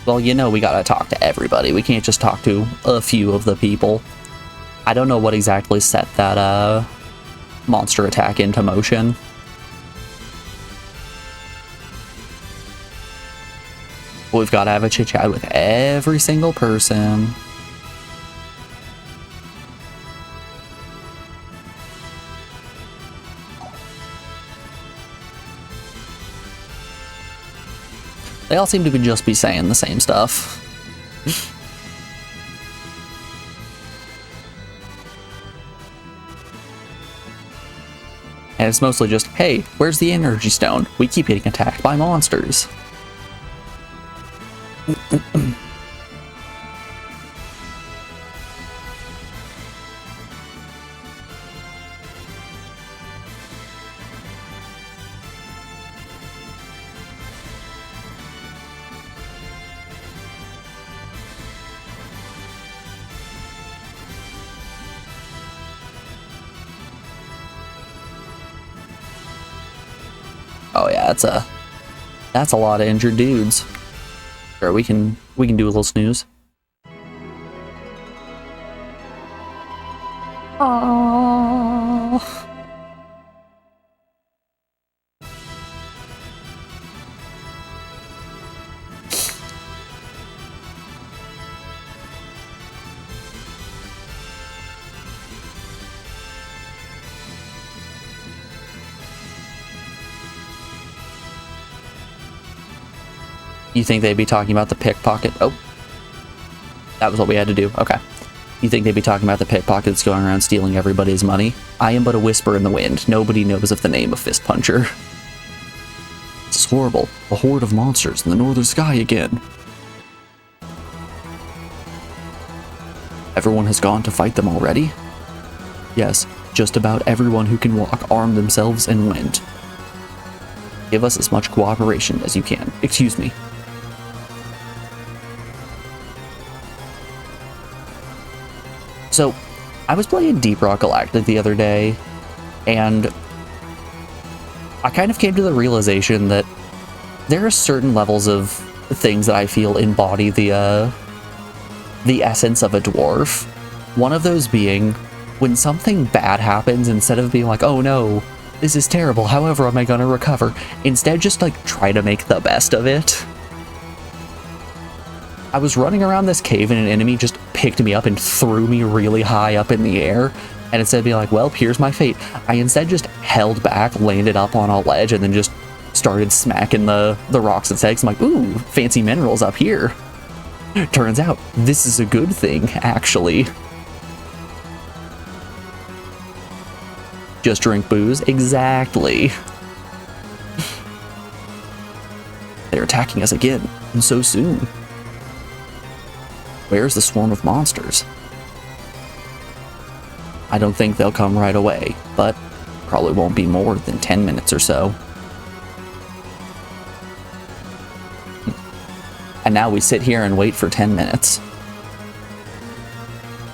S1: Well, you know we gotta talk to everybody. We can't just talk to a few of the people. I don't know what exactly set that monster attack into motion. We've got to have a chit-chat with every single person. They all seem to just be saying the same stuff. And it's mostly just, hey, where's the energy stone? We keep getting attacked by monsters. Oh yeah, that's a lot of injured dudes. Sure, we can do a little snooze. Oh. You think they'd be talking about the pickpocket? Oh, that was what we had to do. Okay. You think they'd be talking about the pickpocket that's going around stealing everybody's money? I am but a whisper in the wind. Nobody knows of the name of Fist Puncher. This is horrible. A horde of monsters in the northern sky again. Everyone has gone to fight them already? Yes, just about everyone who can walk armed themselves and went. Give us as much cooperation as you can. Excuse me. So, I was playing Deep Rock Galactic the other day, and I kind of came to the realization that there are certain levels of things that I feel embody the essence of a dwarf. One of those being, when something bad happens, instead of being like, oh no, this is terrible, however am I gonna recover? Instead, just like try to make the best of it. I was running around this cave and an enemy just picked me up and threw me really high up in the air. And instead of being like, well, here's my fate, I instead just held back, landed up on a ledge, and then just started smacking the rocks and eggs. I'm like, ooh, fancy minerals up here. Turns out, this is a good thing, actually. Just drink booze? Exactly. They're attacking us again, and so soon. Where's the swarm of monsters? I don't think they'll come right away, but probably won't be more than 10 minutes or so. And now we sit here and wait for 10 minutes.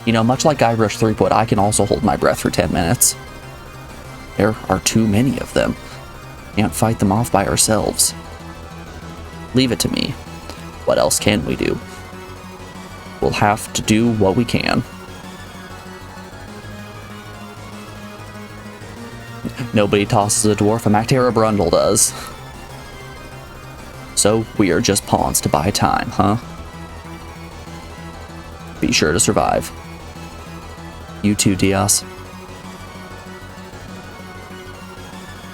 S1: You know, much like Guybrush Threepwood, I can also hold my breath for 10 minutes. There are too many of them. Can't fight them off by ourselves. Leave it to me. What else can we do? We'll have to do what we can. Nobody tosses a dwarf, a Mactera Brundle does. So we are just pawns to buy time, huh? Be sure to survive. You too, Diaz.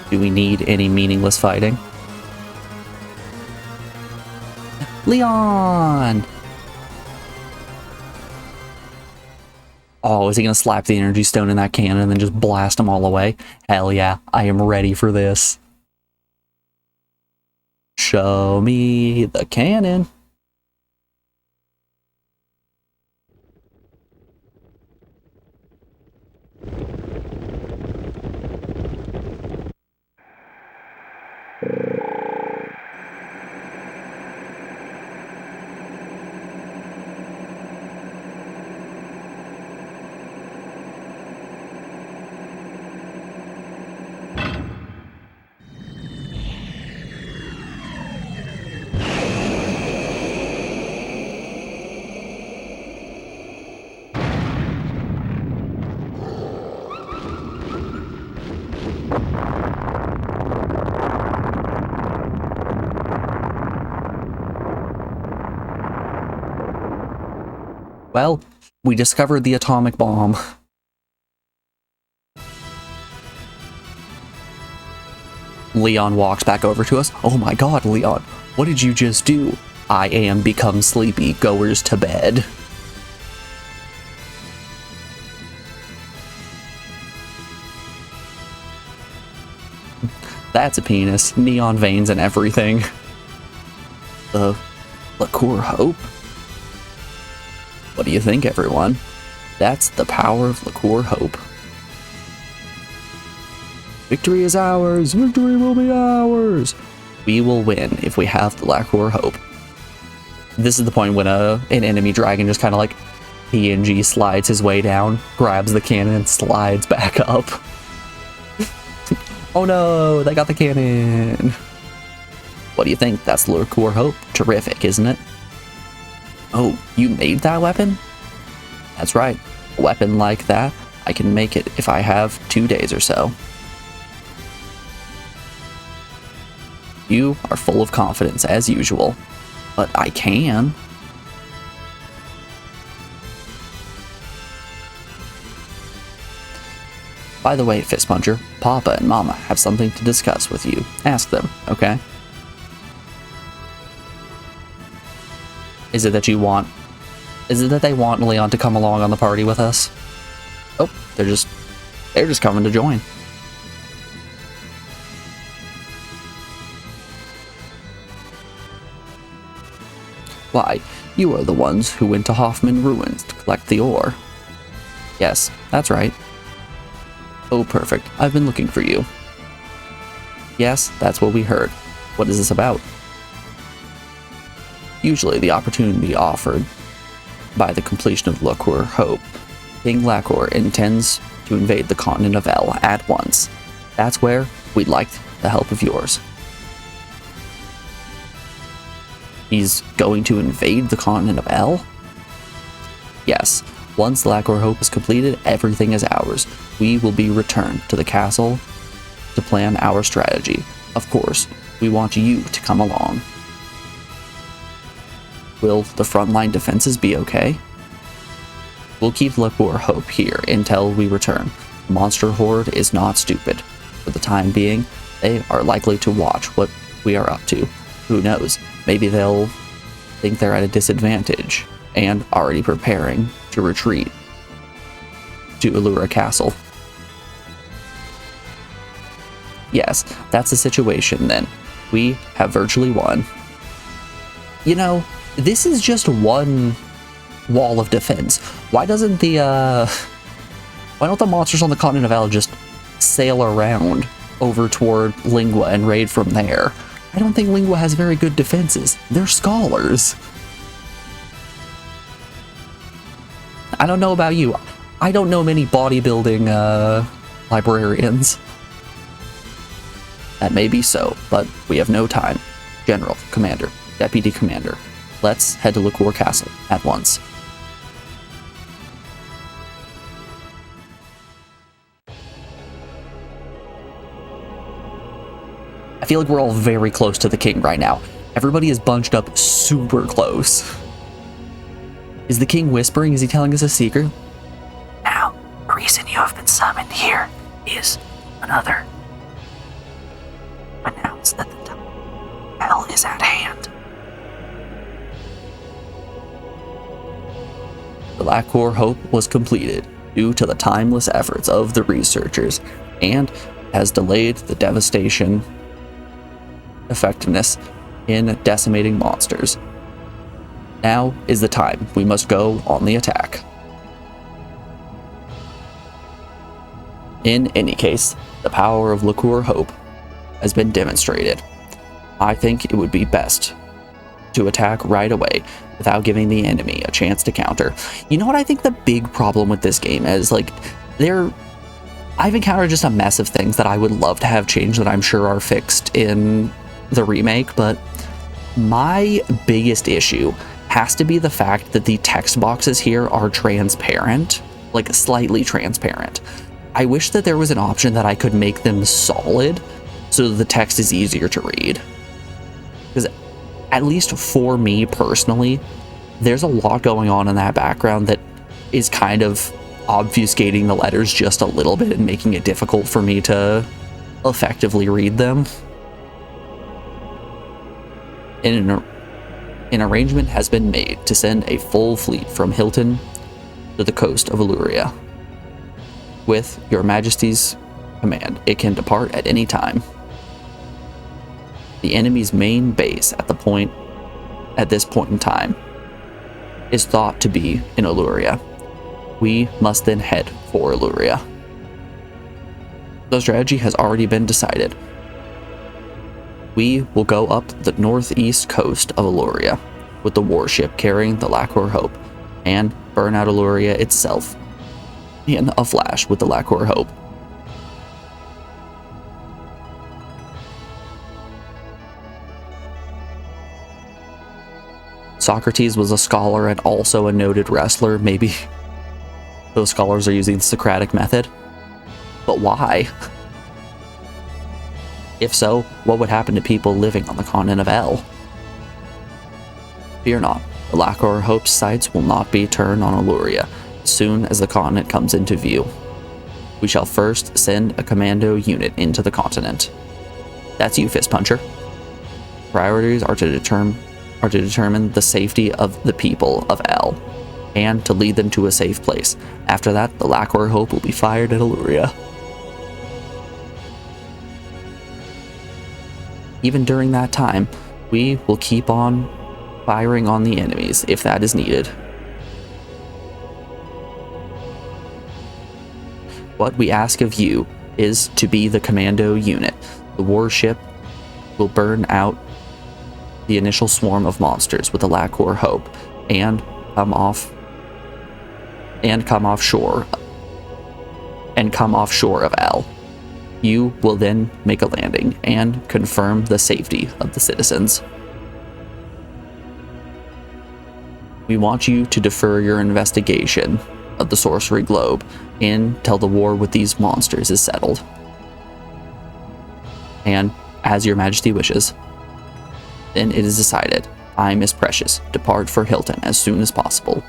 S1: Do we need any meaningless fighting? Leon! Oh, is he gonna slap the energy stone in that cannon and then just blast them all away? Hell yeah, I am ready for this. Show me the cannon. Well, we discovered the atomic bomb. Leon walks back over to us. Oh my god, Leon, what did you just do? I am become sleepy, goers to bed. That's a penis. Neon veins and everything. The liqueur hope? What do you think, everyone? That's the power of liqueur hope. Victory is ours! Victory will be ours! We will win if we have the liqueur hope. This is the point when an enemy dragon just kind of like PNG slides his way down, grabs the cannon, and slides back up. Oh no, they got the cannon! What do you think? That's liqueur hope? Terrific, isn't it? Oh, you made that weapon? That's right. A weapon like that, I can make it if I have 2 days or so. You are full of confidence, as usual. But I can. By the way, Fist Puncher, Papa and Mama have something to discuss with you. Ask them, okay? Is it that they want Leon to come along on the party with us? Oh, they're just coming to join. Why, you are the ones who went to Hoffman Ruins to collect the ore. Yes, that's right. Oh, perfect. I've been looking for you. Yes, that's what we heard. What is this about? Usually the opportunity offered by the completion of liqueur hope, King Lakor intends to invade the continent of El at once. That's where we'd like the help of yours. He's going to invade the continent of El? Yes. Once Lakor Hope is completed, everything is ours. We will be returned to the castle to plan our strategy. Of course, we want you to come along. Will the frontline defenses be okay? We'll keep Liqueur Hope here until we return. Monster Horde is not stupid. For the time being, they are likely to watch what we are up to. Who knows? Maybe they'll think they're at a disadvantage and already preparing to retreat to Allura Castle. Yes, that's the situation then. We have virtually won. You know, this is just one wall of defense. Why don't the monsters on the continent of El just sail around over toward Lingua and raid from there? I don't think Lingua has very good defenses. They're scholars. I don't know about you. I don't know many bodybuilding librarians. That may be so, but we have no time. General, Commander, Deputy Commander, let's head to Liqueur Castle at once. I feel like we're all very close to the king right now. Everybody is bunched up super close. Is the king whispering? Is he telling us a secret? Now, the reason you have been summoned here is another. Announce that the time of hell is at hand. The Liqueur Hope was completed due to the timeless efforts of the researchers and has delayed the devastation effectiveness in decimating monsters. Now is the time. We must go on the attack. In any case, the power of Liqueur Hope has been demonstrated. I think it would be best to attack right away without giving the enemy a chance to counter. You know what I think the big problem with this game is? Like, I've encountered just a mess of things that I would love to have changed that I'm sure are fixed in the remake, but my biggest issue has to be the fact that the text boxes here are transparent, like slightly transparent. I wish that there was an option that I could make them solid so that the text is easier to read. Because at least for me personally, there's a lot going on in that background that is kind of obfuscating the letters just a little bit and making it difficult for me to effectively read them. An arrangement has been made to send a full fleet from Hilton to the coast of Alluria. With Your Majesty's command, it can depart at any time. The enemy's main base at this point in time is thought to be in Alluria. We must then head for Alluria. The strategy has already been decided. We will go up the northeast coast of Alluria with the warship carrying the Liqueur Hope and burn out Alluria itself in a flash with the Liqueur Hope. Socrates was a scholar and also a noted wrestler. Maybe those scholars are using the Socratic method. But why? If so, what would happen to people living on the continent of El? Fear not, the Liqueur Hope's sights will not be turned on Alluria as soon as the continent comes into view. We shall first send a commando unit into the continent. That's you, Fist Puncher. Priorities are to determine the safety of the people of El, and to lead them to a safe place. After that, the Liqueur Hope will be fired at Alluria. Even during that time, we will keep on firing on the enemies if that is needed. What we ask of you is to be the commando unit. The warship will burn out the initial swarm of monsters with the Liqueur Hope and come offshore of El. You will then make a landing and confirm the safety of the citizens. We want you to defer your investigation of the sorcery globe until the war with these monsters is settled. And as your majesty wishes, then it is decided Time is precious. Depart for Hilton as soon as possible.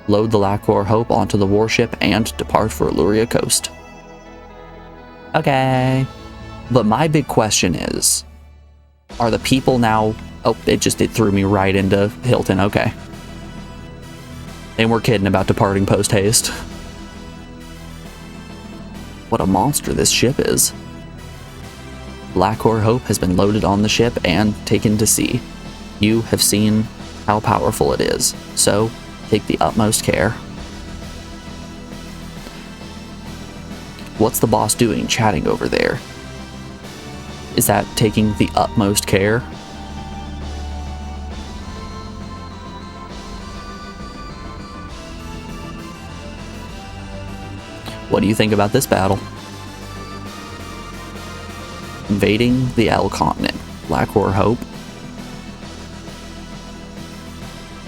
S1: Load the Lacor Hope onto the warship and depart for Illyria Coast. Okay. But my big question is, are the people now... Oh, it threw me right into Hilton. Okay. And we're kidding about departing post-haste. What a monster this ship is. Lacor Hope has been loaded on the ship and taken to sea. You have seen how powerful it is, so take the utmost care. What's the boss doing chatting over there? Is that taking the utmost care? What do you think about this battle? Invading the L continent. Lacor Hope.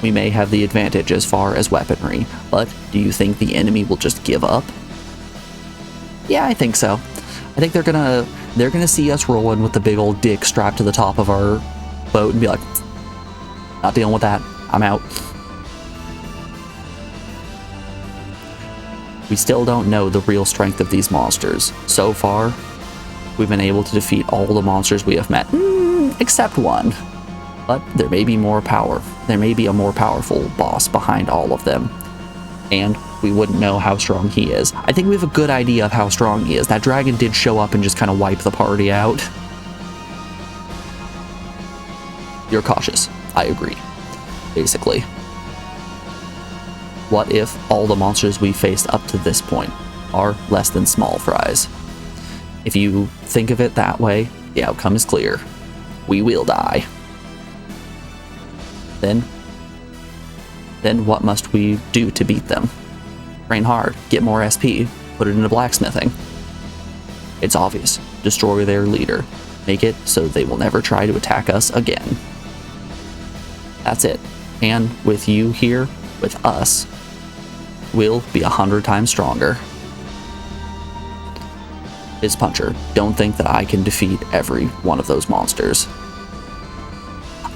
S1: We may have the advantage as far as weaponry, but do you think the enemy will just give up? Yeah, I think so. I think they're gonna see us rolling with the big old dick strapped to the top of our boat and be like, not dealing with that. I'm out. We still don't know the real strength of these monsters. So far, we've been able to defeat all the monsters we have met, except one. But there may be more power. There may be a more powerful boss behind all of them. And we wouldn't know how strong he is. I think we have a good idea of how strong he is. That dragon did show up and just kind of wipe the party out. You're cautious. I agree. Basically. What if all the monsters we faced up to this point are less than small fries? If you think of it that way, the outcome is clear. We will die. Then what must we do to beat them? Train hard, get more SP, put it into blacksmithing. It's obvious. Destroy their leader. Make it so they will never try to attack us again. That's it. And with you here, with us, we'll be 100 times stronger. Fizz Puncher, don't think that I can defeat every one of those monsters.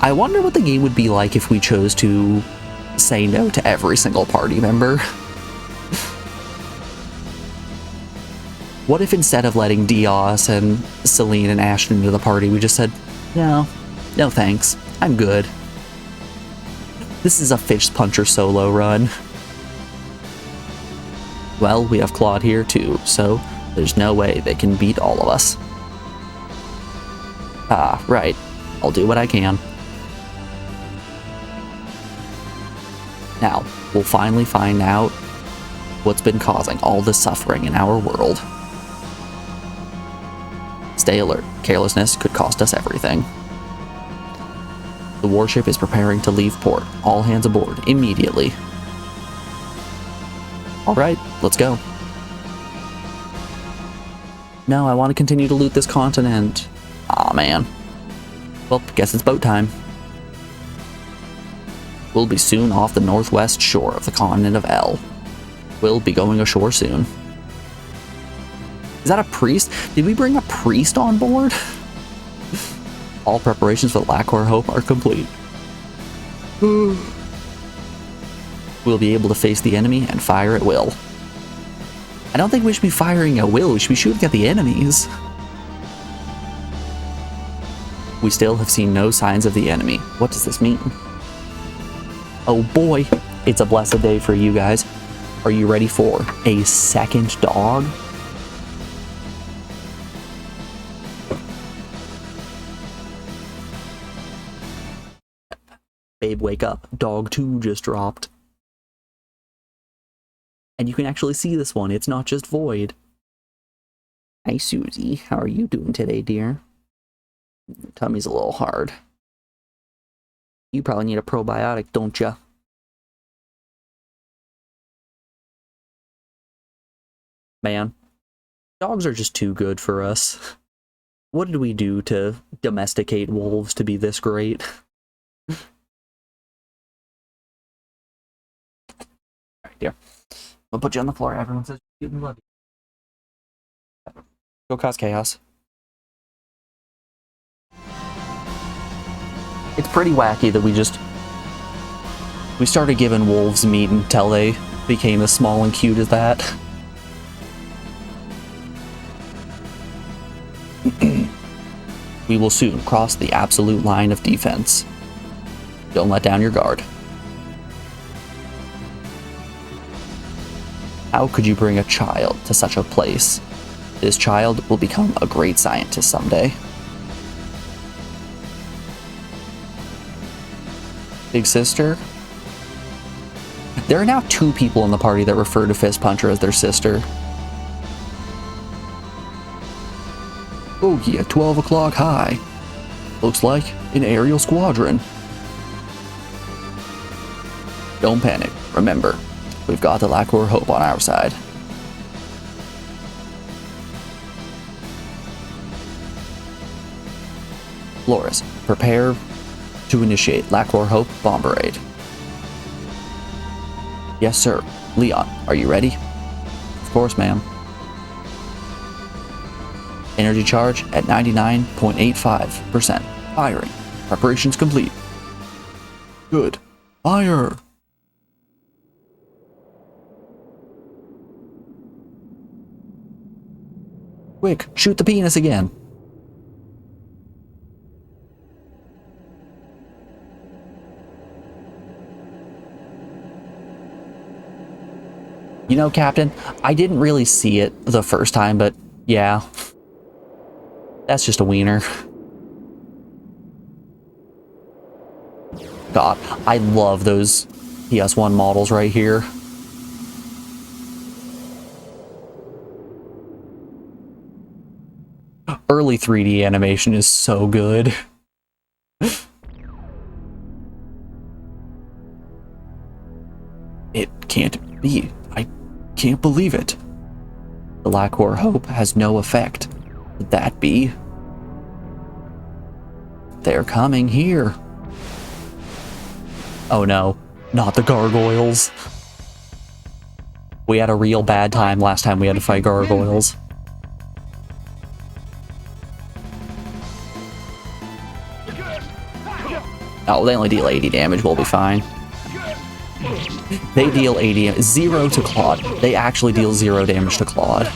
S1: I wonder what the game would be like if we chose to say no to every single party member. What if instead of letting Dios and Celine and Ashton into the party, we just said, no thanks, I'm good. This is a Fizz Puncher solo run. Well, we have Claude here too, so there's no way they can beat all of us. Ah, right. I'll do what I can. Now, we'll finally find out what's been causing all this suffering in our world. Stay alert. Carelessness could cost us everything. The warship is preparing to leave port. All hands aboard immediately. Alright, let's go. No, I want to continue to loot this continent. Aw, man. Well, guess it's boat time. We'll be soon off the northwest shore of the continent of L. We'll be going ashore soon. Is that a priest? Did we bring a priest on board? All preparations for Lacor Hope are complete. We'll be able to face the enemy and fire at will. I don't think we should be firing at will, we should be shooting at the enemies. We still have seen no signs of the enemy. What does this mean? Oh boy, it's a blessed day for you guys. Are you ready for a second dog? Babe, wake up. Dog 2 just dropped. And you can actually see this one. It's not just void. Hey, Susie. How are you doing today, dear? Your tummy's a little hard. You probably need a probiotic, don't ya? Man, dogs are just too good for us. What did we do to domesticate wolves to be this great? Alright, dear. I'll put you on the floor. Everyone says you love you. Go cause chaos. It's pretty wacky that we started giving wolves meat until they became as small and cute as that. We will soon cross the absolute line of defense. Don't let down your guard. How could you bring a child to such a place? This child will become a great scientist someday. Big sister? There are now 2 people in the party that refer to Fist Puncher as their sister. Bogey at 12 o'clock high. Looks like an aerial squadron. Don't panic. Remember, we've got the Lacor Hope on our side. Loris, prepare to initiate Lacor Hope bomber raid. Yes, sir. Leon, are you ready? Of course, ma'am. Energy charge at 99.85%. Firing. Preparations complete. Good. Fire! Quick, shoot the penis again. You know, Captain, I didn't really see it the first time, but yeah. That's just a wiener. God, I love those ps1 models right here. Early 3D animation is so good. It can't be. I can't believe it. The Lacor Hope has no effect. Could that be? They're coming here. Oh no, not the gargoyles. We had a real bad time last time we had to fight gargoyles. Oh, they only deal 80 damage, we'll be fine. They deal 80, 0 to Claude. They actually deal 0 damage to Claude.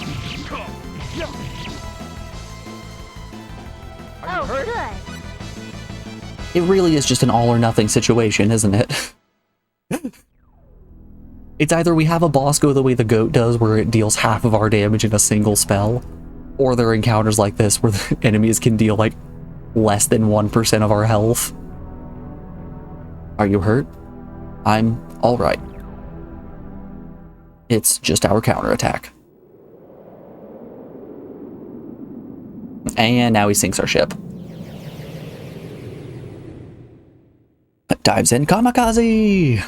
S2: Oh, good.
S1: It really is just an all or nothing situation, isn't it? It's either we have a boss go the way the goat does, where it deals half of our damage in a single spell, or there are encounters like this where the enemies can deal like less than 1% of our health. Are you hurt? I'm alright. It's just our counterattack. And now he sinks our ship. Dives in kamikaze!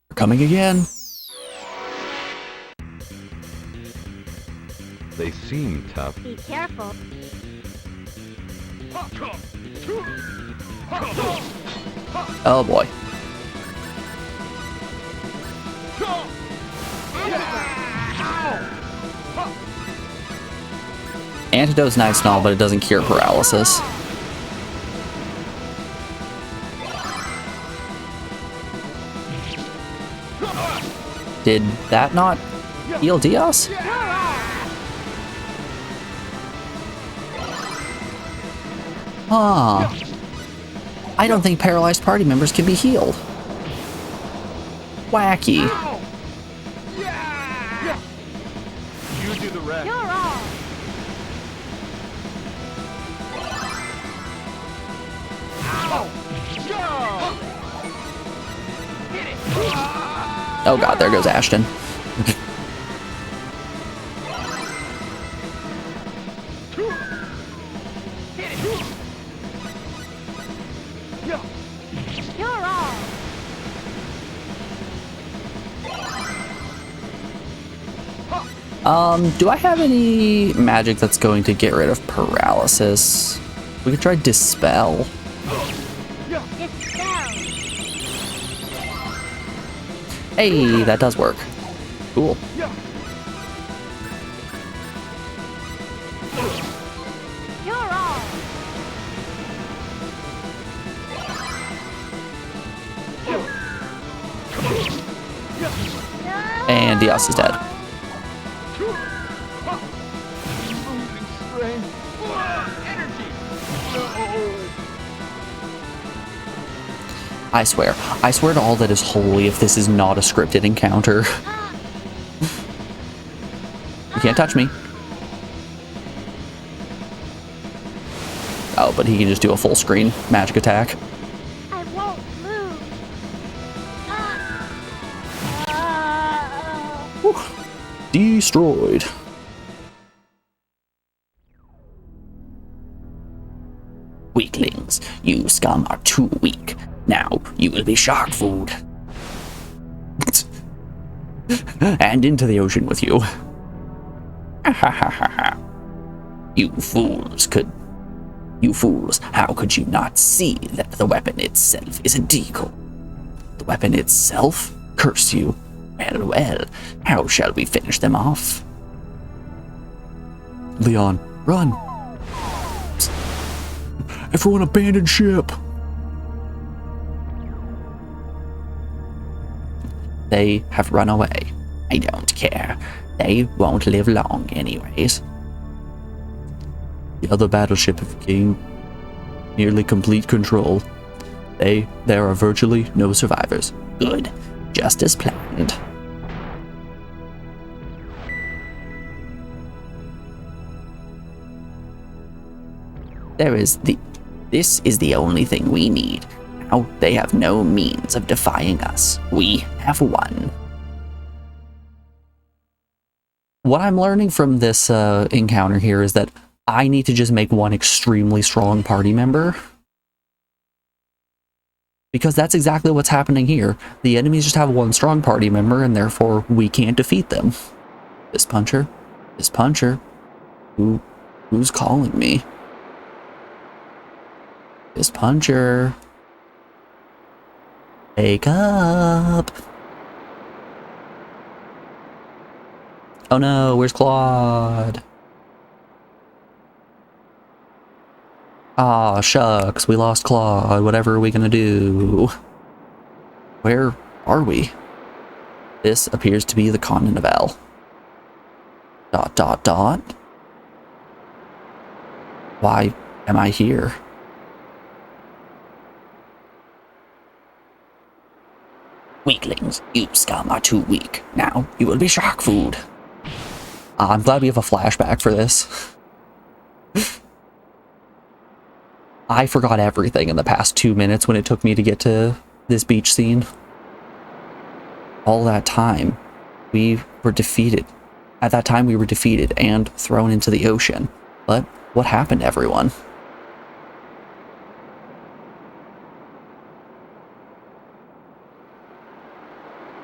S1: We're coming again.
S5: They seem tough.
S2: Be careful.
S1: Oh boy. Antidote's nice and all, but it doesn't cure paralysis. Did that not heal Dios? Huh. I don't think paralyzed party members can be healed. Wacky.
S4: You do the rest.
S2: You're all.
S1: Oh god, there goes Ashton.
S2: You're all.
S1: Do I have any magic that's going to get rid of paralysis? We could try Dispel.
S2: Dispel.
S1: Hey, that does work. Cool.
S2: You're all.
S1: And Diaz is dead.
S4: Losing strength. Energy. No.
S1: I swear to all that is holy if this is not a scripted encounter. You can't touch me. Oh, but he can just do a full screen magic attack.
S2: I won't move.
S1: Destroyed. Weaklings, you scum are too weak. Now you will be shark food. And into the ocean with you. You fools, how could you not see that the weapon itself is a decoy? The weapon itself? Curse you. Well, how shall we finish them off? Leon, run! Everyone abandon ship! They have run away. I don't care. They won't live long anyways. The other battleship have gained nearly complete control. There are virtually no survivors. Good. Just as planned. This is the only thing we need. Now they have no means of defying us. We have won. What I'm learning from this encounter here is that I need to just make one extremely strong party member. Because that's exactly what's happening here. The enemies just have one strong party member, and therefore we can't defeat them. This puncher? This puncher? Who's calling me? This puncher? Wake up! Oh no, where's Claude? Aw, shucks, we lost Claude. Whatever are we gonna do? Where are we? This appears to be the continent of L. ... Why am I here? Weaklings, you scum are too weak. Now you will be shark food. I'm glad we have a flashback for this. I forgot everything in the past 2 minutes when it took me to get to this beach scene. All that time, we were defeated. At that time, we were defeated and thrown into the ocean. But what happened, everyone?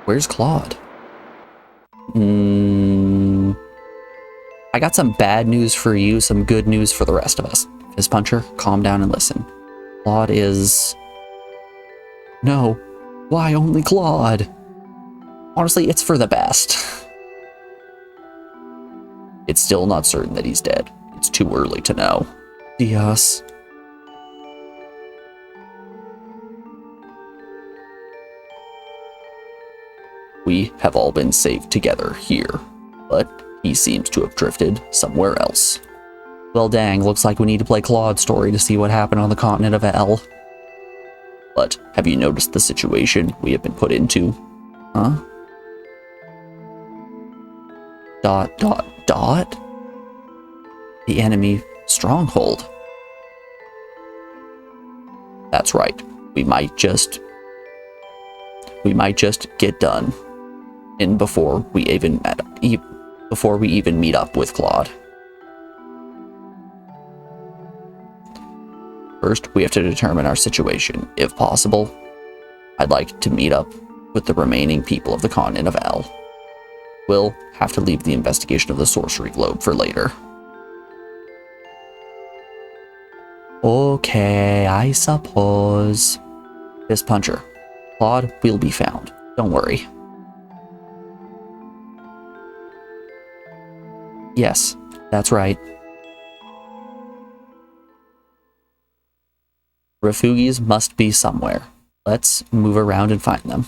S1: Where's Claude? I got some bad news for you, some good news for the rest of us. Fist Puncher, calm down and listen. Claude is... No. Why only Claude? Honestly, it's for the best. It's still not certain that he's dead. It's too early to know. Diaz. We have all been saved together here, but he seems to have drifted somewhere else. Well dang, looks like we need to play Claude's story to see what happened on the continent of L. But have you noticed the situation we have been put into? Huh? ... The enemy stronghold. That's right. We might just get done in before we even meet up with Claude. First, we have to determine our situation. If possible, I'd like to meet up with the remaining people of the continent of L. We'll have to leave the investigation of the sorcery globe for later. Okay, I suppose. Fist Puncher. Claude will be found. Don't worry. Yes, that's right. Refugees must be somewhere. Let's move around and find them.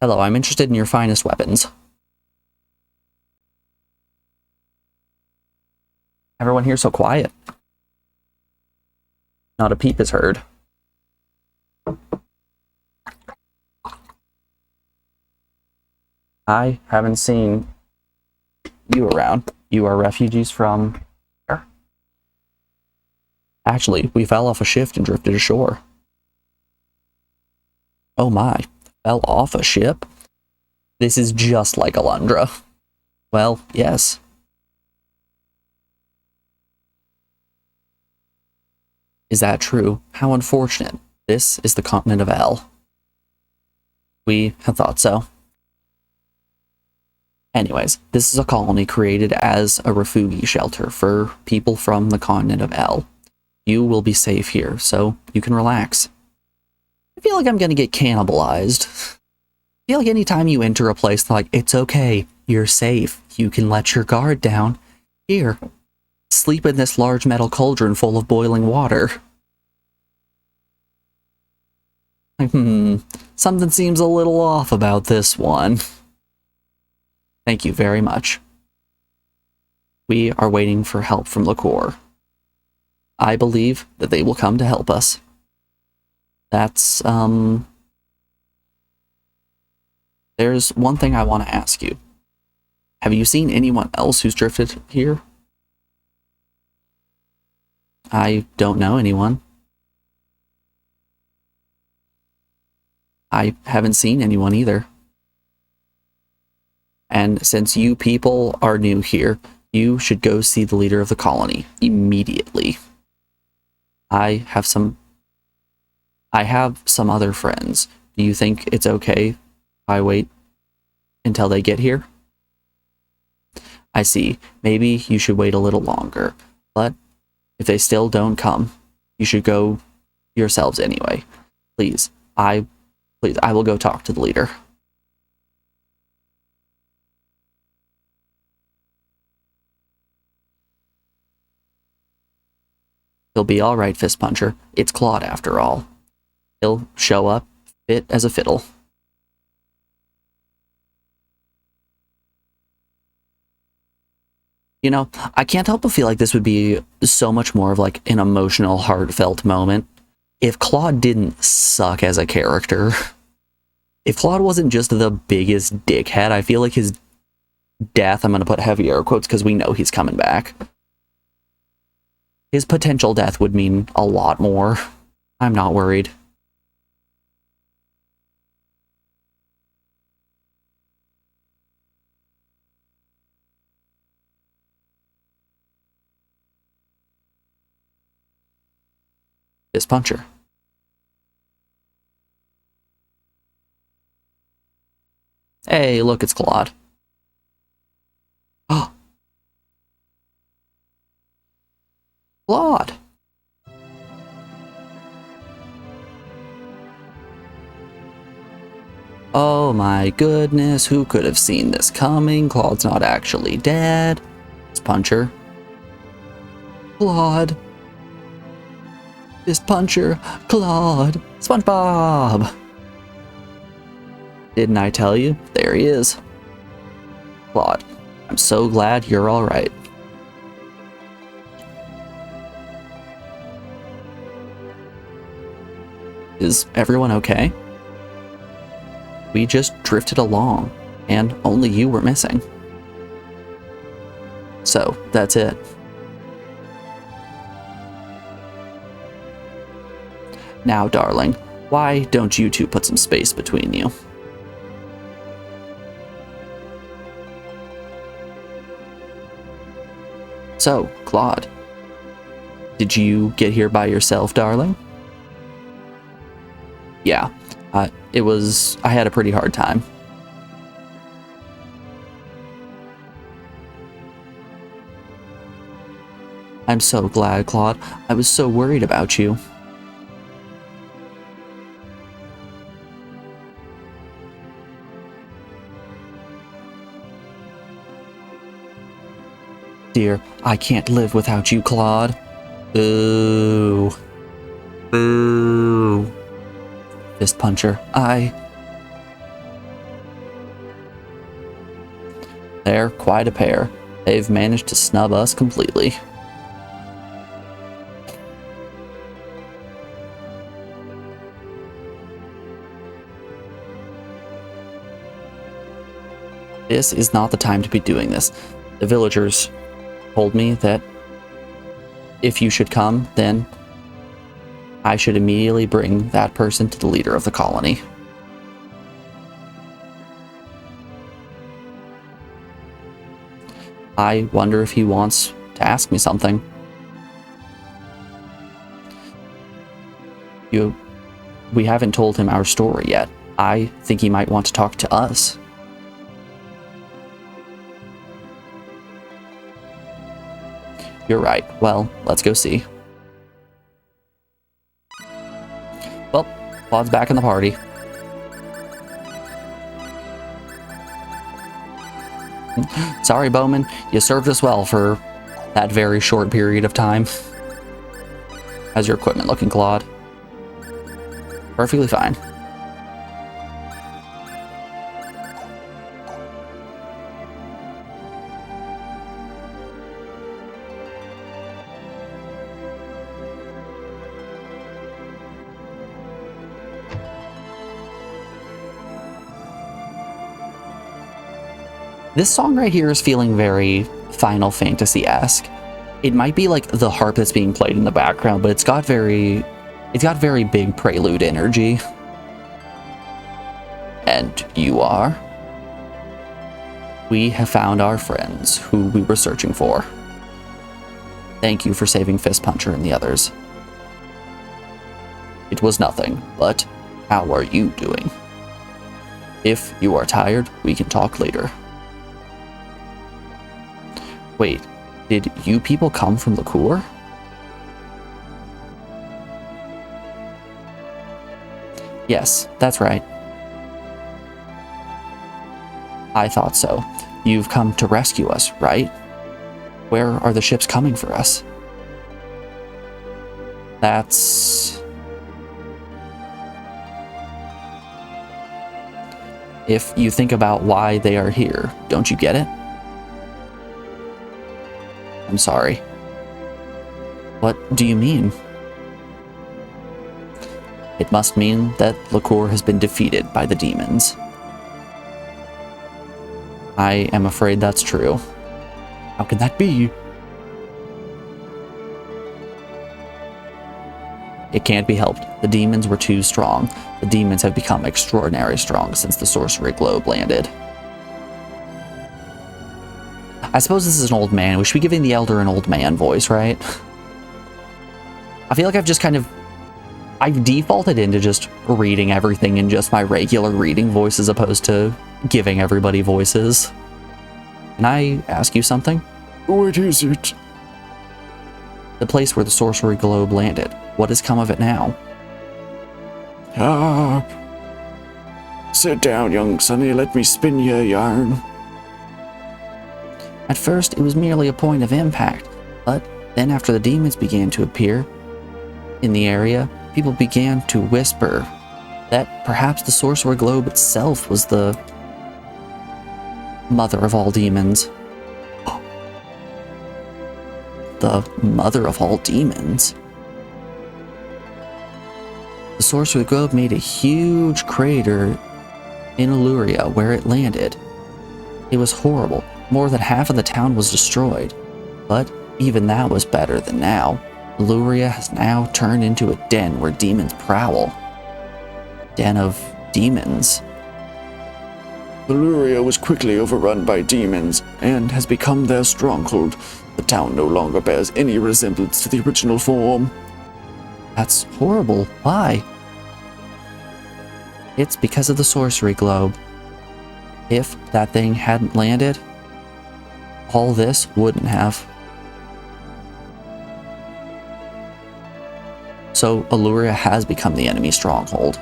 S1: Hello, I'm interested in your finest weapons. Everyone here so quiet. Not a peep is heard. I haven't seen you around. You are refugees from where? Actually, we fell off a ship and drifted ashore. Oh my, fell off a ship? This is just like Alundra. Well, yes. Is that true? How unfortunate. This is the continent of L. We had thought so. Anyways, this is a colony created as a refugee shelter for people from the continent of L. You will be safe here, so you can relax. I feel like I'm gonna get cannibalized. I feel like anytime you enter a place, they're like, it's okay, you're safe, you can let your guard down. Here, sleep in this large metal cauldron full of boiling water. Like, something seems a little off about this one. Thank you very much. We are waiting for help from the Corps. I believe that they will come to help us. That's, there's one thing I want to ask you. Have you seen anyone else who's drifted here? I don't know anyone. I haven't seen anyone either. And since you people are new here, you should go see the leader of the colony immediately. I have some other friends. Do you think it's okay if I wait until they get here? I see. Maybe you should wait a little longer. But if they still don't come, you should go yourselves anyway. Please, I will go talk to the leader. He'll be all right, Fist Puncher. It's Claude after all. He'll show up fit as a fiddle. You know, I can't help but feel like this would be so much more of like an emotional, heartfelt moment if Claude didn't suck as a character. If Claude wasn't just the biggest dickhead, I feel like his death, I'm going to put heavy air quotes because we know he's coming back. His potential death would mean a lot more. I'm not worried. Fist Puncher. Hey, look, it's Claude. Oh. Claude. Oh my goodness, who could have seen this coming? Claude's not actually dead. Fist Puncher. Claude. Fist Puncher. Claude. SpongeBob. Didn't I tell you? There he is. Claude, I'm so glad you're all right. Is everyone okay? We just drifted along, and only you were missing. So, that's it. Now, darling, why don't you two put some space between you? So, Claude, did you get here by yourself, darling? Yeah, I had a pretty hard time. I'm so glad, Claude. I was so worried about you. Dear, I can't live without you, Claude. Boo. Boo. Fist Puncher, They're quite a pair. They've managed to snub us completely. This is not the time to be doing this. The villagers told me that if you should come, then I should immediately bring that person to the leader of the colony. I wonder if he wants to ask me something. We haven't told him our story yet. I think he might want to talk to us. You're right. Well, let's go see. Well, Claude's back in the party. Sorry, Bowman. You served us well for that very short period of time. How's your equipment looking, Claude? Perfectly fine. This song right here is feeling very Final Fantasy-esque. It might be like the harp that's being played in the background, but it's got very big prelude energy. And you are? We have found our friends who we were searching for. Thank you for saving Fist Puncher and the others. It was nothing, but how are you doing? If you are tired, we can talk later. Wait, did you people come from the Cour? Yes, that's right. I thought so. You've come to rescue us, right? Where are the ships coming for us? That's... If you think about why they are here, don't you get it? I'm sorry. What do you mean? It must mean that Liqueur has been defeated by the demons. I am afraid that's true. How can that be? It can't be helped. The demons were too strong. The demons have become extraordinarily strong since the sorcery globe landed. I suppose this is an old man. We should be giving the elder an old man voice, right? I feel like I've defaulted into just reading everything in just my regular reading voice as opposed to giving everybody voices. Can I ask you something?
S6: What is it?
S1: The place where the sorcery globe landed. What has come of it now?
S6: Sit down, young sonny. Let me spin you a yarn.
S1: At first, it was merely a point of impact, but then after the demons began to appear in the area, people began to whisper that perhaps the sorcerer globe itself was the mother of all demons. The mother of all demons? The sorcerer globe made a huge crater in Illyria where it landed. It was horrible. More than half of the town was destroyed. But even that was better than now. Illyria has now turned into a den where demons prowl. Den of demons.
S6: Illyria was quickly overrun by demons and has become their stronghold. The town no longer bears any resemblance to the original form.
S1: That's horrible. Why? It's because of the sorcery globe. If that thing hadn't landed, all this wouldn't have. So Illyria has become the enemy stronghold.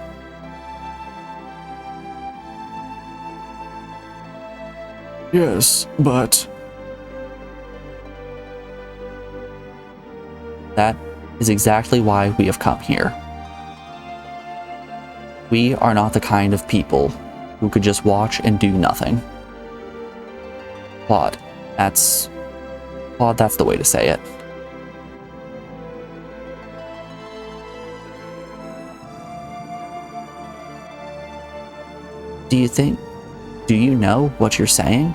S6: Yes, but...
S1: That is exactly why we have come here. We are not the kind of people who could just watch and do nothing. Claude. Claude, that's the way to say it. Do you know what you're saying?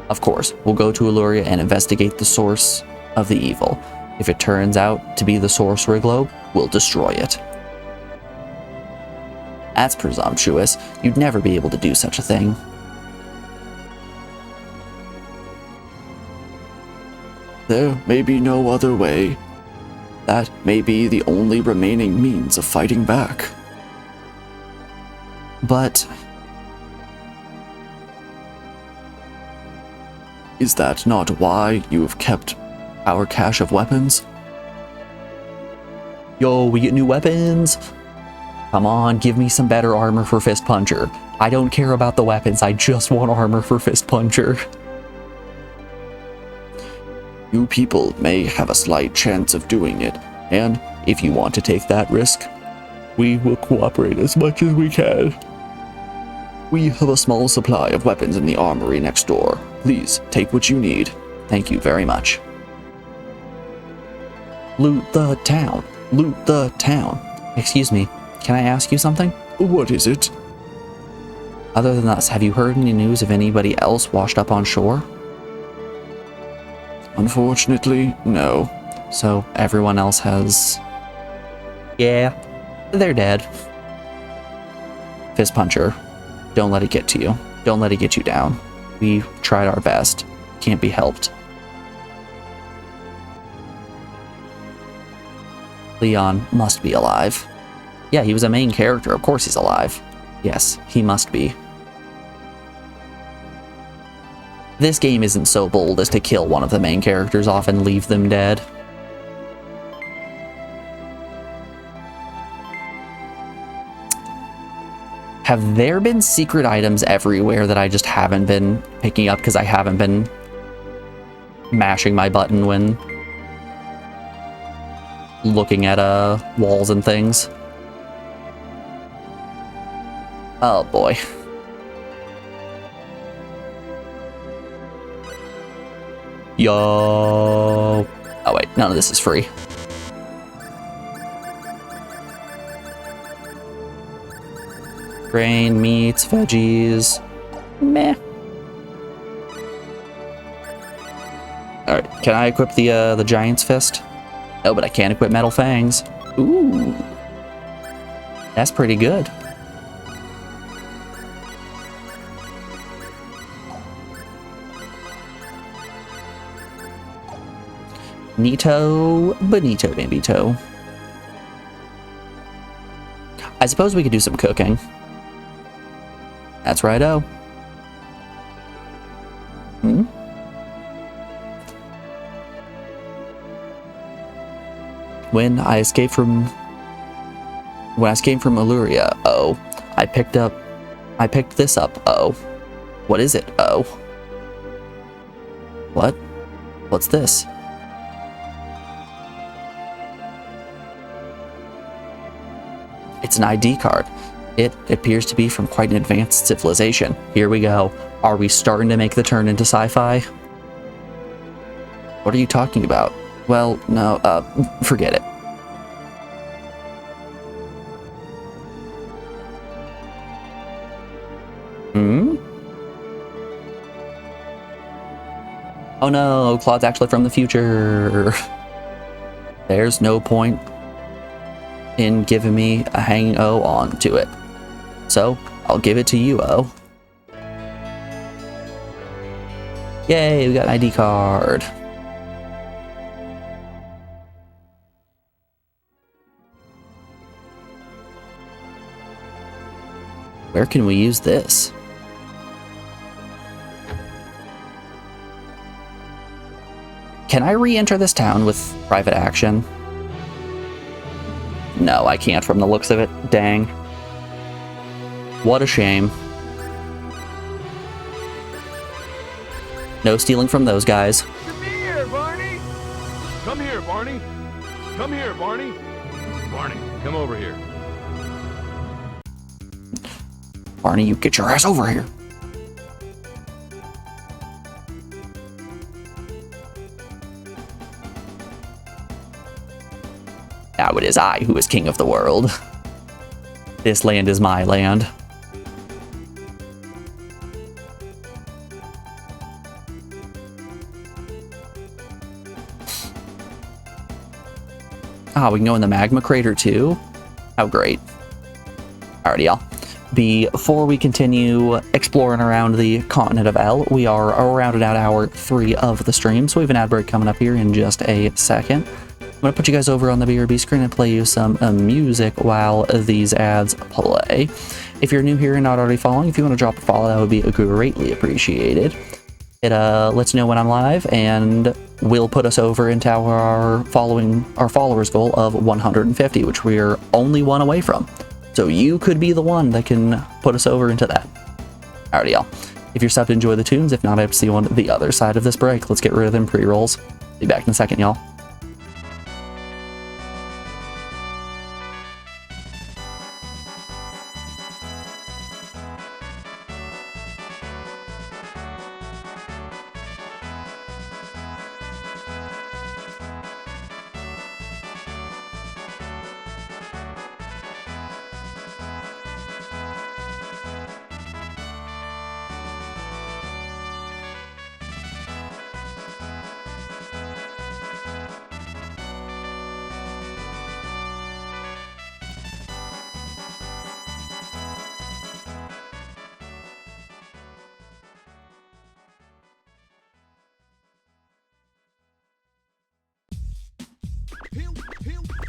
S1: Of course, we'll go to Illuria and investigate the source of the evil. If it turns out to be the sorcery globe, we'll destroy it. That's presumptuous. You'd never be able to do such a thing.
S6: There may be no other way. That may be the only remaining means of fighting back.
S1: But
S6: is that not why you have kept our cache of weapons?
S1: yo, we get new weapons. Come on, give me some better armor for Fist Puncher. I don't care about the weapons, I just want armor for Fist Puncher.
S6: You people may have a slight chance of doing it, and if you want to take that risk, we will cooperate as much as we can. We have a small supply of weapons in the armory next door. Please take what you need.
S1: Thank you very much. Loot the town. Loot the town. Excuse me, can I ask you something?
S6: What is it?
S1: Other than us, have you heard any news of anybody else washed up on shore?
S6: Unfortunately, no.
S1: So everyone else has... Yeah, they're dead. Fist Puncher, don't let it get to you. Don't let it get you down. We tried our best. Can't be helped. Leon must be alive. Yeah, he was a main character. Of course he's alive. Yes, he must be. This game isn't so bold as to kill one of the main characters off and leave them dead. Have there been secret items everywhere that I just haven't been picking up because I haven't been mashing my button when looking at walls and things? Oh boy. Yo. Oh wait, none of this is free. Grain, meats, veggies. Meh. Alright, can I equip the Giant's Fist? No, but I can't equip Metal Fangs. Ooh. That's pretty good. Nito, bonito, bambito. I suppose we could do some cooking. That's right-o. Hmm? When I escaped from Illuria, oh, I picked this up, oh. What is it, oh? What? What's this? It's an ID card. It appears to be from quite an advanced civilization. Here we go. Are we starting to make the turn into sci-fi? What are you talking about? Well, no, forget it. Hmm? Oh no, Claude's actually from the future. There's no point in giving me a hanging O on to it. So, I'll give it to you, O. Yay, we got an ID card. Where can we use this? Can I re-enter this town with private action? No, I can't from the looks of it. Dang. What a shame. No stealing from those guys.
S4: Come here, Barney! Come here, Barney! Come here, Barney! Barney, come over here.
S1: Barney, you get your ass over here. Now it is I who is king of the world. This land is my land. Ah, we can go in the magma crater too? Oh, great. Alrighty, y'all. Before we continue exploring around the continent of L, we are rounded out hour 3 of the stream, so we have an ad break coming up here in just a second. I'm going to put you guys over on the BRB screen and play you some music while these ads play. If you're new here and not already following, if you want to drop a follow, that would be greatly appreciated. It lets you know when I'm live, and will put us over into our followers goal of 150, which we're only one away from. So you could be the one that can put us over into that. Alrighty, y'all. If you're subbed, enjoy the tunes. If not, I have to see you on the other side of this break. Let's get rid of them pre-rolls. Be back in a second, y'all.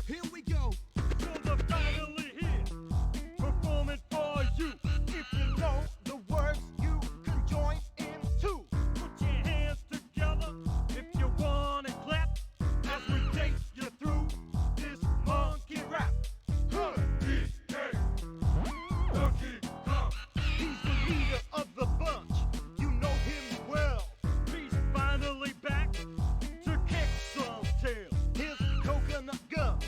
S3: Here we go. Drums are finally here. Performing for you. If you know the words, you can join in too. Put your hands together if you want to clap as we take you through this monkey rap. Donkey Kong. He's the leader of the bunch. You know him well. He's finally back to kick some tail. His coconut gun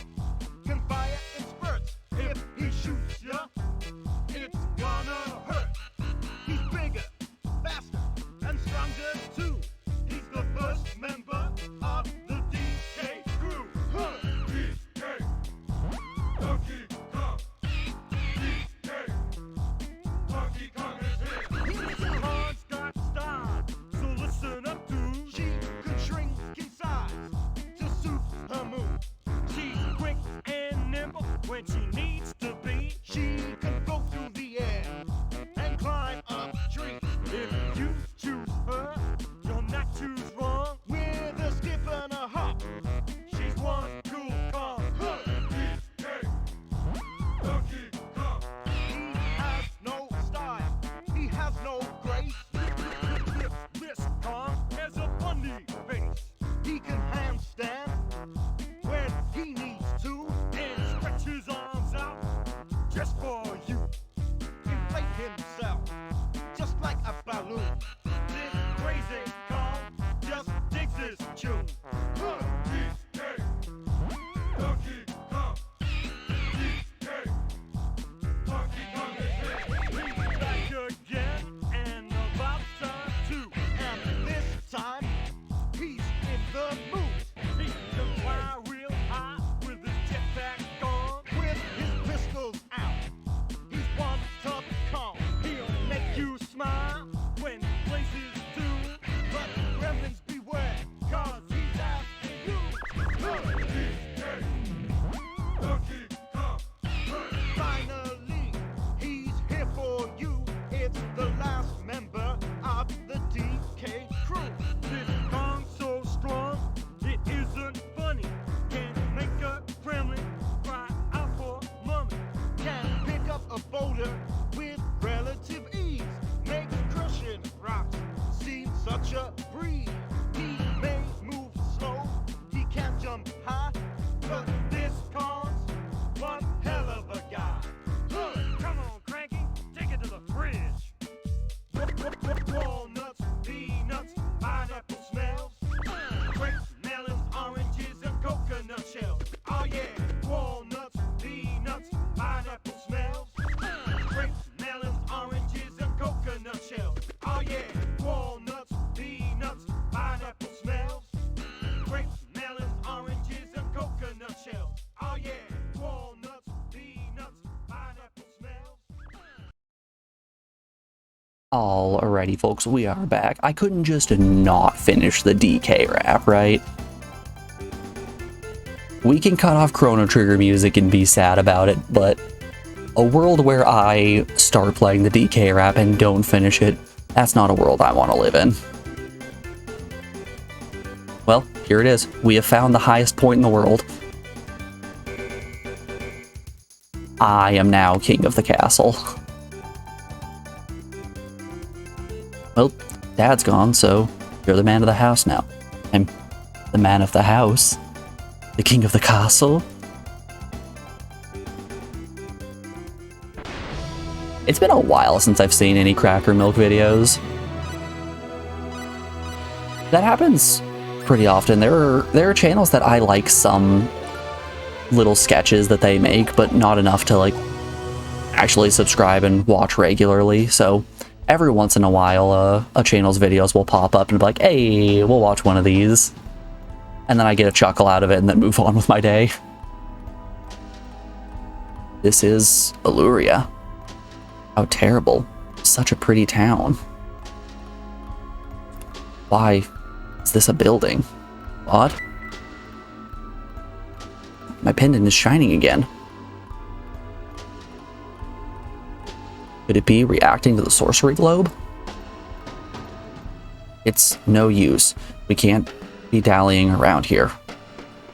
S1: Alrighty, folks, we are back. I couldn't just not finish the DK rap, right? We can cut off Chrono Trigger music and be sad about it, but a world where I start playing the DK rap and don't finish it, that's not a world I want to live in. Well, here it is. We have found the highest point in the world. I am now king of the castle. Well, Dad's gone, so you're the man of the house now. I'm the man of the house. The king of the castle. It's been a while since I've seen any Cracker Milk videos. That happens pretty often. There are channels that I like some little sketches that they make, but not enough to like actually subscribe and watch regularly. So every once in a while, a channel's videos will pop up and be like, hey, we'll watch one of these. And then I get a chuckle out of it and then move on with my day. This is Illuria. How terrible. Such a pretty town. Why is this a building? What? My pendant is shining again. Could it be reacting to the sorcery globe? It's no use. We can't be dallying around here.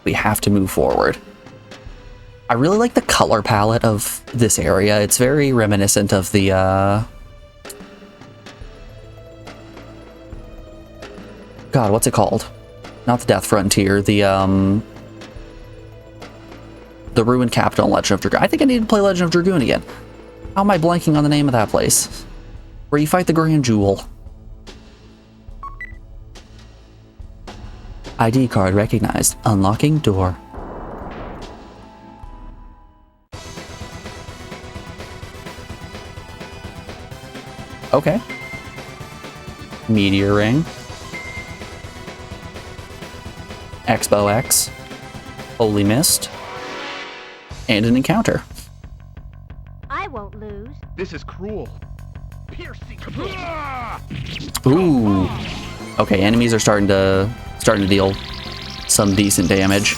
S1: We have to move forward. I really like the color palette of this area. It's very reminiscent of the, God, what's it called? Not the Death Frontier, the Ruined Capital in Legend of Dragoon. I think I need to play Legend of Dragoon again. How am I blanking on the name of that place? Where you fight the Grand Jewel. ID card recognized. Unlocking door. Okay. Meteor ring. Expo X. Holy Mist. And an encounter.
S2: I won't lose.
S4: This is cruel. Piercing.
S1: Ooh. Okay, enemies are starting to deal some decent damage.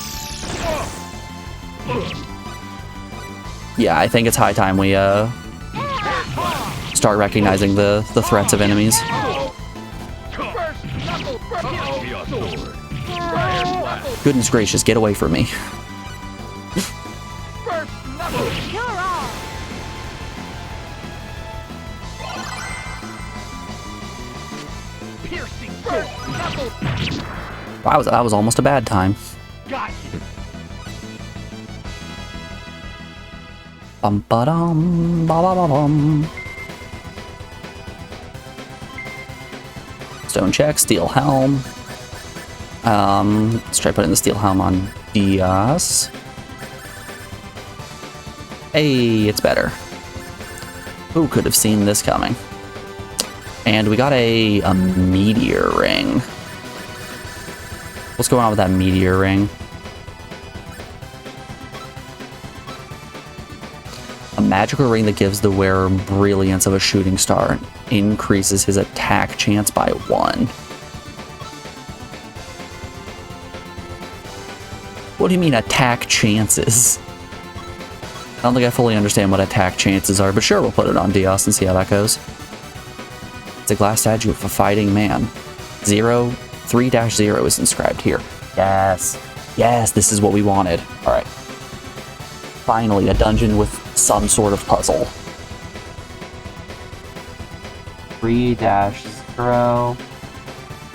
S1: Yeah, I think it's high time we start recognizing the threats of enemies. Goodness gracious, get away from me.
S2: You're all.
S1: Wow, that was almost a bad time. Bum ba dum ba ba ba bum. Stone check, steel helm. Let's try putting the steel helm on Diaz. Hey, it's better. Who could have seen this coming? And we got a meteor ring. What's going on with that meteor ring? A magical ring that gives the wearer brilliance of a shooting star and increases his attack chance by 1. What do you mean attack chances? I don't think I fully understand what attack chances are, but sure, we'll put it on Dios and see how that goes. It's a glass statue of a fighting man. 3-0 is inscribed here. Yes. Yes, this is what we wanted. Alright. Finally, a dungeon with some sort of puzzle. 3-0.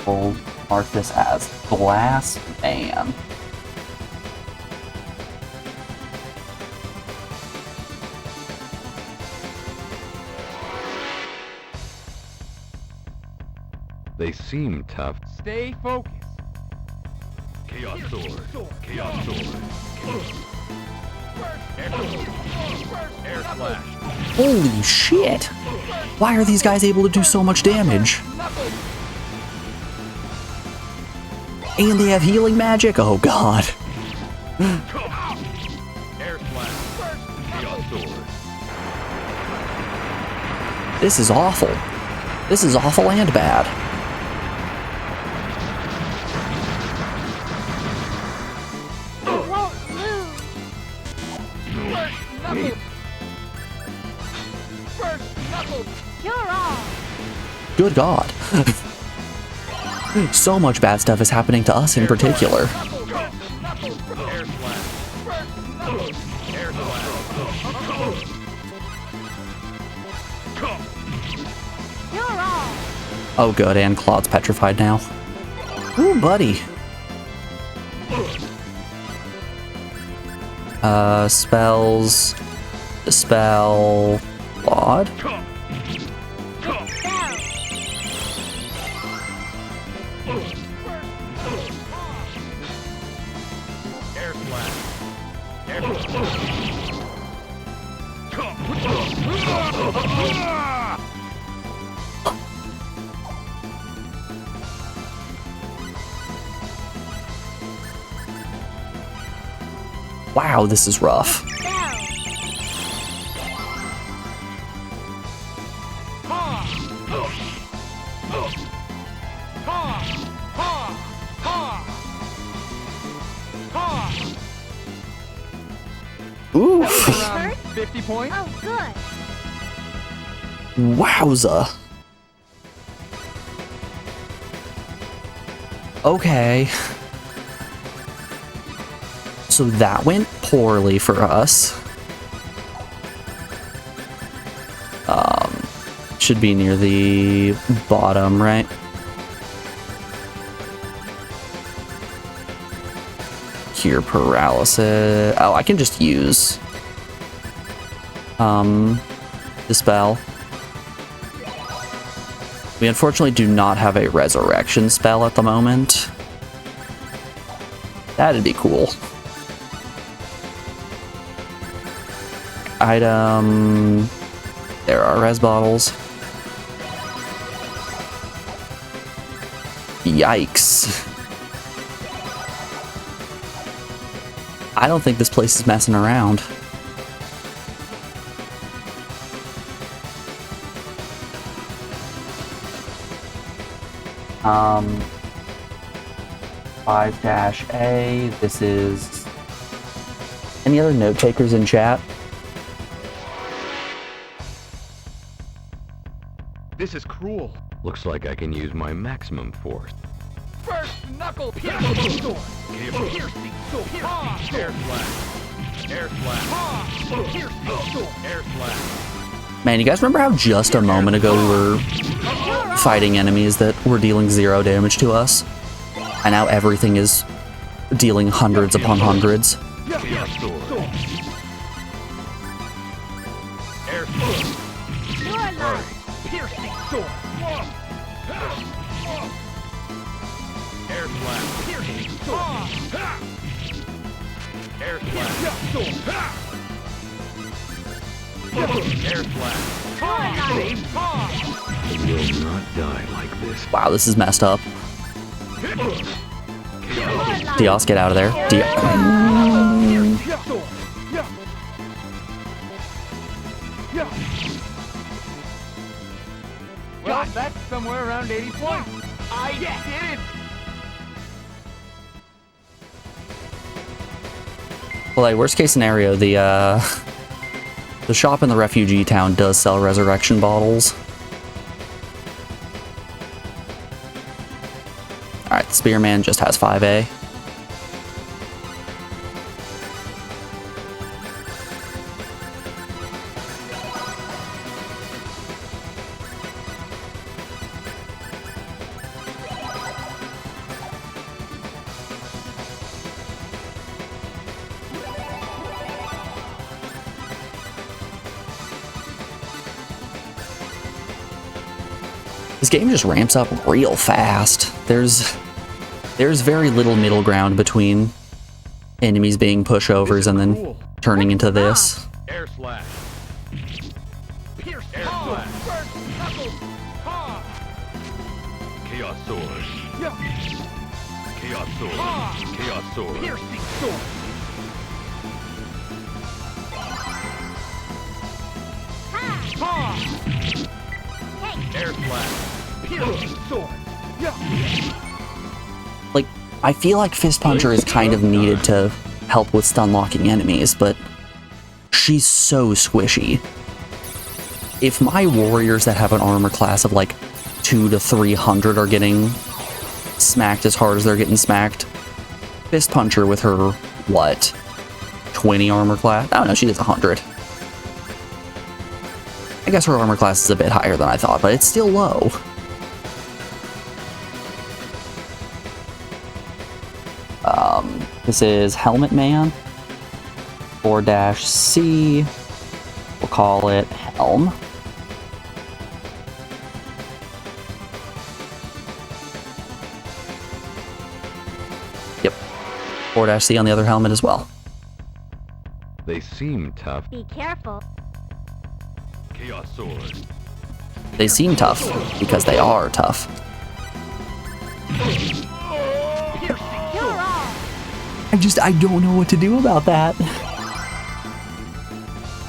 S1: We'll mark this as Glass Man.
S5: They seem tough.
S4: Stay focused.
S5: Chaos Sword. Chaos Sword.
S4: Air slash.
S1: Holy shit! Why are these guys able to do so much damage? And they have healing magic? Oh god.
S5: Air slash. Chaos Sword.
S1: This is awful. This is awful and bad.
S2: You won't lose.
S4: First knuckle. First knuckle.
S2: You're all.
S1: Good God. So much bad stuff is happening to us in particular.
S4: Knuckle. First knuckle. Air slash. First knuckle. Air slash.
S2: You're all.
S1: Oh good, and Claude's petrified now. Ooh, buddy. Spells. Dispel. Claude?
S2: Dispel.
S4: Air slash. Air slash.
S1: Wow, this is rough.
S2: Dispel.
S1: Oof.
S4: Around 50 points.
S2: Oh, good.
S1: Wowza. Okay. So that went poorly for us. Should be near the bottom, right? Cure paralysis. Oh, I can just use Dispel. We unfortunately do not have a resurrection spell at the moment. That'd be cool. Item. There are res bottles. Yikes. I don't think this place is messing around. Um, 5-A. This is... Any other note takers in chat?
S4: This is cruel.
S5: Looks like I can use my maximum force.
S4: First knuckle. Piercing sword. Piercing sword. Air slash. Air slash. Piercing sword. Air slash.
S1: Man, you guys remember how just a moment ago we were fighting enemies that were dealing 0 damage to us? And now everything is dealing hundreds upon hundreds.
S5: Chaos sword.
S4: Air slash.
S2: You're alive.
S4: Piercing sword. Air slash. Piercing sword. Air slash. Air slash.
S5: I will not die like this.
S1: Wow, this is messed up.
S2: You're alive.
S1: Dios, get out of there.
S4: Well, that's somewhere around 80 points. I did it!
S1: Well, like, worst case scenario, the shop in the refugee town does sell resurrection bottles. Alright, the Spearman just has 5A. This game just ramps up real fast. There's very little middle ground between enemies being pushovers and then turning into this.
S4: Air slash. Pierce. Air slash. First knuckle.
S5: Chaos sword. Chaos sword. Chaos sword.
S4: Piercing sword.
S2: Ha!
S4: Ha!
S2: Hey,
S4: Air slash. Piercing sword.
S1: Like, I feel like Fist Puncher is kind of needed to help with stun locking enemies, but she's so squishy. If my warriors that have an armor class of like 200 to 300 are getting smacked as hard as they're getting smacked, Fist Puncher with her, what, 20 armor class? Oh no, she does 100. I guess her armor class is a bit higher than I thought, but it's still low. This is Helmet Man, 4-C, we'll call it Helm. Yep, 4-C on the other helmet as well.
S5: They seem tough.
S2: Be careful.
S4: Chaos sword.
S1: They seem tough because they are tough.
S2: You're all.
S1: I don't know what to do about that.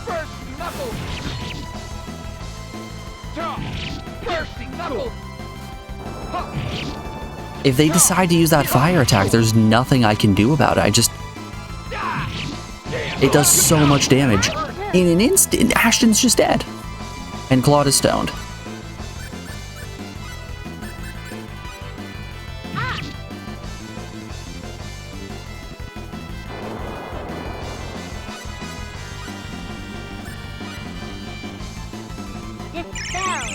S4: First knuckle. First knuckle.
S1: If they decide to use that fire attack, there's nothing I can do about it. It does so much damage. In an instant, Ashton's just dead. And Claude is stoned.
S2: Dispel.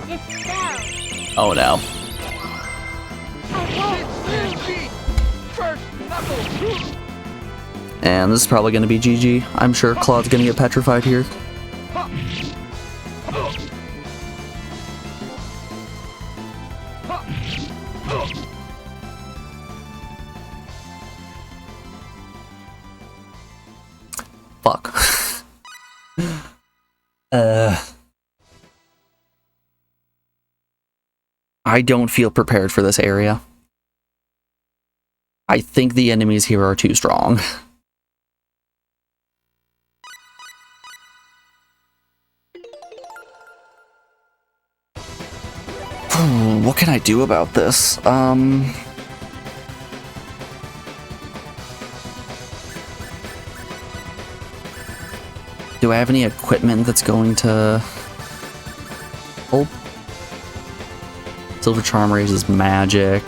S2: Dispel.
S1: Oh no.
S4: First knuckle.
S1: And this is probably going to be GG. I'm sure Claude's going to get petrified here. Fuck. I don't feel prepared for this area. I think the enemies here are too strong. What can I do about this? Do I have any equipment that's going to help? Silver Charm raises magic.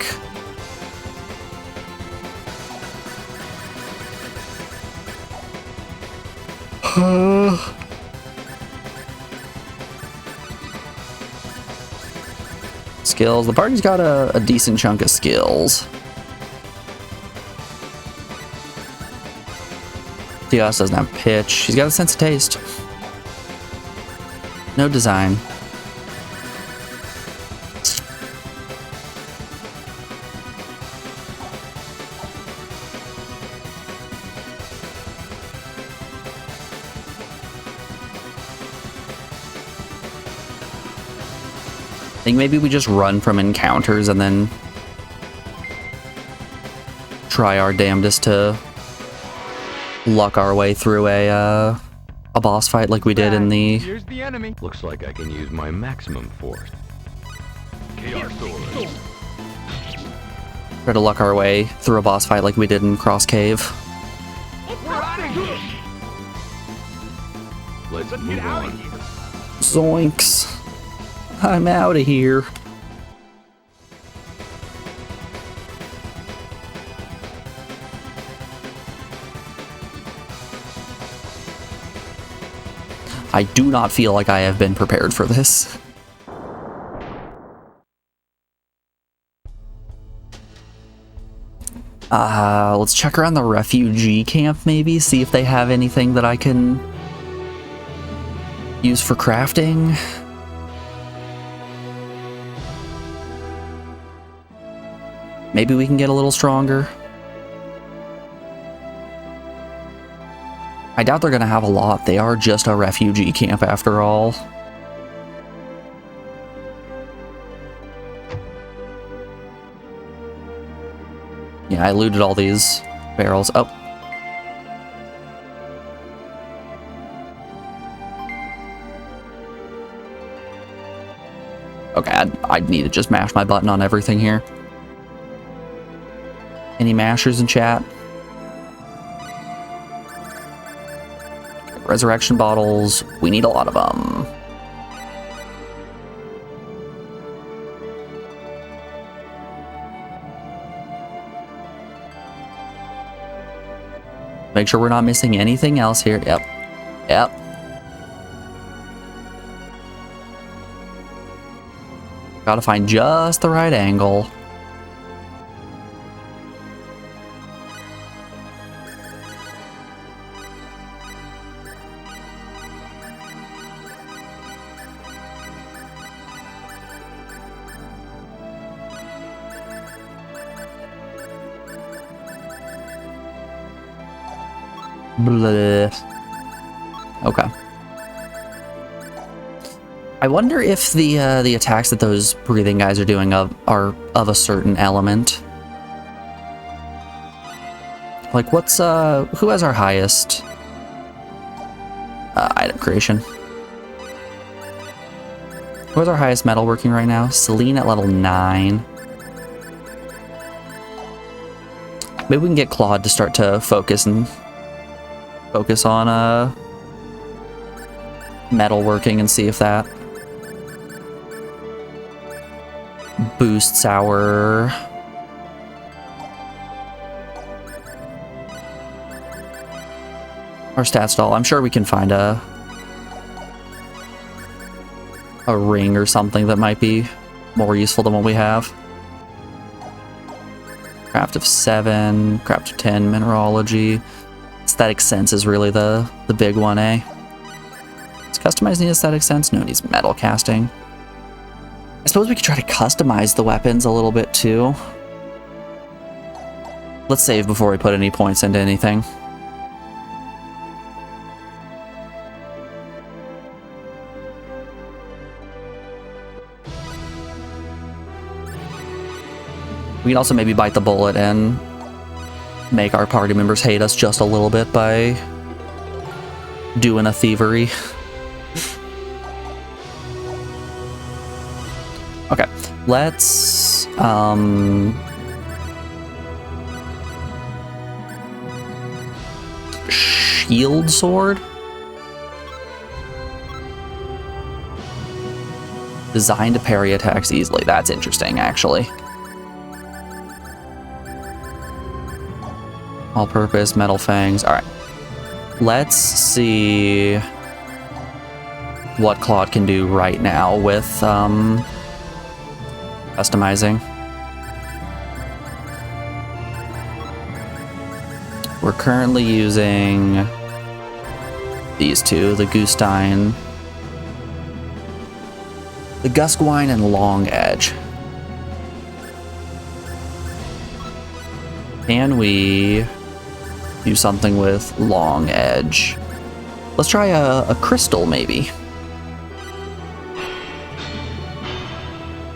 S1: Skills. The party's got a decent chunk of skills. Theos doesn't have pitch. She's got a sense of taste. No design. I think maybe we just run from encounters and then try our damnedest to luck our way through a boss fight like we did in the...
S4: Here's the enemy.
S5: Looks like I can use my maximum force.
S4: Chaos sword.
S1: Try to luck our way through a boss fight like we did in Cross Cave.
S2: It's
S4: We're out of here.
S5: Let's
S4: Let's
S5: move
S4: get out
S5: on.
S4: of here.
S1: Zoinks. I'm out of here. I do not feel like I have been prepared for this. Let's check around the refugee camp maybe, see if they have anything that I can use for crafting. Maybe we can get a little stronger. I doubt they're gonna have a lot. They are just a refugee camp after all. Yeah, I looted all these barrels. Oh. Okay, I'd need to just mash my button on everything here. Any mashers in chat? Resurrection bottles. We need a lot of them. Make sure we're not missing anything else here. Yep. Yep. Gotta find just the right angle. Blah. Okay. I wonder if the attacks that those breathing guys are doing are of a certain element. Like, what's who has our highest item creation? Who has our highest metalworking right now? Celine at level 9. Maybe we can get Claude to start to focus on metalworking and see if that boosts our stat stall. I'm sure we can find a ring or something that might be more useful than what we have. Craft of 7, craft of 10, mineralogy. Aesthetic sense is really the big one, eh? Does customize need aesthetic sense? No, it needs metal casting. I suppose we could try to customize the weapons a little bit too. Let's save before we put any points into anything. We can also maybe bite the bullet and make our party members hate us just a little bit by doing a thievery. Okay, let's shield sword. Designed to parry attacks easily. That's interesting, actually. All-purpose, metal fangs. All right. Let's see what Claude can do right now with customizing. We're currently using these two, the Gustine, the Guskwine, and Long Edge. Can we do something with Long Edge? Let's try a crystal, maybe.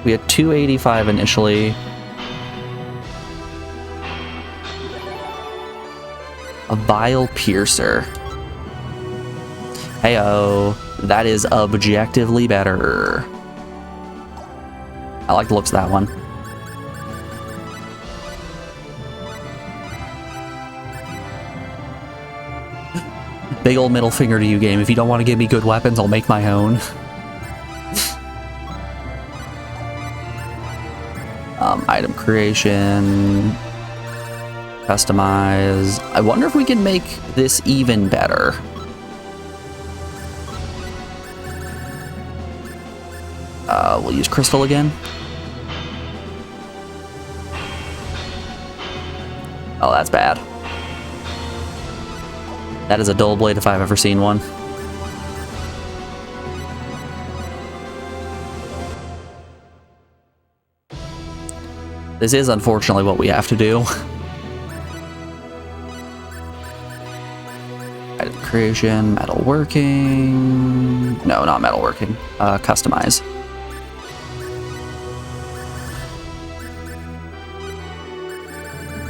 S1: We had 285 initially. A Vile Piercer. Heyo, that is objectively better. I like the looks of that one. Big old middle finger to you, game. If you don't want to give me good weapons, I'll make my own. Item creation. Customize. I wonder if we can make this even better. We'll use crystal again. Oh, that's bad. That is a dull blade if I've ever seen one. This is unfortunately what we have to do. Item creation, metalworking. No, not metalworking. Customize.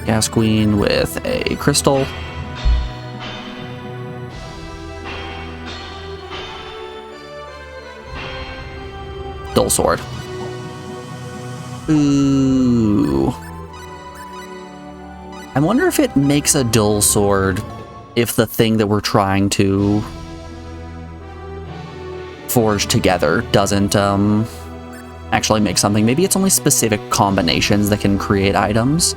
S1: Gas Queen with a crystal. Dull sword. Ooh. I wonder if it makes a dull sword if the thing that we're trying to forge together doesn't actually make something. Maybe it's only specific combinations that can create items.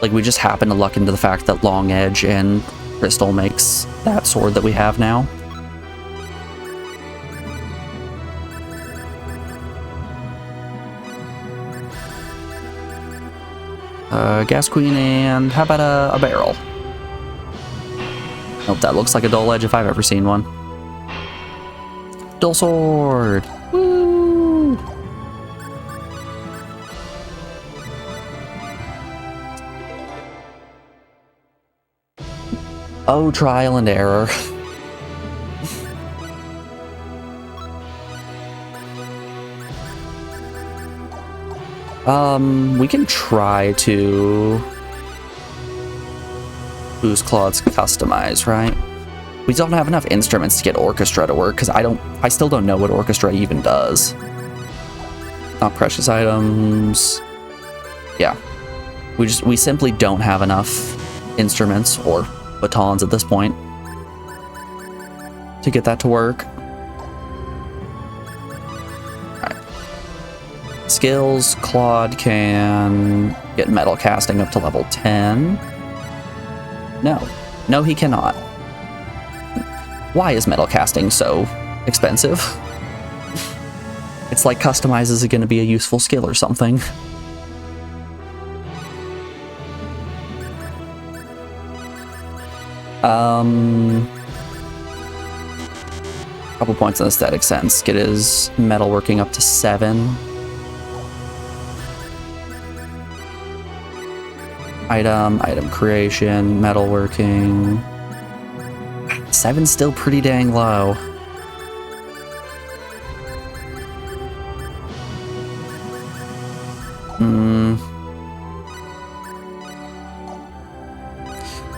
S1: Like we just happen to luck into the fact that Long Edge and Crystal makes that sword that we have now. Gas Queen, and how about a barrel? Nope, that looks like a dull edge if I've ever seen one. Dull sword! Woo! Oh, trial and error. We can try to boost Claude's customize, right? We don't have enough instruments to get Orchestra to work, because I still don't know what Orchestra even does. Not precious items. Yeah. We simply don't have enough instruments or batons at this point to get that to work. Skills, Claude can get metal casting up to level 10. No, he cannot. Why is metal casting so expensive? It's like customize is going to be a useful skill or something. Couple points in aesthetic sense. Get his metalworking up to 7. Item creation, metalworking. 7's still pretty dang low.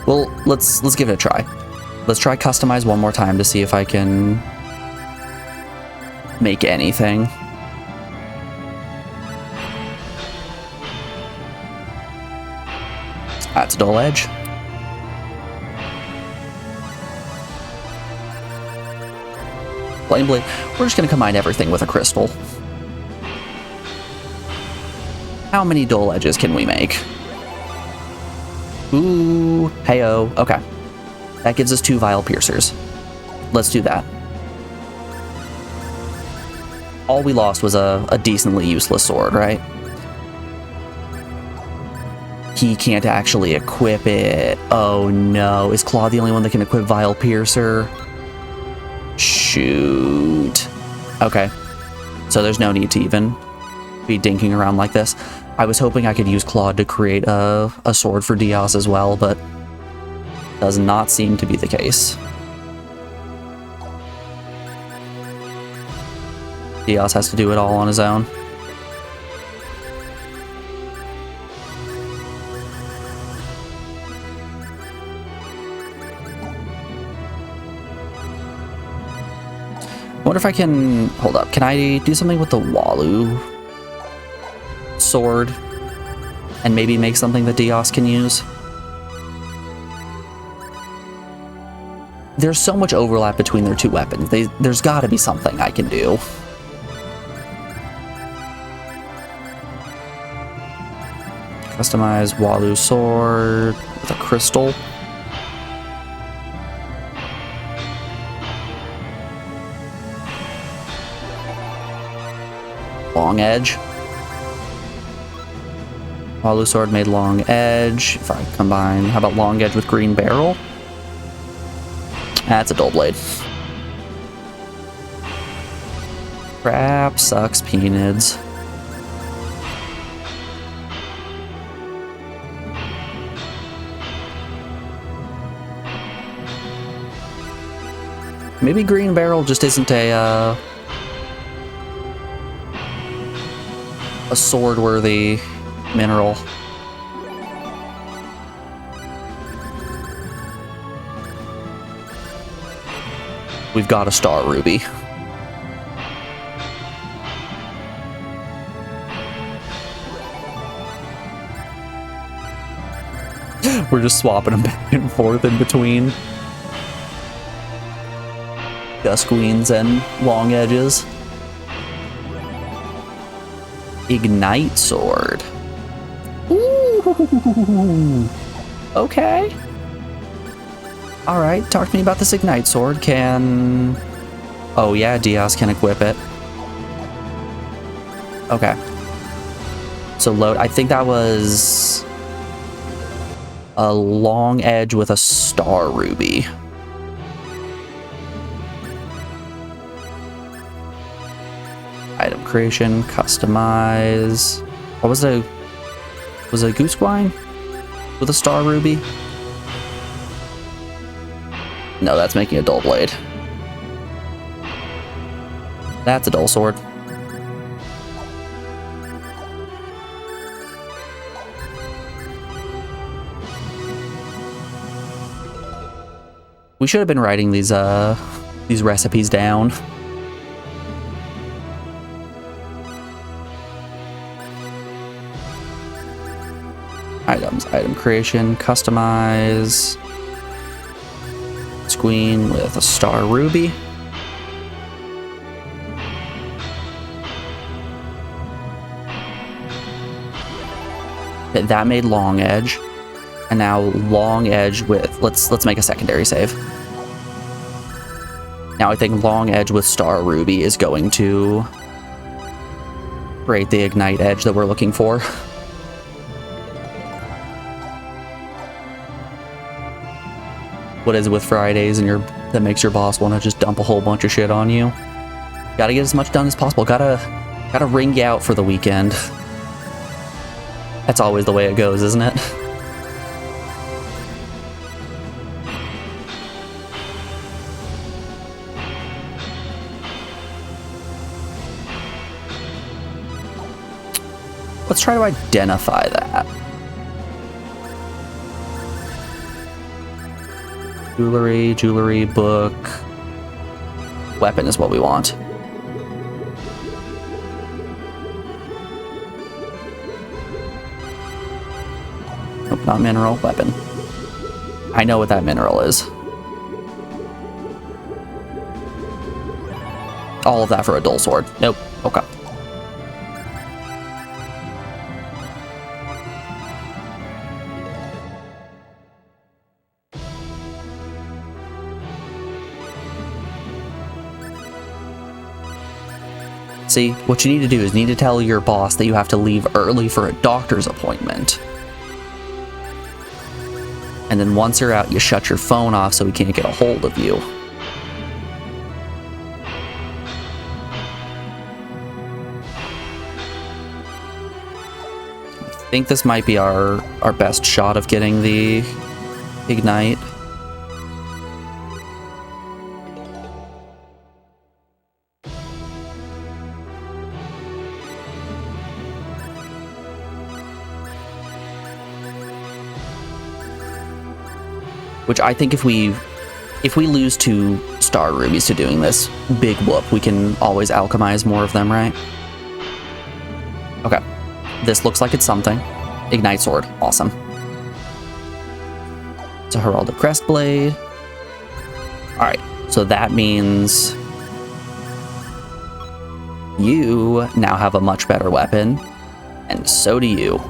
S1: Well, let's give it a try. Let's try customize one more time to see if I can make anything. That's a dull edge. Flame Blade. We're just gonna combine everything with a crystal. How many dull edges can we make? Ooh, heyo. Okay. That gives us 2 Vile Piercers. Let's do that. All we lost was a decently useless sword, right? He can't actually equip it. Oh no. Is Claude the only one that can equip Vile Piercer? Shoot. Okay. So there's no need to even be dinking around like this. I was hoping I could use Claude to create a sword for Diaz as well, but does not seem to be the case. Diaz has to do it all on his own. I wonder if I can... Hold up. Can I do something with the Walu sword? And maybe make something that Diaz can use? There's so much overlap between their 2 weapons. There's got to be something I can do. Customize Walu sword with a crystal. Long edge. Walu sword made long edge. If I combine, how about long edge with green barrel? That's a dull blade. Crap sucks peanuts. Maybe green barrel just isn't a sword-worthy mineral. we've got a star ruby. We're just swapping them back and forth in between Dusqueens and Long Edges. Ignite Sword. Ooh. Okay. Alright, talk to me about this Ignite Sword. Can... Oh yeah, Diaz can equip it. Okay. So load... I think that was... a Long Edge with a Star Ruby. Item creation, customize. What was it? Was it a Goose Gwine with a Star Ruby? No, that's making a Dull Blade. That's a Dull Sword. We should have been writing these recipes down. Items, item creation, customize. Queen with a Star Ruby. That made Long Edge. And now Long Edge with let's make a secondary save. Now I think Long Edge with Star Ruby is going to create the Ignite Edge that we're looking for. What is it with Fridays and that makes your boss want to just dump a whole bunch of shit on you? Gotta get as much done as possible. Gotta ring you out for the weekend. That's always the way it goes, isn't it? Let's try to identify that. Jewelry, book. Weapon is what we want. Nope, not mineral, weapon. I know what that mineral is. All of that for a Dull Sword. Nope, okay. See, what you need to do is tell your boss that you have to leave early for a doctor's appointment. And then once you're out, you shut your phone off so he can't get a hold of you. I think this might be our best shot of getting the Ignite. Which I think if we lose 2 Star Rubies to doing this, big whoop, we can always alchemize more of them, right? Okay. This looks like it's something. Ignite Sword. Awesome. It's a Heraldic Crestblade. Alright, so that means you now have a much better weapon, and so do you.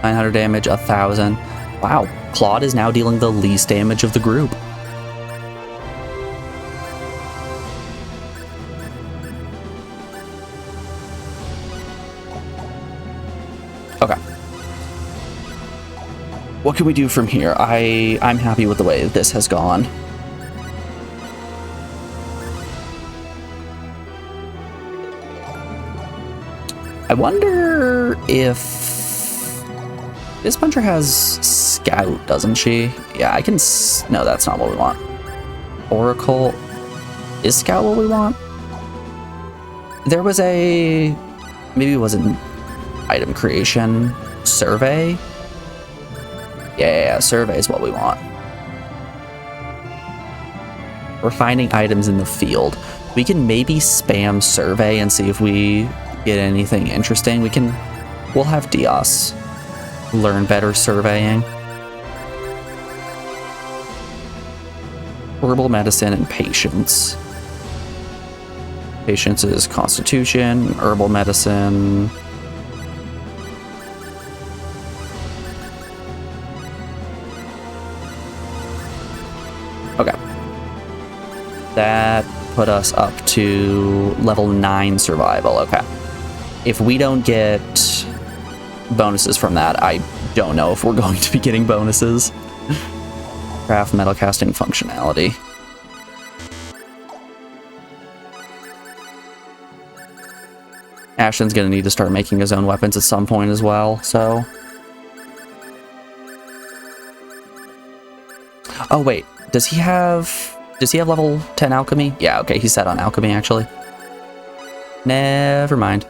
S1: $900 damage, 1,000. Wow, Claude is now dealing the least damage of the group. Okay. What can we do from here? I'm happy with the way this has gone. I wonder if... This puncher has Scout, doesn't she? Yeah, I can... No, that's not what we want. Oracle. Is Scout what we want? There was a... maybe it wasn't item creation. Survey? Yeah, survey is what we want. We're finding items in the field. We can maybe spam survey and see if we get anything interesting. We'll have Dios learn better surveying. Herbal medicine and patience. Patience is constitution, herbal medicine. Okay. That put us up to level 9 survival. Okay. If we don't get bonuses from that, I don't know if we're going to be getting bonuses. Craft metal casting functionality. Ashton's gonna need to start making his own weapons at some point as well, so... Oh wait, does he have level 10 alchemy? Yeah, okay, he's set on alchemy actually. Never mind.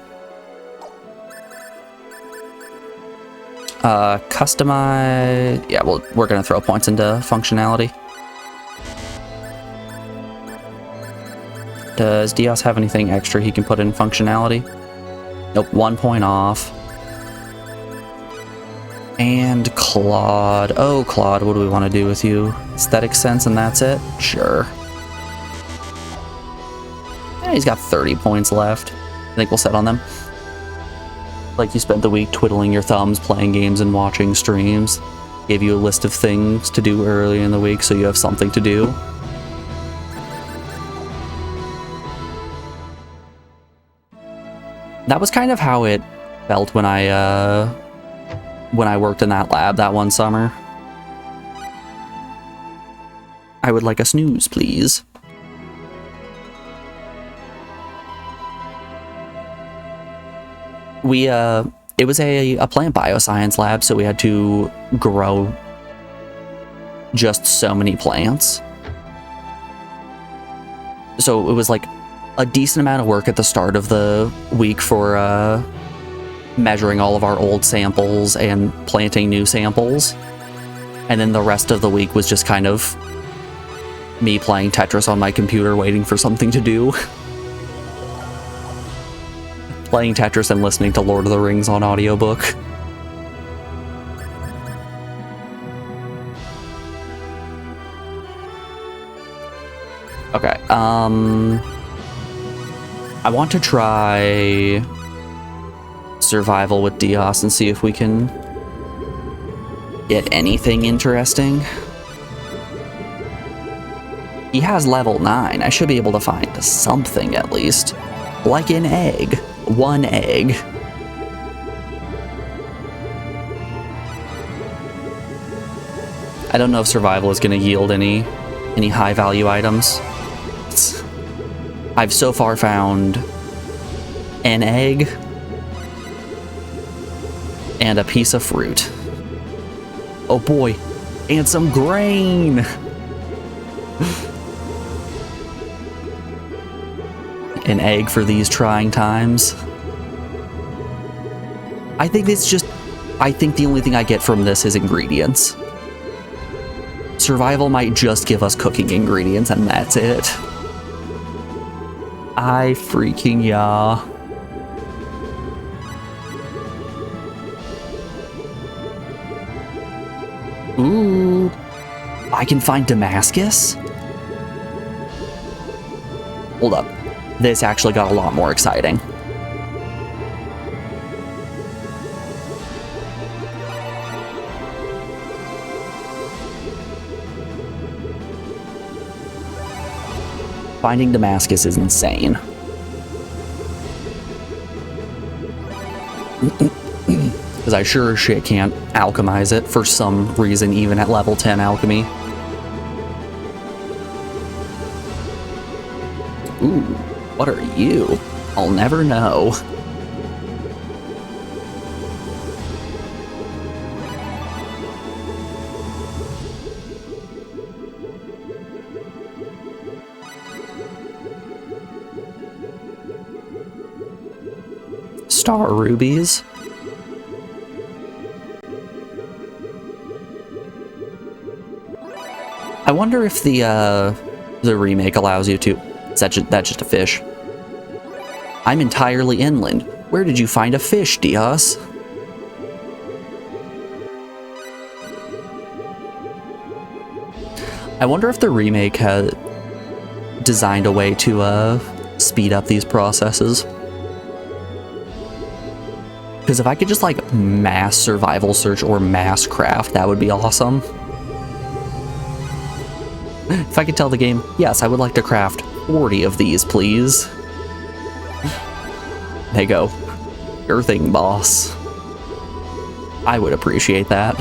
S1: Customize... yeah, well, we're gonna throw points into functionality. Does Dios have anything extra he can put in functionality? Nope, 1 point off. And Claude. Oh, Claude, what do we want to do with you? Aesthetic sense and that's it? Sure. Yeah, he's got 30 points left. I think we'll set on them. Like you spent the week twiddling your thumbs, playing games and watching streams. Gave you a list of things to do early in the week so you have something to do. That was kind of how it felt when I worked in that lab that one summer. I would like a snooze, please. It was a plant bioscience lab, so we had to grow just so many plants. So it was like a decent amount of work at the start of the week for measuring all of our old samples and planting new samples. And then the rest of the week was just kind of me playing Tetris on my computer, waiting for something to do. Playing Tetris and listening to Lord of the Rings on audiobook. Okay, I want to try survival with Dios and see if we can get anything interesting. He has level 9. I should be able to find something at least. Like an egg. 1 egg. I don't know if survival is going to yield any high value items. I've so far found an egg and a piece of fruit. Oh boy, and some grain. An egg for these trying times. I think the only thing I get from this is ingredients. Survival might just give us cooking ingredients and that's it. I freaking yeah. Ooh, I can find Damascus? Hold up. This actually got a lot more exciting. Finding Damascus is insane. Because I sure as shit can't alchemize it for some reason, even at level 10 alchemy. Ooh, what are you? I'll never know. star rubies. I wonder if the remake allows you to... That's just a fish. I'm entirely inland. Where did you find a fish, Diaz? I wonder if the remake had designed a way to speed up these processes. Because if I could just like mass survival search or mass craft, that would be awesome. If I could tell the game, yes, I would like to craft 40 of these, please. There you go. Your thing, boss. I would appreciate that.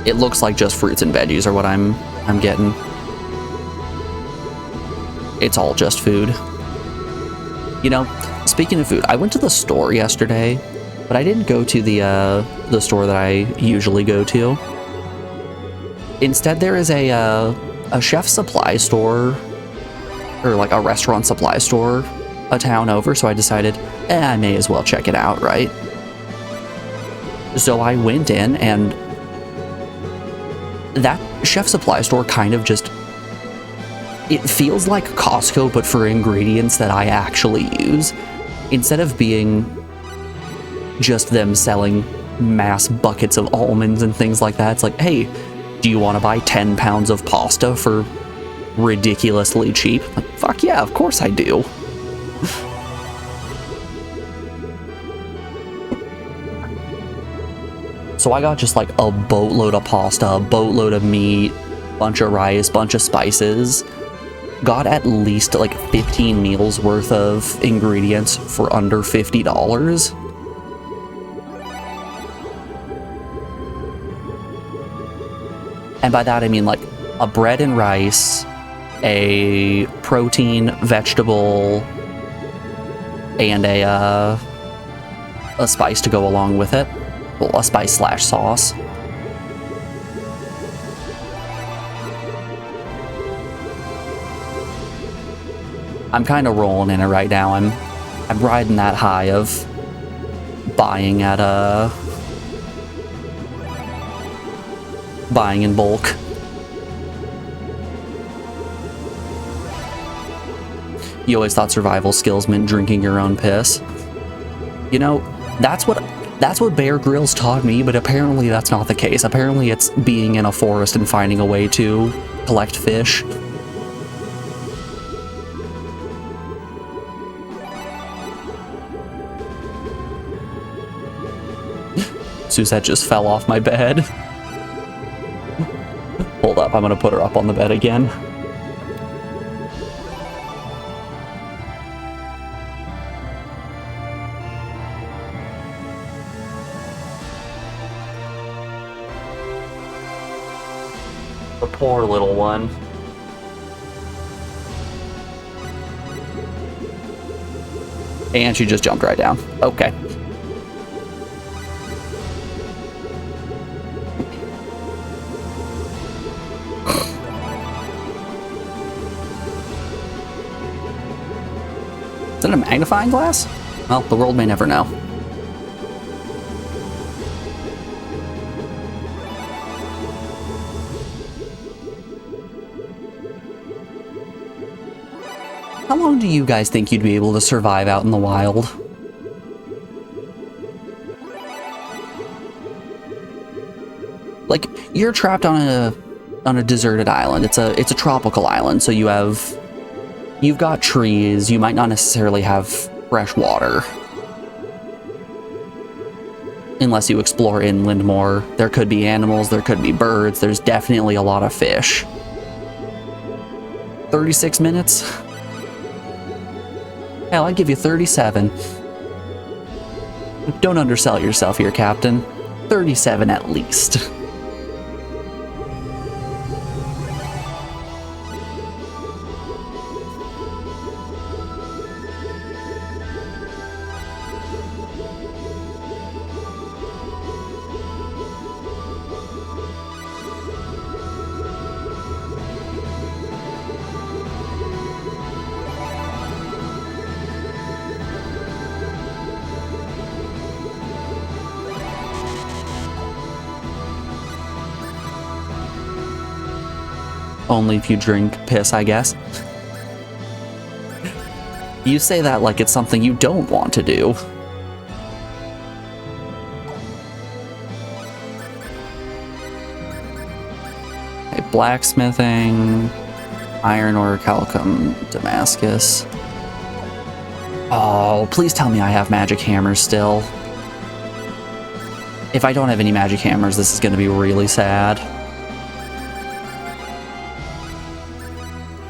S1: It looks like just fruits and veggies are what I'm getting. It's all just food. You know, speaking of food, I went to the store yesterday, but I didn't go to the store that I usually go to. Instead, there is a chef supply store, or like a restaurant supply store, a town over. So I decided, I may as well check it out, right? So I went in, and that chef supply store kind of just, it feels like Costco, but for ingredients that I actually use. Instead of being just them selling mass buckets of almonds and things like that, it's like, hey, do you want to buy 10 pounds of pasta for ridiculously cheap? Like, fuck yeah, of course I do. So I got just like a boatload of pasta, a boatload of meat, bunch of rice, bunch of spices. Got at least like 15 meals worth of ingredients for under $50. And by that I mean like a bread and rice, a protein, vegetable, and a spice to go along with it. Well, a spice slash sauce. I'm kind of rolling in it right now. I'm riding that high of buying at buying in bulk. You always thought survival skills meant drinking your own piss. You know, that's what Bear Grylls taught me, but apparently that's not the case. Apparently it's being in a forest and finding a way to collect fish. Suzette just fell off my bed. Hold up, I'm gonna put her up on the bed again. The poor little one. And she just jumped right down. Okay. Is it a magnifying glass? Well, the world may never know. How long do you guys think you'd be able to survive out in the wild? Like, you're trapped on a deserted island. It's a tropical island, so you've got trees. You might not necessarily have fresh water. Unless you explore inland more. There could be animals, there could be birds, there's definitely a lot of fish. 36 minutes? Hell, I'd give you 37. Don't undersell yourself here, Captain. 37 at least. Only if you drink piss, I guess. You say that like it's something you don't want to do. Okay, blacksmithing, iron ore, Calicum, Damascus. Oh, please tell me I have magic hammers still. If I don't have any magic hammers, this is going to be really sad.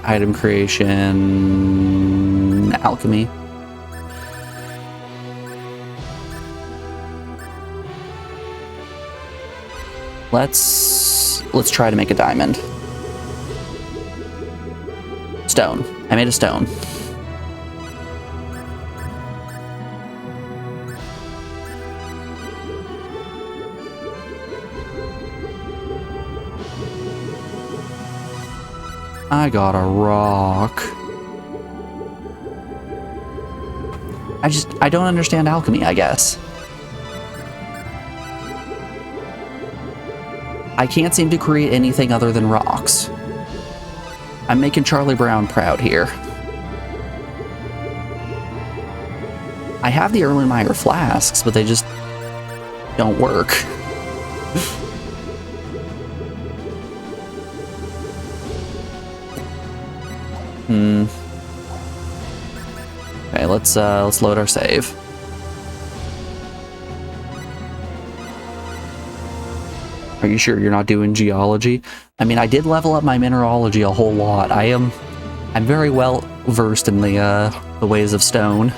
S1: Item creation, alchemy. Let's try to make a diamond. Stone. I made a stone. I got a rock. I don't understand alchemy, I guess. I can't seem to create anything other than rocks. I'm making Charlie Brown proud here. I have the Erlenmeyer flasks, but they just don't work. Okay, let's load our save. Are you sure you're not doing geology? I mean, I did level up my mineralogy a whole lot. I'm very well versed in the ways of stone.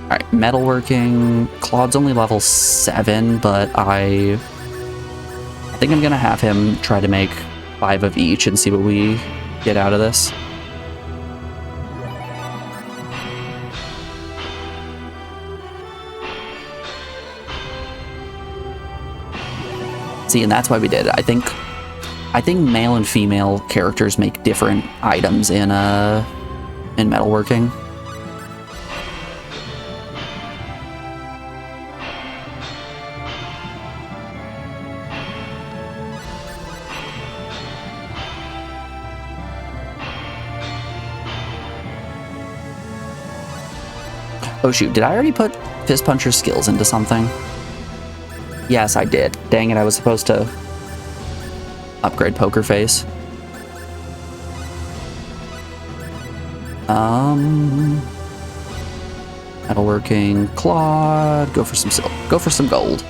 S1: All right, metalworking. Claude's only level 7, but I think I'm gonna have him try to make 5 of each and see what we get out of this. See, and that's why we did it. I think male and female characters make different items in metalworking. Oh shoot, did I already put Fist Puncher's skills into something? Yes, I did. Dang it, I was supposed to upgrade Poker Face. Metalworking, Claude, go for some silver, go for some gold.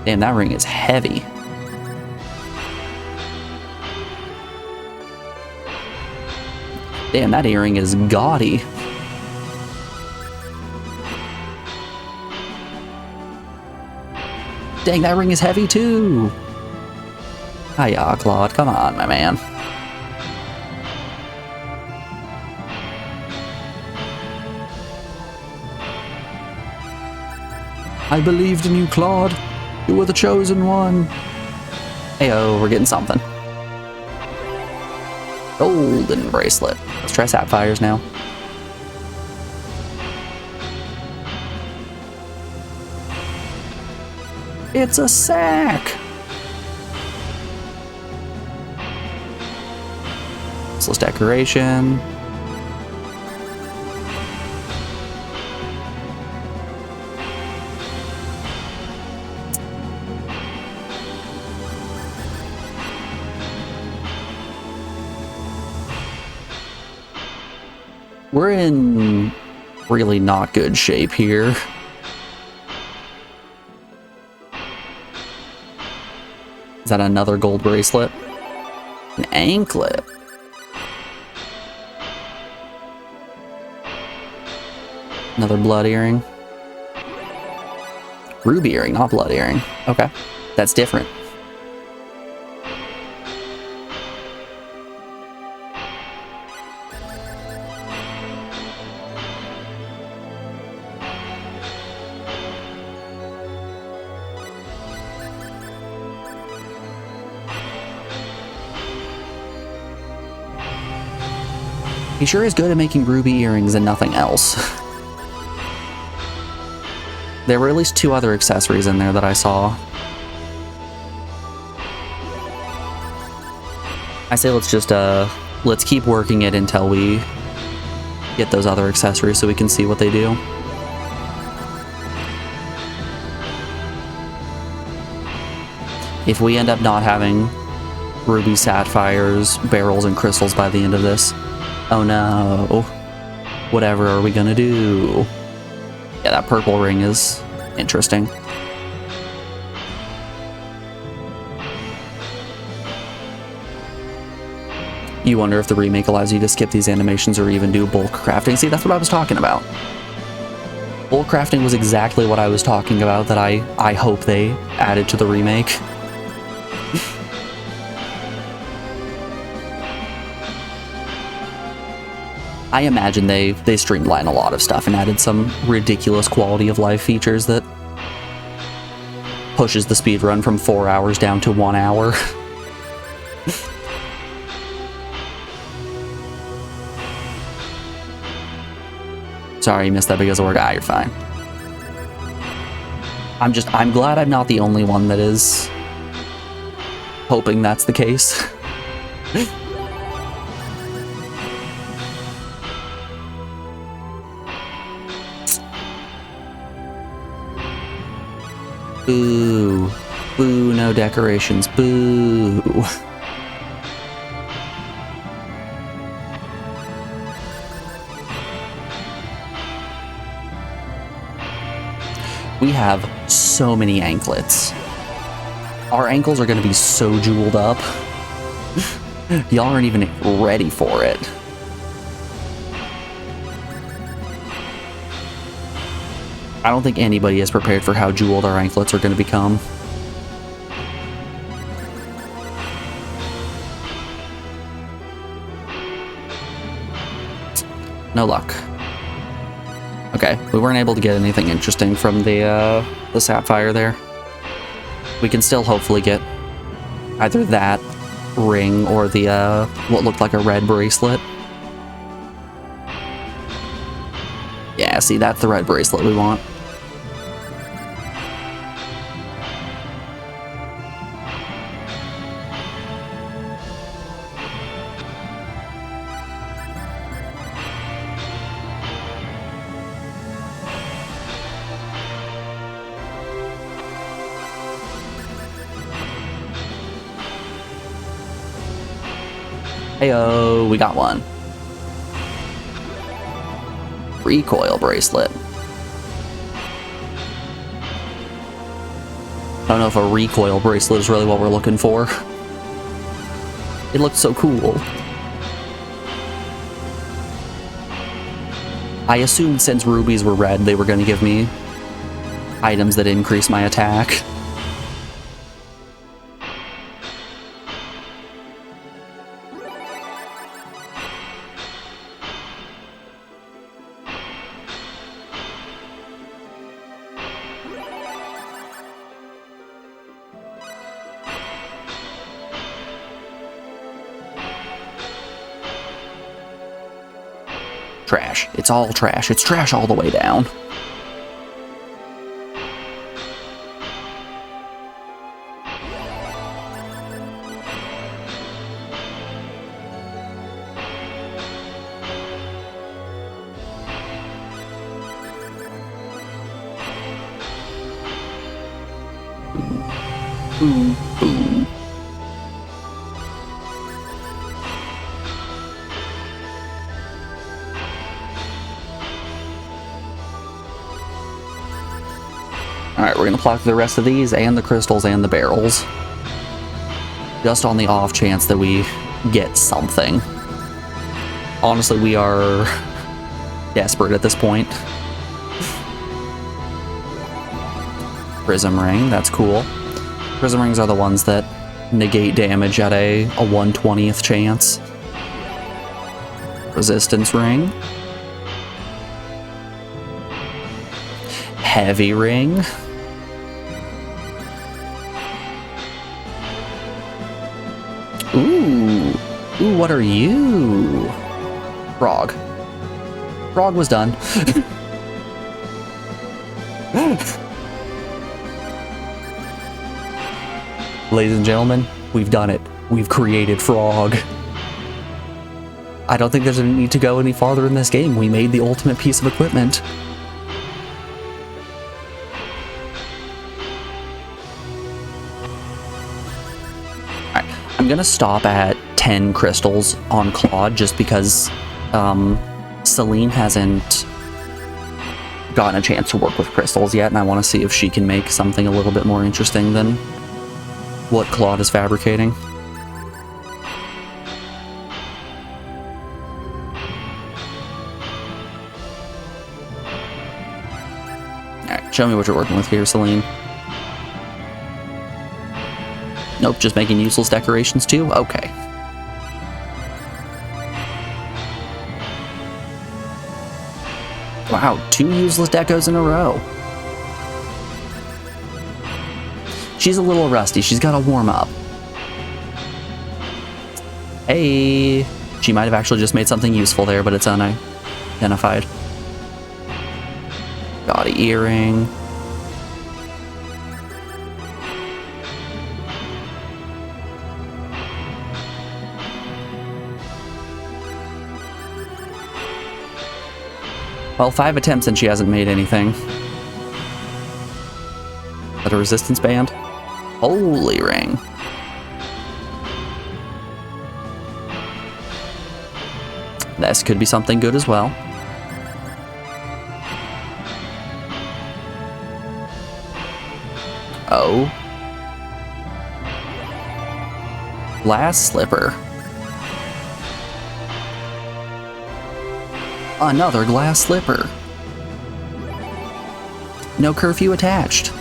S1: Damn, that ring is heavy. Damn, that earring is gaudy. Dang, that ring is heavy too. Hiya, Claude. Come on, my man. I believed in you, Claude. You were the chosen one. Heyo, we're getting something. Golden bracelet. Let's try sapphires now. It's a sack! Useless decoration. We're in really not good shape here. Is that another gold bracelet? An anklet. Another blood earring. Ruby earring, not blood earring. Okay, that's different. He sure is good at making ruby earrings and nothing else. There were at least 2 other accessories in there that I saw. I say let's keep working it until we get those other accessories so we can see what they do. If we end up not having ruby, sapphires, barrels, and crystals by the end of this, oh no. Whatever are we gonna do? Yeah, that purple ring is interesting. You wonder if the remake allows you to skip these animations or even do bulk crafting. See, that's what I was talking about. Bulk crafting was exactly what I was talking about that I hope they added to the remake. I imagine they streamlined a lot of stuff and added some ridiculous quality of life features that pushes the speedrun from 4 hours down to 1 hour. Sorry you missed that because of work. Ah, you're fine. I'm glad I'm not the only one that is hoping that's the case. Boo. Boo, no decorations. Boo. We have so many anklets. Our ankles are going to be so jeweled up. Y'all aren't even ready for it. I don't think anybody is prepared for how jeweled our anklets are going to become. No luck. Okay, we weren't able to get anything interesting from the sapphire there. We can still hopefully get either that ring or the what looked like a red bracelet. Yeah, see, that's the red bracelet we want. Heyo, we got one. Recoil bracelet. I don't know if a recoil bracelet is really what we're looking for. It looked so cool. I assumed since rubies were red, they were going to give me items that increase my attack. Trash. It's all trash. It's trash all the way down. Boom, boom. Alright, we're gonna pluck the rest of these and the crystals and the barrels. Just on the off chance that we get something. Honestly, we are desperate at this point. Prism ring, that's cool. Prism rings are the ones that negate damage at a 1/20th chance. Resistance ring. Heavy ring. Ooh. Ooh, what are you? Frog. Frog was done. Ladies and gentlemen, we've done it. We've created Frog. I don't think there's a need to go any farther in this game. We made the ultimate piece of equipment. Alright, I'm gonna stop at 10 crystals on Claude just because Celine hasn't gotten a chance to work with crystals yet, and I want to see if she can make something a little bit more interesting than what Claude is fabricating. Alright, show me what you're working with here, Celine. Nope, just making useless decorations too? Okay. Wow, 2 useless decos in a row. She's a little rusty. She's got to warm up. Hey, she might have actually just made something useful there, but it's unidentified. Gaudy earring. Well, 5 attempts and she hasn't made anything. Is that a resistance band? Holy ring. This could be something good as well. Oh. Glass slipper. Another glass slipper. No curfew attached.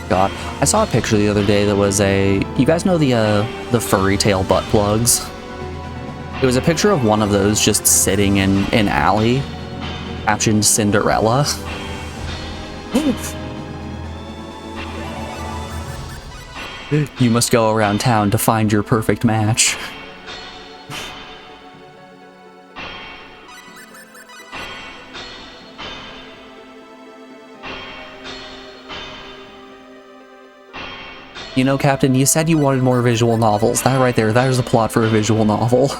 S1: God, I saw a picture the other day that was you guys know the furry tail butt plugs? It was a picture of one of those just sitting in an alley, captioned Cinderella. You must go around town to find your perfect match. You know, Captain, you said you wanted more visual novels. That right there, there's a plot for a visual novel.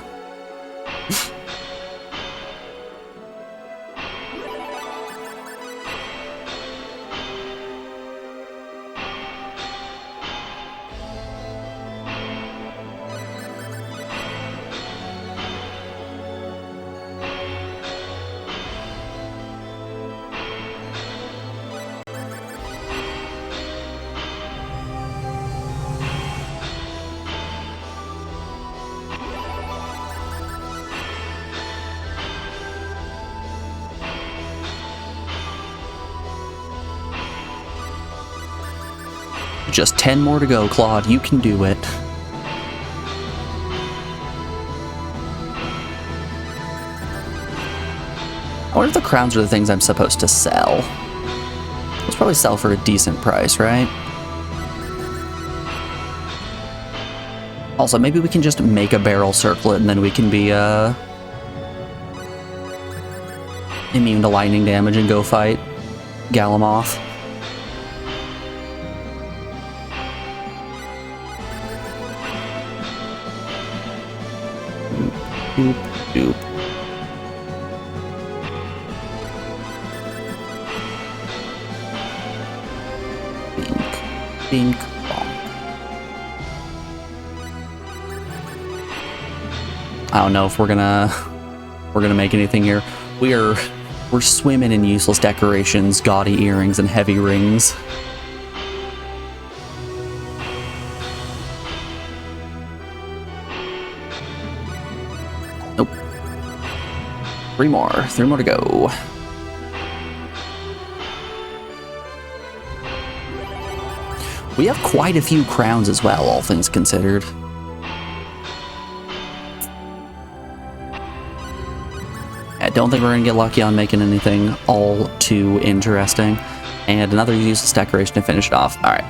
S1: Just 10 more to go, Claude. You can do it. I wonder if the crowns are the things I'm supposed to sell. Those probably sell for a decent price, right? Also, maybe we can just make a barrel circlet and then we can be immune to lightning damage and go fight Galamoth. Doop, doop. Bink, bink, bonk. I don't know if we're gonna make anything here. We're swimming in useless decorations, gaudy earrings, and heavy rings. Nope. Three more to go. We have quite a few crowns as well, all things considered. I don't think we're gonna get lucky on making anything all too interesting. And another useless decoration to finish it off. Alright.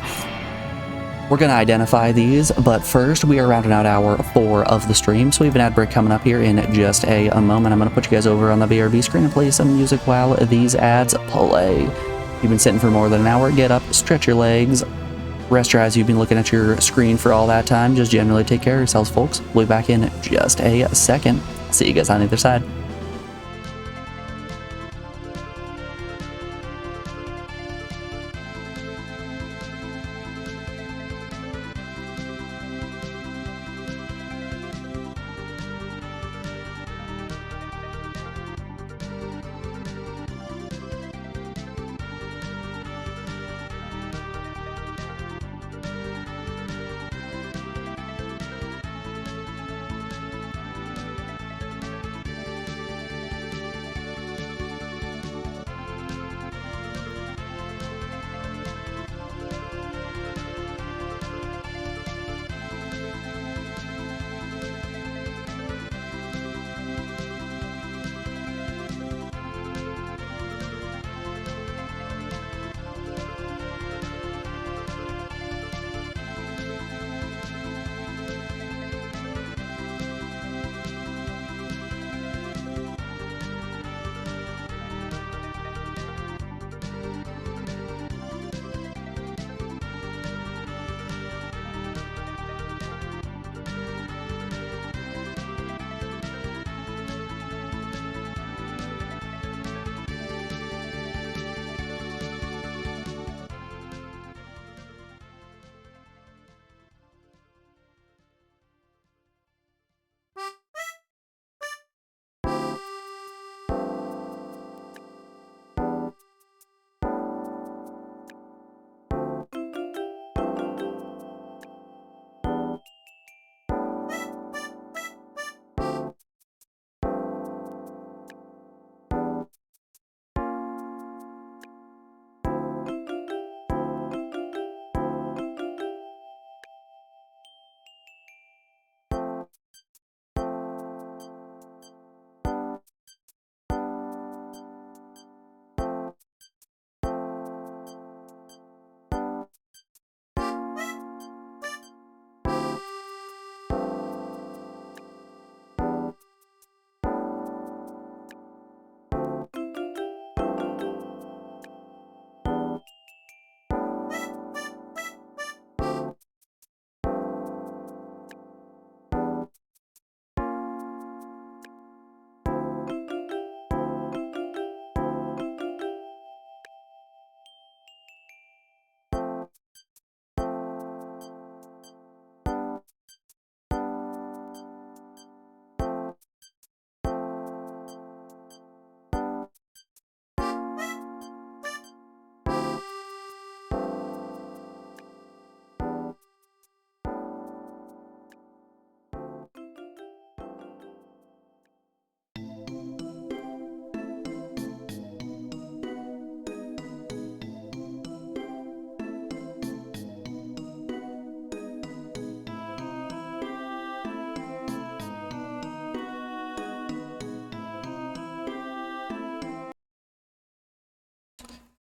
S1: We're going to identify these, but first we are rounding out hour 4 of the stream, so we have an ad break coming up here in just a moment. I'm going to put you guys over on the BRB screen and play some music while these ads play. You've been sitting for more than an hour, get up, stretch your legs, rest your eyes. You've been looking at your screen for all that time. Just generally take care of yourselves, folks. We'll be back in just a second. See you guys on the other side.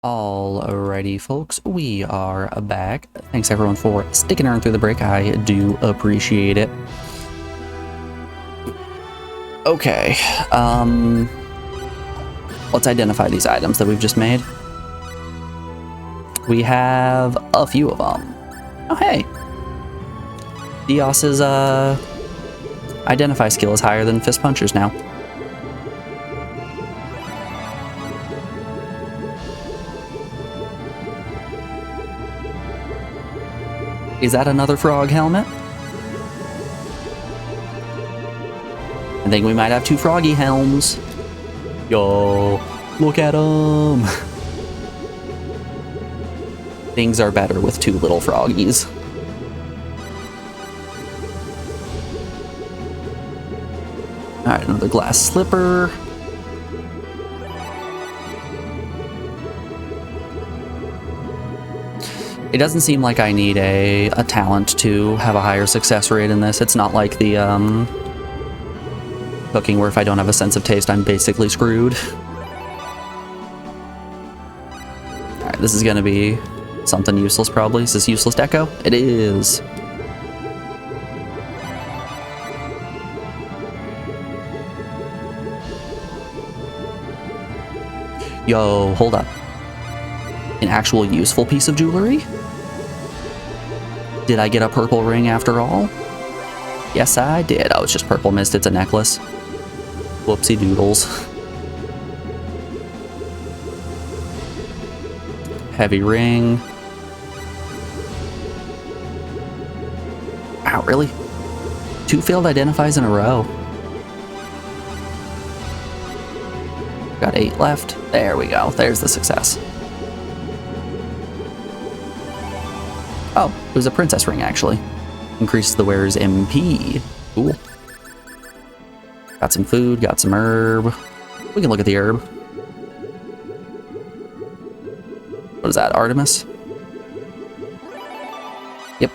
S1: Alrighty, folks, we are back. Thanks everyone for sticking around through the break. I do appreciate it. Okay, let's identify these items that we've just made. We have a few of them. Oh, hey. Dios's, identify skill is higher than Fist Puncher's now. Is that another frog helmet? I think we might have 2 froggy helms. Yo, look at them. Things are better with 2 little froggies. Alright, another glass slipper. It doesn't seem like I need a talent to have a higher success rate in this. It's not like the cooking where if I don't have a sense of taste, I'm basically screwed. Alright, this is gonna be Something useless, probably. Is this useless deco? It is. Yo, hold up. An actual useful piece of jewelry? Did I get a purple ring after all? Yes, I did. Oh, it's just purple mist. It's a necklace. Whoopsie doodles. Heavy ring. Wow, really? 2 failed identifies in a row. Got 8 left. There we go. There's the success. Oh, it was a princess ring, actually. Increases the wearer's MP. Cool. Got some food, got some herb. We can look at the herb. What is that, Artemis? Yep.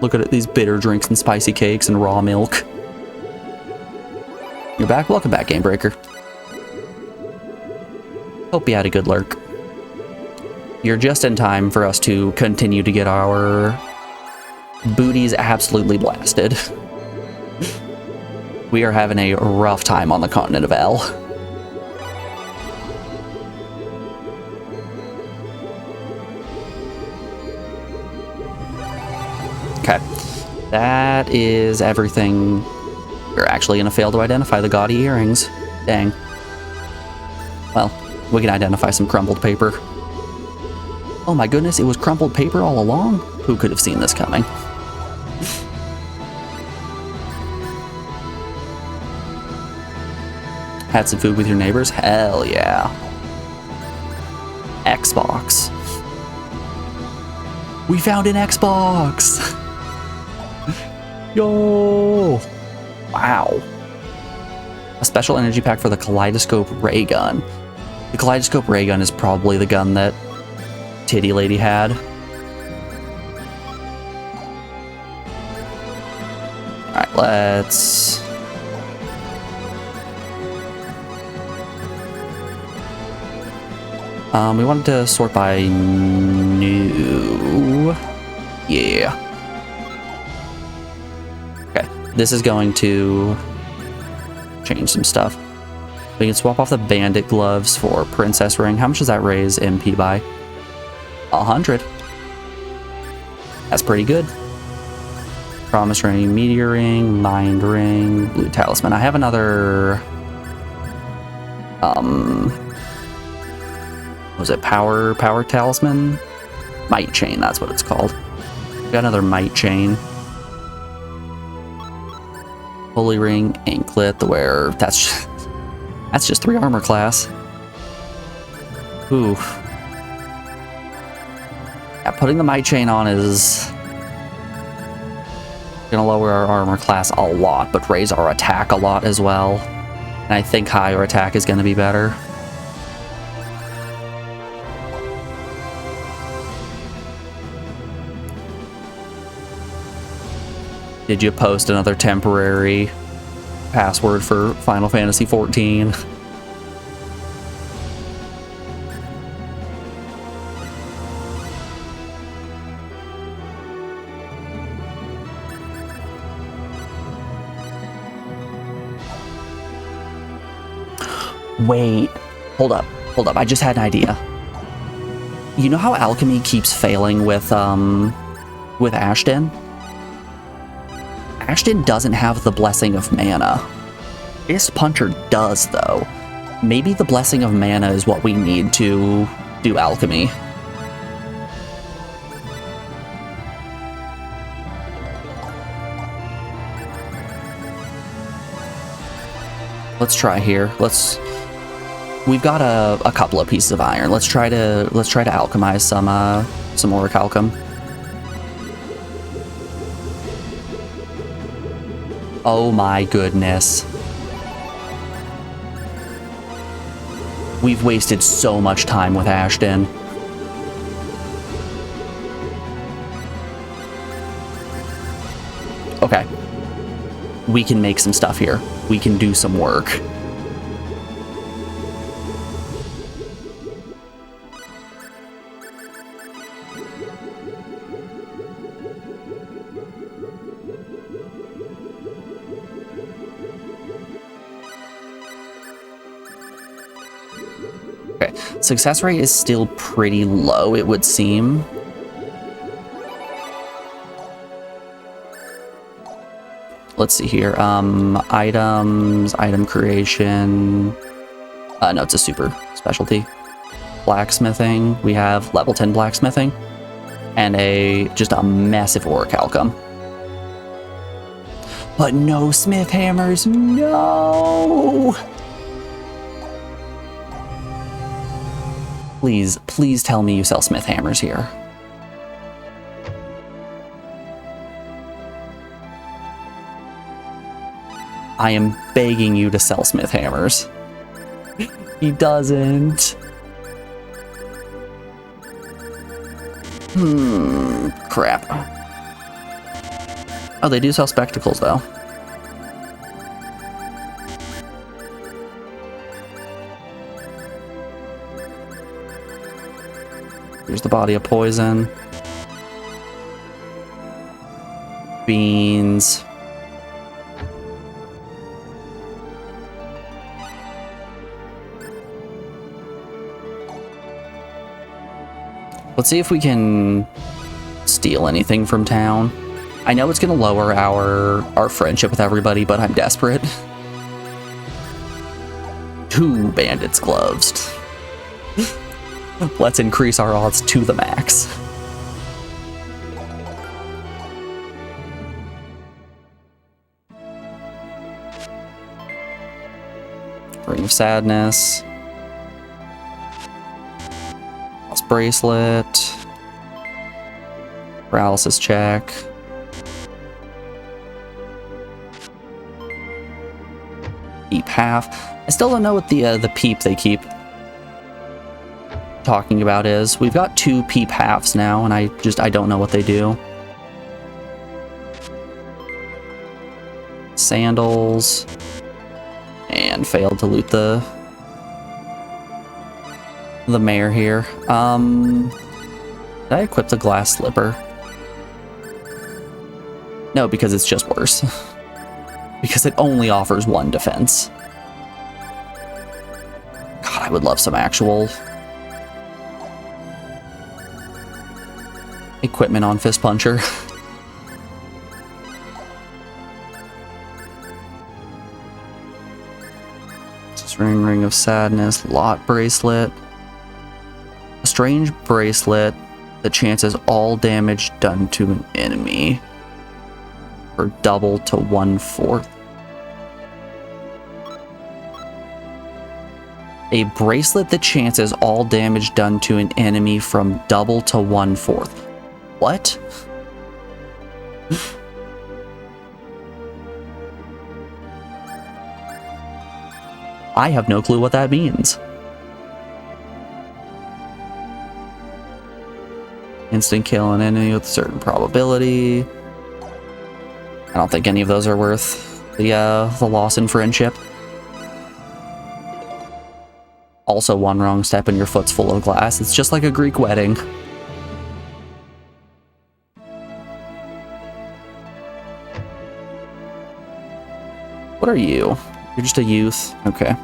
S1: Look at it, these bitter drinks and spicy cakes and raw milk. You're back? Welcome back, Game Breaker. Hope you had a good lurk. You're just in time for us to continue to get our booties absolutely blasted. We are having a rough time on the continent of L. Okay, that is everything. We're actually gonna fail to identify the gaudy earrings. Dang. Well, we can identify some crumpled paper. Oh my goodness, it was crumpled paper all along? Who could have seen this coming? Had some food with your neighbors? Hell yeah. Xbox. We found an Xbox! Yo! Wow. A special energy pack for the Kaleidoscope Ray Gun. The Kaleidoscope Ray Gun is probably the gun that Titty Lady had. Alright, let's... we wanted to sort by new... Yeah. Okay, this is going to change some stuff. We can swap off the bandit gloves for princess ring. How much does that raise MP by? 100. That's pretty good. Promise ring, meteor ring, mind ring, blue talisman. I have another... was it power talisman? Might chain, that's what it's called. Got another might chain. Holy ring, anklet, the wearer. That's just 3 armor class. Ooh. Yeah, putting the might chain on is gonna lower our armor class a lot, but raise our attack a lot as well. And I think higher attack is gonna be better. Did you post another temporary password for Final Fantasy XIV? Wait, hold up, I just had an idea. You know how alchemy keeps failing with Ashton? Ashton doesn't have the Blessing of Mana. Fist Puncher does, though. Maybe the Blessing of Mana is what we need to do alchemy. Let's try here. We've got a couple of pieces of iron. Let's try to alchemize some orichalcum. Oh my goodness. We've wasted so much time with Ashton. Okay. We can make some stuff here. We can do some work. success rate is still pretty low, it would seem. Let's see here. Items, item creation. No, it's a super specialty. Blacksmithing. We have level 10 blacksmithing. And just a massive orichalcum. But no smith hammers, no! Please, please tell me you sell smith hammers here. I am begging you to sell smith hammers. He doesn't. Crap. Oh, they do sell spectacles, though. Here's the body of poison. Beans. Let's see if we can steal anything from town. I know it's gonna lower our friendship with everybody, but I'm desperate. 2 bandits' gloves. Let's increase our odds to the max. Ring of Sadness. Lost bracelet. Paralysis check. Peep half. I still don't know what the peep they keep talking about is. We've got 2 peep halves now, and I don't know what they do. Sandals. And failed to loot the mayor here. Did I equip the glass slipper? No, because it's just worse. Because it only offers 1 defense. God, I would love some actual equipment on Fist Puncher. Ring of Sadness, Lot Bracelet. A strange bracelet that chances all damage done to an enemy for double to 1/4. A bracelet that chances all damage done to an enemy from double to 1/4. What? I have no clue what that means. Instant kill an enemy with a certain probability. I don't think any of those are worth the loss in friendship. Also, 1 wrong step and your foot's full of glass. It's just like a Greek wedding. What are you? You're just a youth? Okay.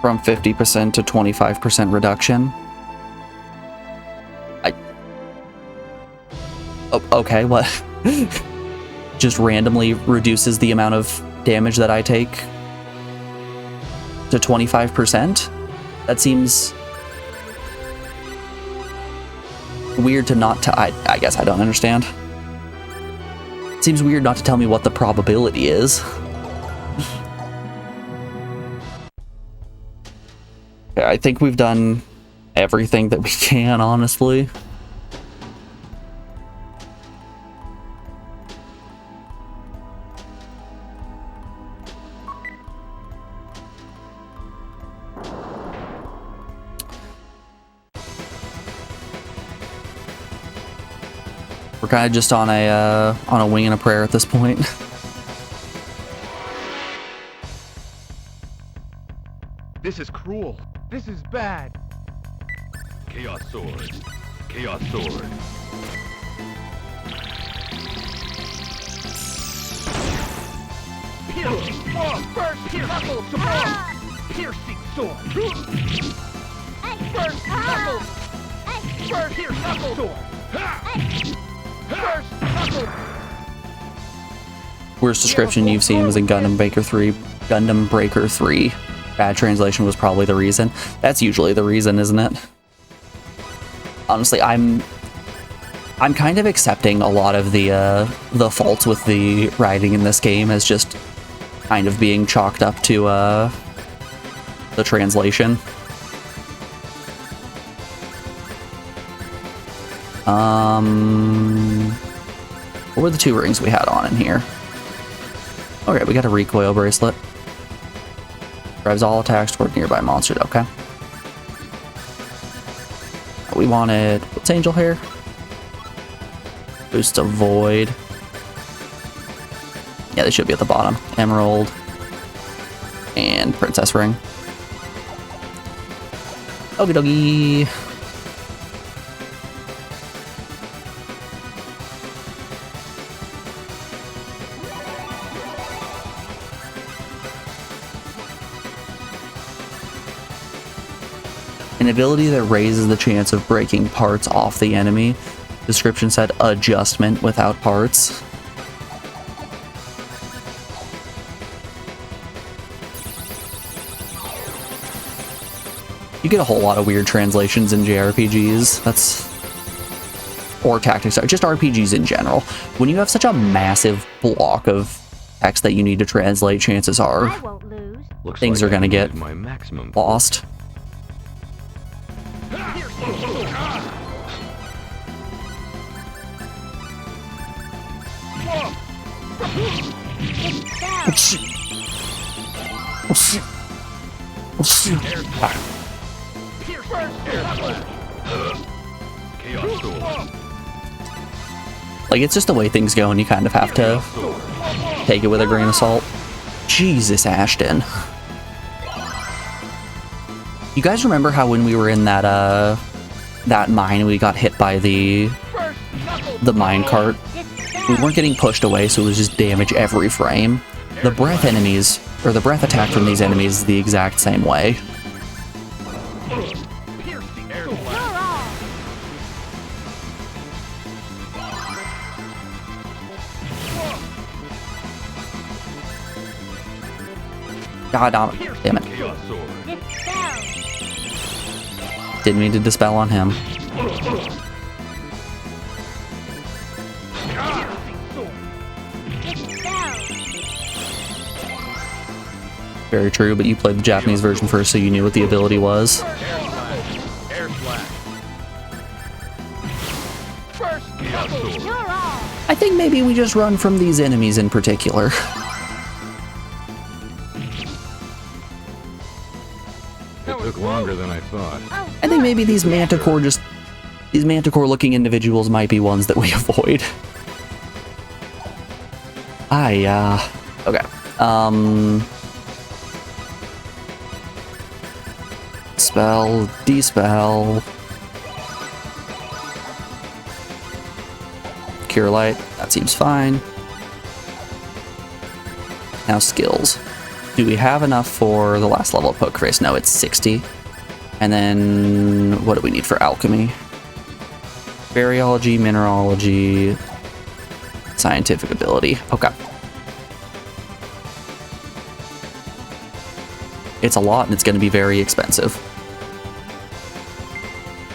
S1: From 50% to 25% reduction. Oh, okay, what? Just randomly reduces the amount of damage that I take to 25%? That seems weird to not I guess I don't understand. It seems weird not to tell me what the probability is. I think we've done everything that we can, honestly. We're kind of just on a wing and a prayer at this point.
S4: This is cruel. This is bad.
S5: Chaos sword. Chaos sword.
S4: Piercing sword. First knuckle sword. Piercing sword. First knuckle. First knuckle sword. First knuckle.
S1: Worst description you've seen was in Gundam Breaker 3. Gundam Breaker 3. Bad translation was probably the reason. That's usually the reason, isn't it? Honestly, I'm kind of accepting a lot of the faults with the writing in this game as just kind of being chalked up to the translation. What were the 2 rings we had on in here? Okay, we got a recoil bracelet. Drives all attacks toward nearby monsters. Okay. We wanted... What's angel hair? Boost of void. Yeah, they should be at the bottom. Emerald. And princess ring. Okie dokie. An ability that raises the chance of breaking parts off the enemy. Description said adjustment without parts. You get a whole lot of weird translations in JRPGs. Or tactics, just RPGs in general. When you have such a massive block of text that you need to translate, chances are
S2: I won't lose.
S5: Looks
S1: things
S5: like
S1: are gonna
S5: I
S1: get
S5: used my maximum.
S1: lost. Oh shit. Oh shit. Oh shit.
S5: Chaos sword.
S1: Like, it's just the way things go, and you kind of have to take it with a grain of salt. Jesus, Ashton. You guys remember how when we were in that that mine, we got hit by the mine cart? We weren't getting pushed away, so it was just damage every frame. The breath enemies, or the breath attack from these enemies is the exact same way. God damn it.
S5: Chaos sword.
S1: Didn't mean to dispel on him. Very true, but you played the Japanese version first, so you knew what the ability was.
S4: Air slash. First
S5: Chaos sword.
S2: You're all.
S1: I think maybe we just run from these enemies in particular.
S5: It took longer than I thought.
S2: Oh,
S1: I think maybe these Manticore looking individuals might be ones that we avoid. Okay. Spell, dispel. Cure Light, that seems fine. Now skills. Do we have enough for the last level of Poke Face? No, it's 60. And then what do we need for alchemy? Bariology, mineralogy, scientific ability. Okay. It's a lot and it's going to be very expensive.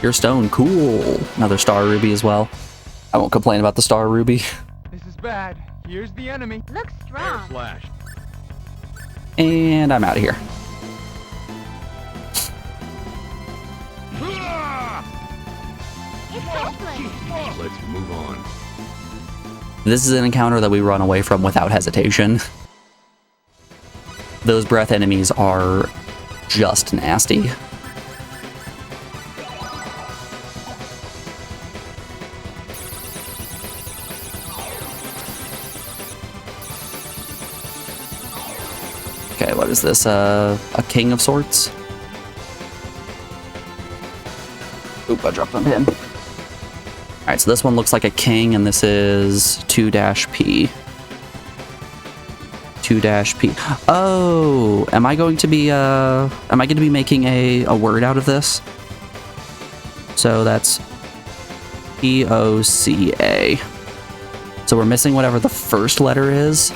S1: Your stone, cool. Another star ruby as well. I won't complain about the star ruby.
S4: This is bad. Here's the enemy.
S2: looks
S4: Air
S2: strong.
S4: slash.
S1: And I'm out of here.
S2: It's hopeless.
S5: Let's move on.
S1: This is an encounter that we run away from without hesitation. Those breath enemies are just nasty. Okay, what is this? A king of sorts? Oop, I dropped my pen. Alright, so this one looks like a king, and this is 2-P. 2-P. Oh, am I going to be making a word out of this? So that's P-O-C-A. So we're missing whatever the first letter is.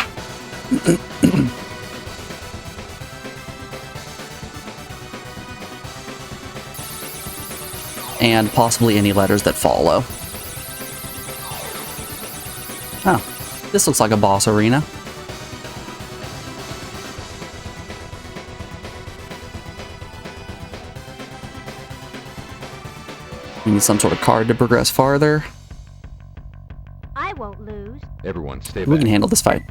S1: And possibly any letters that follow. Oh, this looks like a boss arena. We need some sort of card to progress farther.
S2: I won't lose.
S4: Everyone, stay
S1: We
S4: back.
S1: can handle this fight.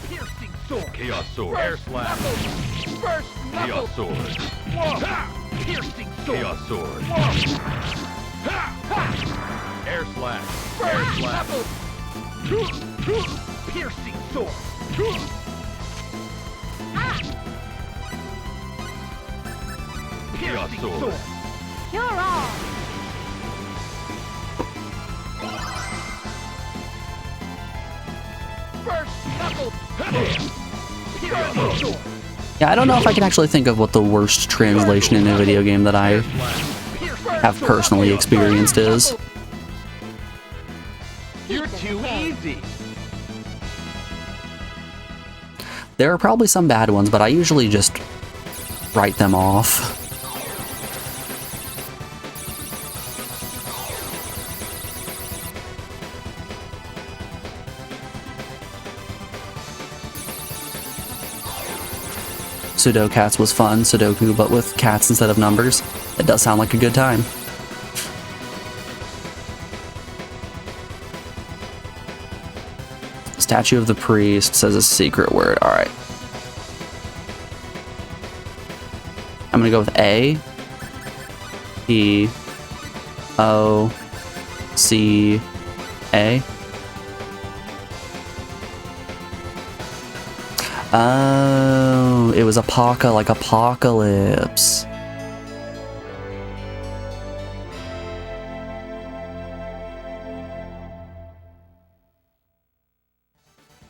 S3: Piercing sword.
S4: Chaos sword. Air slash.
S3: First knuckle.
S4: Chaos sword.
S3: Whoa. Piercing sword.
S4: Chaos sword. Air slash. Air
S3: First
S4: slash.
S3: knuckle. Piercing sword.
S4: Chaos
S3: Piercing
S4: sword.
S3: sword.
S2: You're all.
S3: First knuckle. Piercing sword.
S1: Yeah, I don't know if I can actually think of what the worst translation in a video game that I have personally experienced is.
S3: You're too easy.
S1: There are probably some bad ones, but I usually just write them off. Sudocats was fun, Sudoku, but with cats instead of numbers. It does sound like a good time. Statue of the priest says a secret word. Alright. I'm gonna go with A. P. O. C. A. Oh, it was like apocalypse.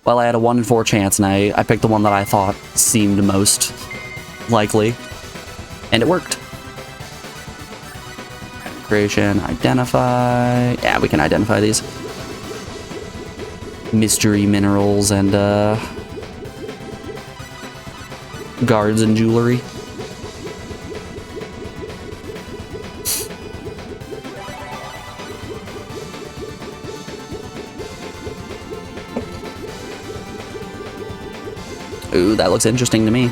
S1: Well, I had a 1 in 4 chance, and I picked the one that I thought seemed most likely, and it worked. Creation, identify. Yeah, we can identify these. Mystery minerals and guards and jewelry. Ooh, that looks interesting to me.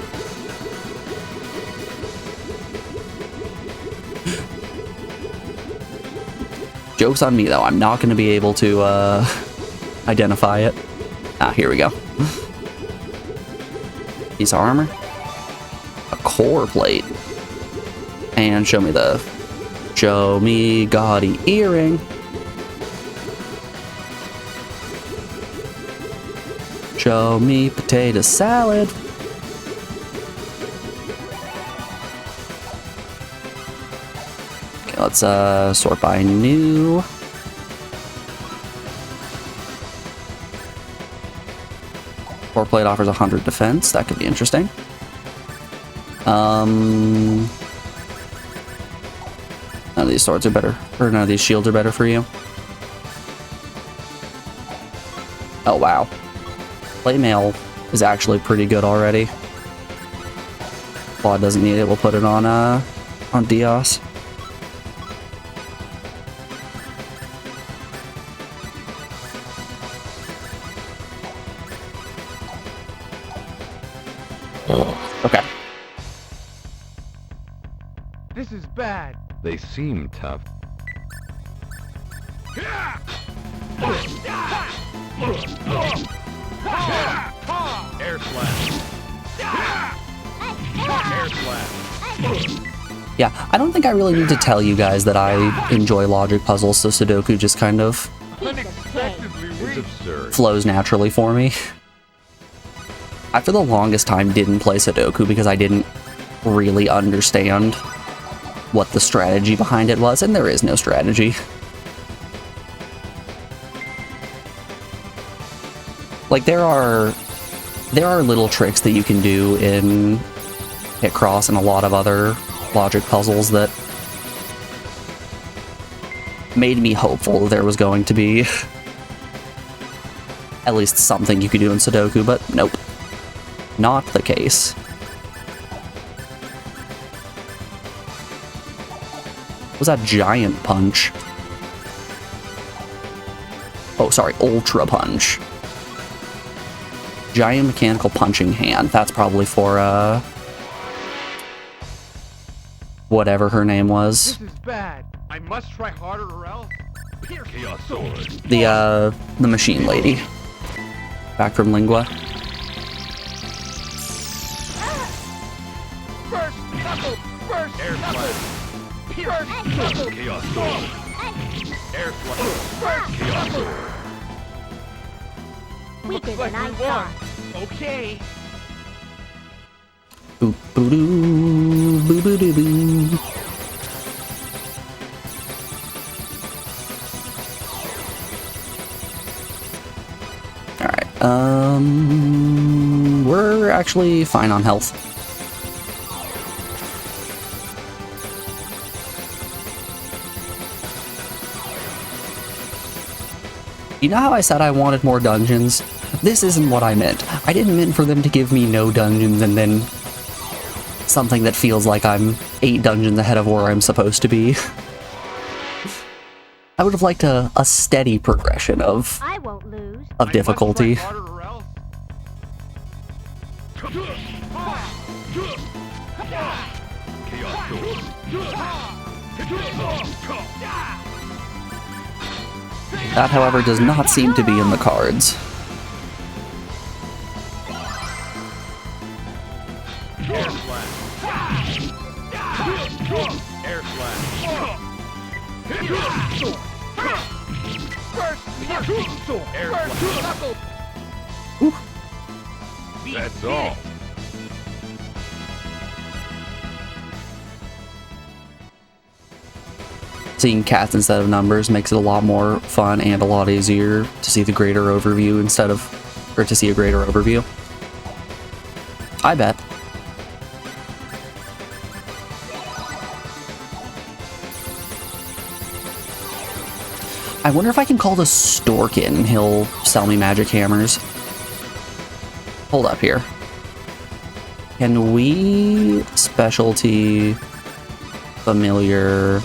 S1: Joke's on me, though. I'm not going to be able to identify it. Ah, here we go. Piece of armor. A core plate. And show me gaudy earring. Show me potato salad. Okay, let's sort by new. Core plate offers 100 defense. That could be interesting. None of these swords are better, or none of these shields are better for you. Oh wow. Plate mail is actually pretty good already. Claude doesn't need it, we'll put it on Dios. Okay.
S3: This is bad.
S4: They seem tough. Air slash. Air slash.
S1: Yeah, I don't think I really need to tell you guys that I enjoy logic puzzles, so Sudoku just kind of
S3: Unexpectedly
S4: It's
S3: weak.
S4: absurd.
S1: flows naturally for me. I, for the longest time, didn't play Sudoku because I didn't really understand what the strategy behind it was, and there is no strategy. Like, there are little tricks that you can do in Hit Cross and a lot of other logic puzzles that made me hopeful there was going to be at least something you could do in Sudoku, but nope. Not the case. What was that giant punch? Oh, sorry, Ultra Punch. Giant mechanical punching hand. That's probably for, whatever her name was.
S4: This is bad. I must try harder or else. Pierce
S5: Chaos sword.
S1: The machine lady. Back from Lingua.
S4: First knuckle. First
S5: Air
S4: knuckle.
S5: slash.
S4: Pierce knuckle.
S5: Chaos sword. Air slash.
S4: First
S5: Chaos
S4: knuckle.
S5: sword.
S2: Weaker
S4: Looks like
S2: than I
S4: we
S2: thought.
S4: won. Okay.
S1: Boop boo doo, boo boo doo boo. Alright, we're actually fine on health. You know how I said I wanted more dungeons? This isn't what I meant. I didn't mean for them to give me no dungeons and then something that feels like I'm 8 dungeons ahead of where I'm supposed to be. I would have liked a steady progression of
S2: I won't lose.
S1: difficulty.
S4: I must try harder or else.
S5: Chaos sword.
S1: That, however, does not seem to be in the cards.
S5: Air slash. Air slash. Air slash. That's all.
S1: Seeing cats instead of numbers makes it a lot more fun and a lot easier to see the greater overview instead of, or to see a greater overview. I bet. I wonder if I can call the stork in and he'll sell me magic hammers. Hold up here. Can we specialty familiar?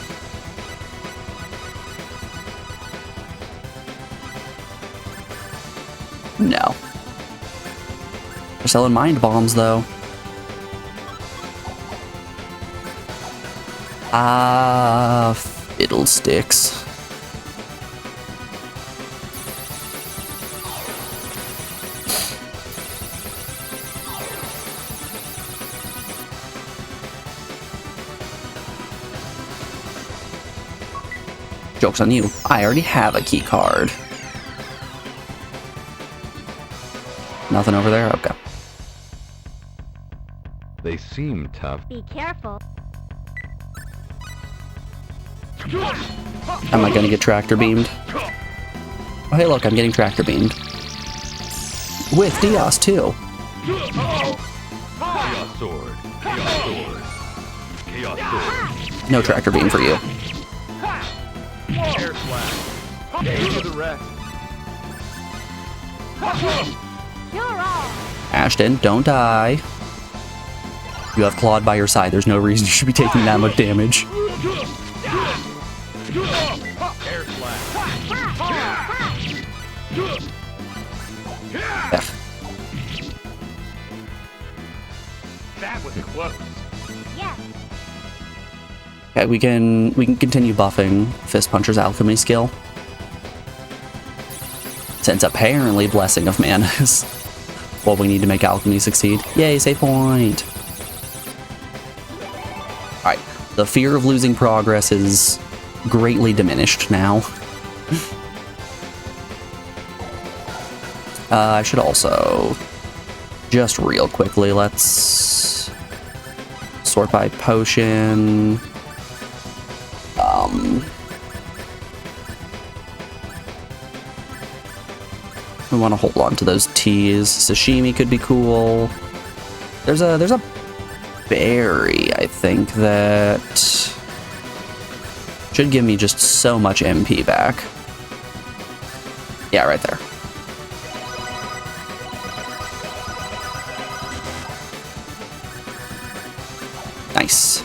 S1: No. They're selling mind bombs though. Ah, fiddlesticks. Joke's on you. I already have a key card. Nothing over there? Okay.
S5: They seem tough.
S2: Be careful.
S1: Am I gonna get tractor beamed? Oh, hey, look, I'm getting tractor beamed. With Dios, too.
S5: Chaos sword. Chaos sword. Chaos sword.
S1: No tractor beam for you.
S5: Air slash.
S4: Aim to the rest.
S2: You're all.
S1: Ashton, don't die. You have Claude by your side. There's no reason you should be taking that much damage.
S5: Air slash.
S1: Ugh.
S4: That was close.
S2: Yes.
S1: Okay, we can continue buffing Fist Puncher's alchemy skill. Since apparently Blessing of Mana is what we need to make alchemy succeed. Yay, save point! Alright, the fear of losing progress is greatly diminished now. I should also, just real quickly, let's sort by potion. definitely want to hold on to those T's. Sashimi could be cool. There's a berry, I think, that should give me just so much MP back. Yeah, right there. Nice.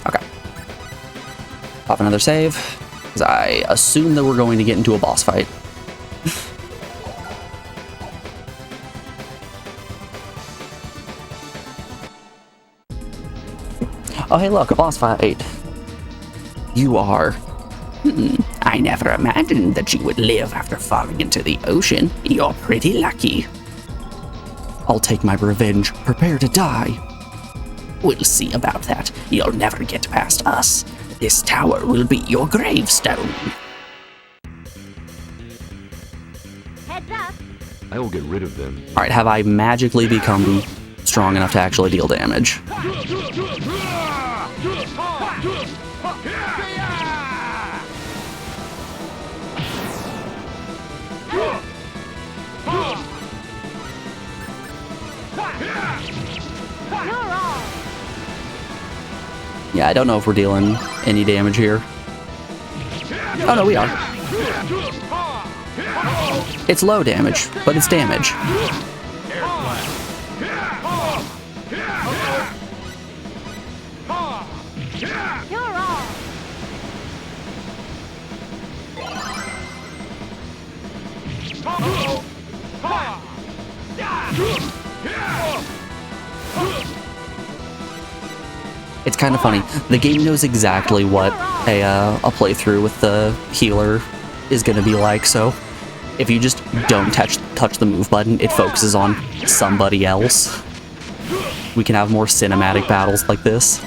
S1: Okay. Pop another save, because I assume that we're going to get into a boss fight. Oh, hey, look, a boss fight. You are. I never imagined that you would live after falling into the ocean. You're pretty lucky. I'll take my revenge. Prepare to die. We'll see about that. You'll never get past us. This tower will be your gravestone.
S2: Heads up.
S5: I will get rid of them.
S1: Alright, have I magically become strong enough to actually deal damage?
S2: You're all.
S1: Yeah, I don't know if we're dealing any damage here. Oh no, we are. It's low damage, but it's damage.
S2: You're all.
S1: It's kind of funny. The game knows exactly what a playthrough with the healer is going to be like, so if you just don't touch the move button, it focuses on somebody else. We can have more cinematic battles like this.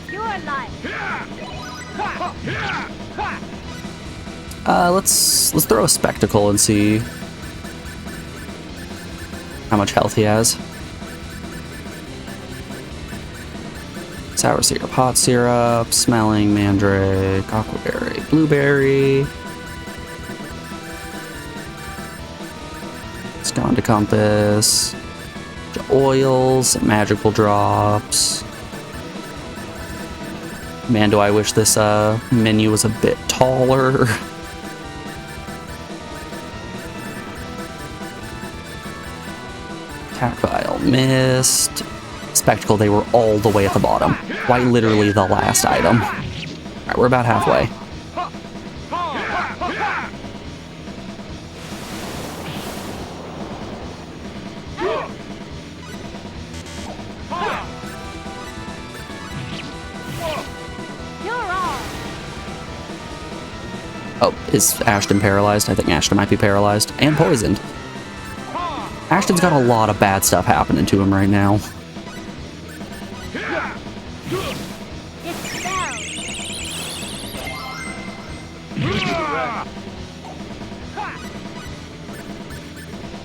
S2: You're alive.
S1: Let's throw a spectacle and see how much health he has. Sour syrup, hot syrup, smelling, mandrake, aquaberry, blueberry. Gone to compass. Oils, magical drops. Man, do I wish this menu was a bit taller. Tactile mist. Spectacle, they were all the way at the bottom. Quite literally the last item. Alright, we're about halfway. Oh, is Ashton paralyzed? I think Ashton might be paralyzed. And poisoned. Ashton's got a lot of bad stuff happening to him right now.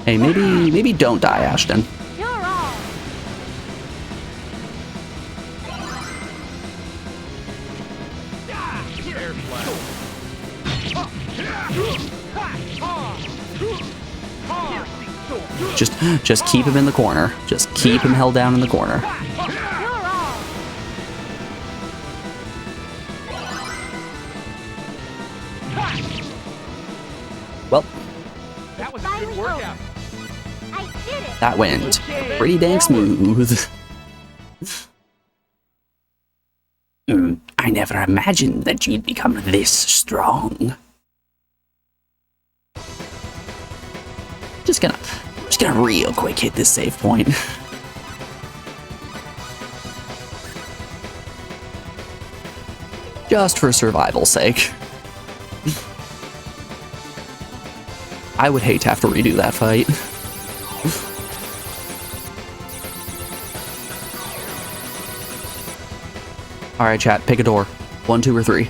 S1: Hey, maybe don't die, Ashton.
S2: You're all.
S1: Just keep him in the corner. Just keep him held down in the corner.
S2: You're all.
S1: Well,
S4: That was a good workout.
S2: I did it.
S1: that went pretty dang smooth. I never imagined that you'd become this strong. Just gonna real quick hit this save point. Just for survival's sake. I would hate to have to redo that fight. Alright, chat, pick a door. 1, 2, or 3.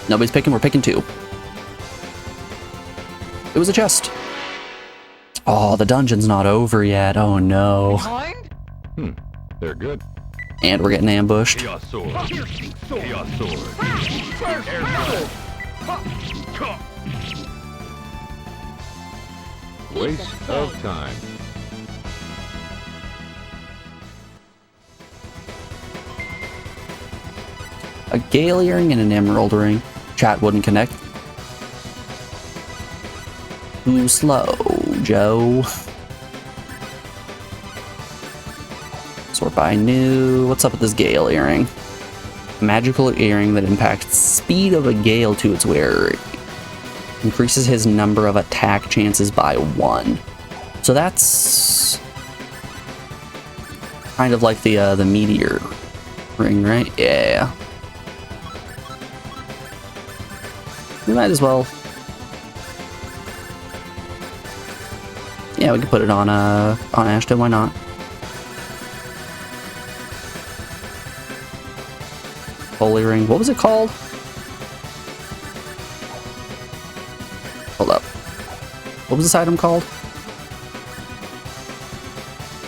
S1: Nobody's picking, we're picking 2. It was a chest. Oh, the dungeon's not over yet. Oh no.
S4: Behind?
S5: They're good.
S1: And we're getting ambushed.
S5: Chaos sword. Chaos sword.
S4: Air blast.
S5: Waste of time.
S1: A Gale earring and an emerald ring. Chat wouldn't connect. Too slow, Joe. Sort by new. What's up with this Gale earring? A magical earring that impacts speed of a Gale to its wearer. Increases his number of attack chances by 1. So that's kind of like the meteor ring, right? Yeah. We might as well. Yeah, we could put it on Ashton. Why not? Holy ring. What was it called? Hold up. What was this item called?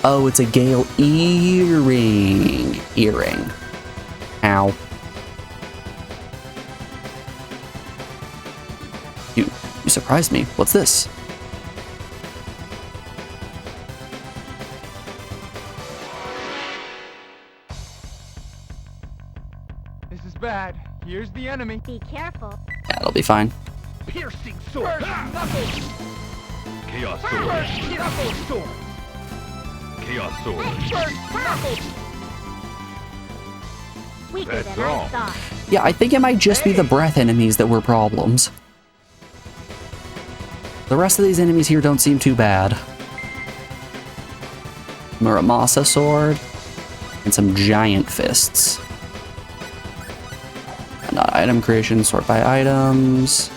S1: Oh, it's a Gale earring. Earring. Ow. You surprised me. What's this?
S4: This is bad. Here's the enemy.
S2: Be careful.
S1: Yeah, it'll be fine.
S4: Piercing sword. Knuckles.
S5: Chaos sword.
S4: Knuckles sword.
S5: Chaos sword.
S4: Knuckles.
S2: Weaker
S5: That's
S2: than
S5: all.
S2: I thought.
S1: Yeah, I think it might just be the breath enemies that were problems. The rest of these enemies here don't seem too bad. Muramasa sword and some giant fists. Not item creation, sort by items.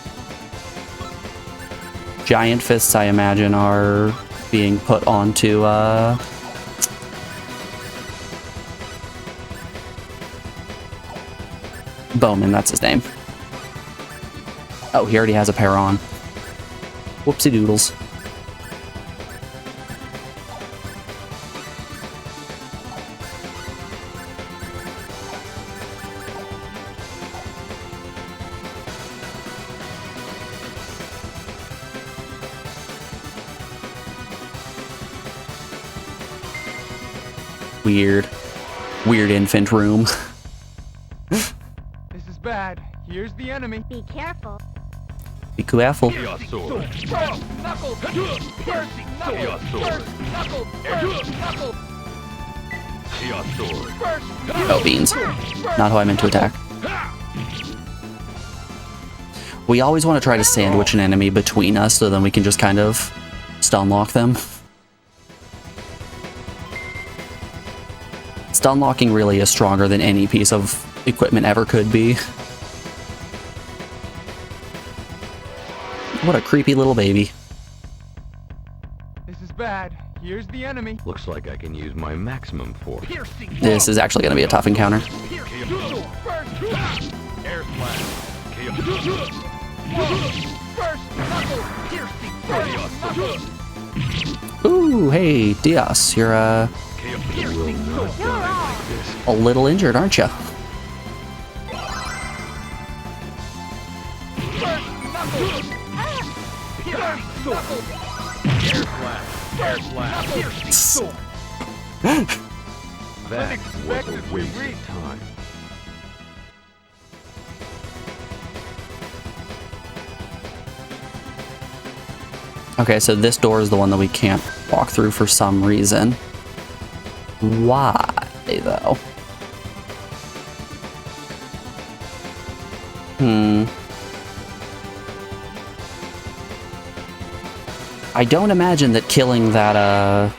S1: Giant fists, I imagine, are being put onto Bowman, that's his name. Oh, he already has a pair on. Whoopsie doodles. Weird infant room.
S4: This is bad. Here's the enemy.
S2: Be careful.
S1: Be careful.
S5: Chaos sword.
S4: Knuckles. Piercing
S5: Chaos sword.
S4: Knuckles. Knuckles.
S5: Chaos sword.
S1: Oh, beans. Not how I meant to attack. We always want to try to sandwich an enemy between us so then we can just kind of stun lock them. Stun locking really is stronger than any piece of equipment ever could be. What a creepy little baby.
S4: This is bad. Here's the enemy.
S5: Looks like I can use my maximum force.
S4: Piercing.
S1: This is actually going to be a tough encounter.
S5: Air slash. Chaos.
S4: First knuckles. Piercing. Knuckles.
S1: Ooh, hey, Diaz, you're
S4: Piercing sword.
S2: You're all.
S1: a little injured, aren't you?
S4: First knuckles. Piercing sword.
S5: Air slash. Air slash.
S4: Piercing sword.
S5: That was a waste of time.
S1: Okay, so this door is the one that we can't walk through for some reason. Why, though? I don't imagine that killing that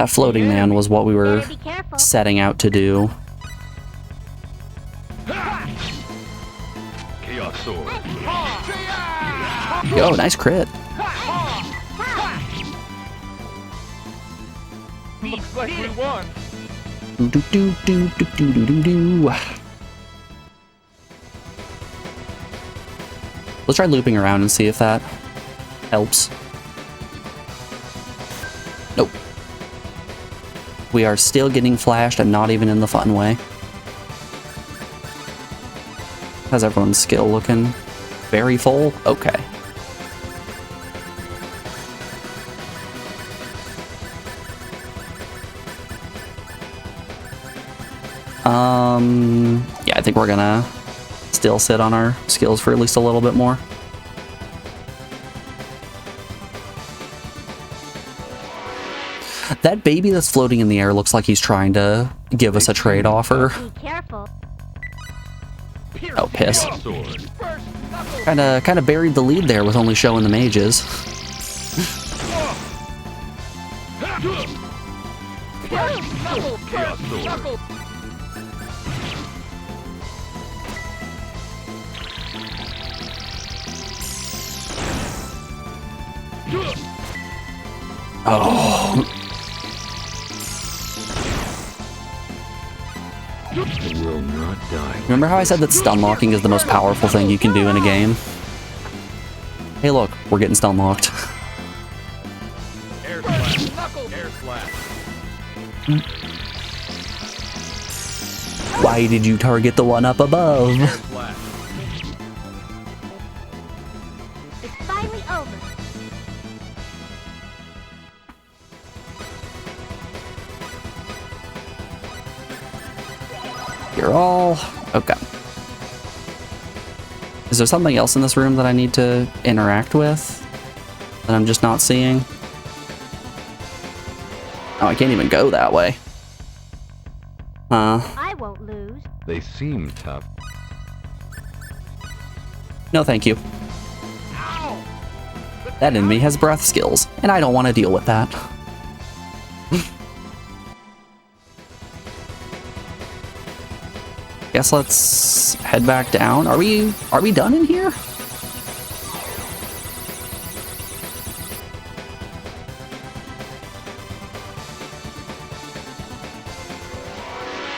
S1: floating man was what we were
S2: Better be careful.
S1: setting out to do.
S5: Chaos sword.
S1: Yo, nice crit.
S4: Looks like we won.
S1: Do do do do do do do do. Let's try looping around and see if that helps. Nope. We are still getting flashed and not even in the fun way. How's everyone's skill looking? Very full? Okay. Yeah, I think we're gonna still sit on our skills for at least a little bit more. That baby that's floating in the air looks like he's trying to give us a trade offer.
S2: Be careful.
S1: Oh, piss.
S5: Sword.
S1: Kinda buried the lead there with only showing the mages.
S5: Chaos Sword.
S1: Oh,
S5: I will not die.
S1: remember how I said that stun locking is the most powerful thing you can do in a game? Hey look, we're getting stun locked.
S4: Air slash. Air slash.
S1: Why did you target the one up above?
S4: Air slash.
S2: It's finally over.
S1: You're all... okay. Is there something else in this room that I need to interact with? That I'm just not seeing? Oh, I can't even go that way.
S2: I won't lose.
S5: They seem tough.
S1: No thank you. That enemy has breath skills, and I don't want to deal with that. Guess let's head back down. Are we done in here?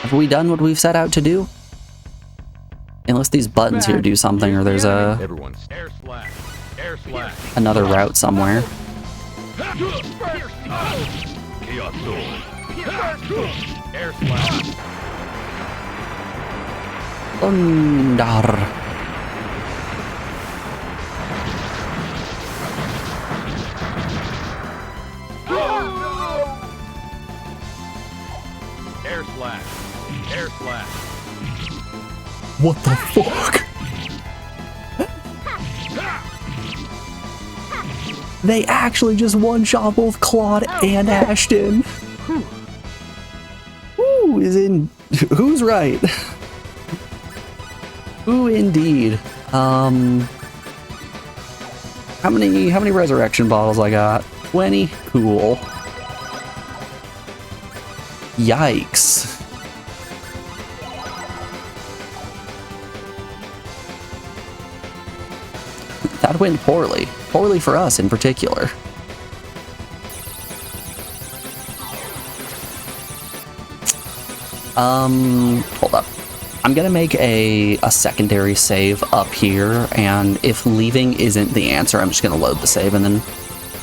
S1: Have we done what we've set out to do? Unless these buttons here do something, or there's
S5: Everyone's
S4: Air slash. Air slash.
S1: another route somewhere.
S5: Chaos Sword.
S4: Air slash.
S1: Undar.
S4: Air slash. Air slash.
S1: What the fuck? They actually just one-shot both Claude and Ashton. Who is in... who's right? Who indeed? How many resurrection bottles I got? 20? Cool. Yikes. That went poorly. Poorly for us in particular. Hold up. I'm gonna make a secondary save up here, and if leaving isn't the answer, I'm just gonna load the save, and then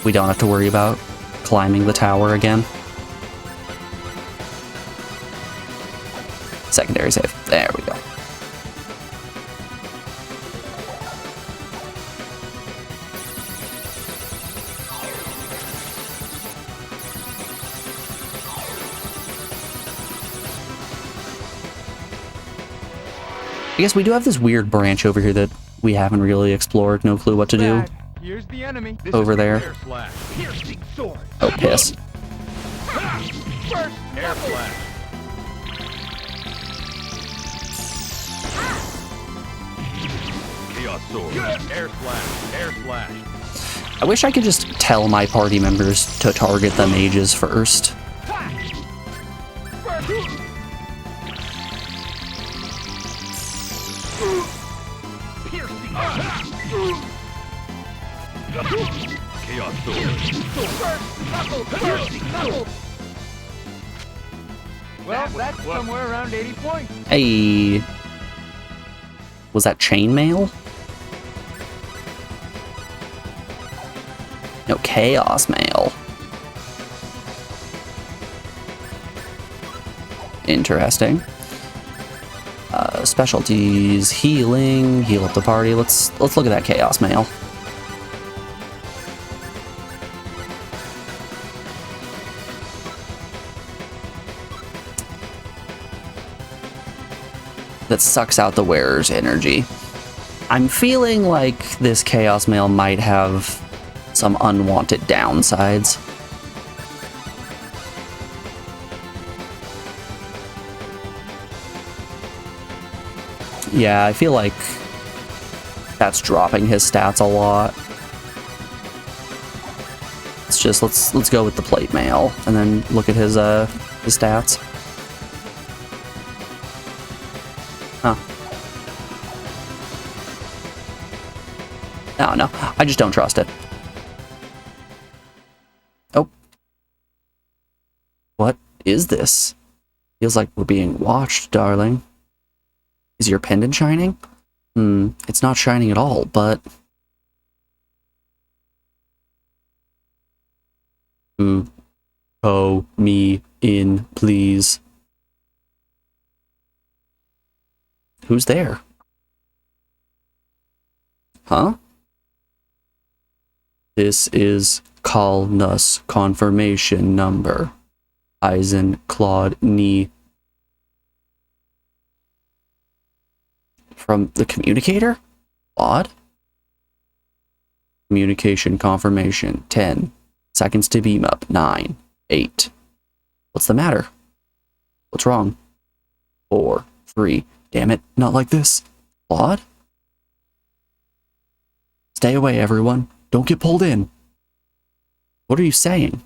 S1: we don't have to worry about climbing the tower again. Secondary save. There we go. I guess we do have this weird branch over here that we haven't really explored. No clue what to do.
S4: Here's the enemy.
S1: Over there.
S4: Air slash. Piercing sword.
S1: Oh, piss.
S4: First air slash.
S5: Chaos Sword.
S4: Air slash. Air slash.
S1: I wish I could just tell my party members to target the mages first.
S5: Chaos Sword.
S4: Well, that's somewhere around 80 points.
S1: Hey. Was that chainmail? Chaos Mail. Interesting. Specialties, healing, heal up the party. Let's look at that Chaos Mail. That sucks out the wearer's energy. I'm feeling like this Chaos Mail might have some unwanted downsides. Yeah, I feel like that's dropping his stats a lot. Let's go with the plate mail and then look at his stats. Huh. No, I just don't trust it. Oh. What is this? Feels like we're being watched, darling. Is your pendant shining? It's not shining at all, but... Oh, me in, please. Who's there? Huh? This is Kalnus confirmation number. Eisen Claude Knee. From the communicator? Odd. Communication confirmation. 10. Seconds to beam up. 9. 8. What's the matter? What's wrong? 4. 3. Damn it, not like this. Claude? Stay away, everyone. Don't get pulled in. What are you saying?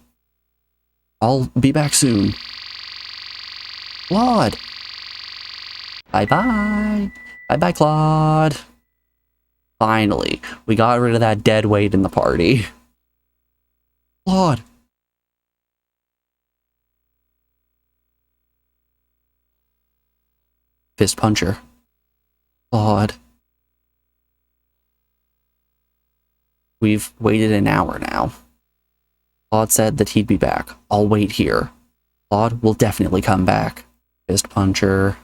S1: I'll be back soon. Claude! Bye-bye. Bye-bye, Claude. Finally, we got rid of that dead weight in the party. Claude. Fist puncher. Claude. We've waited an hour now. Claude said that he'd be back. I'll wait here. Claude will definitely come back. Fist puncher.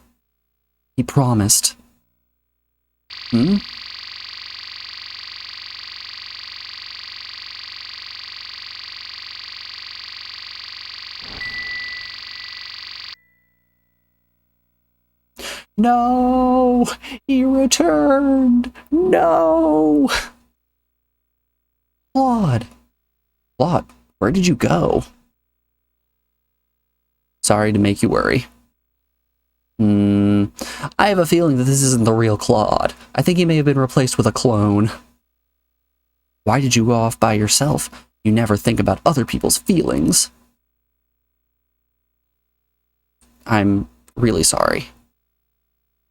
S1: He promised. No! He returned! No! Claude! Claude, where did you go? Sorry to make you worry. I have a feeling that this isn't the real Claude. I think he may have been replaced with a clone. Why did you go off by yourself? You never think about other people's feelings. I'm really sorry.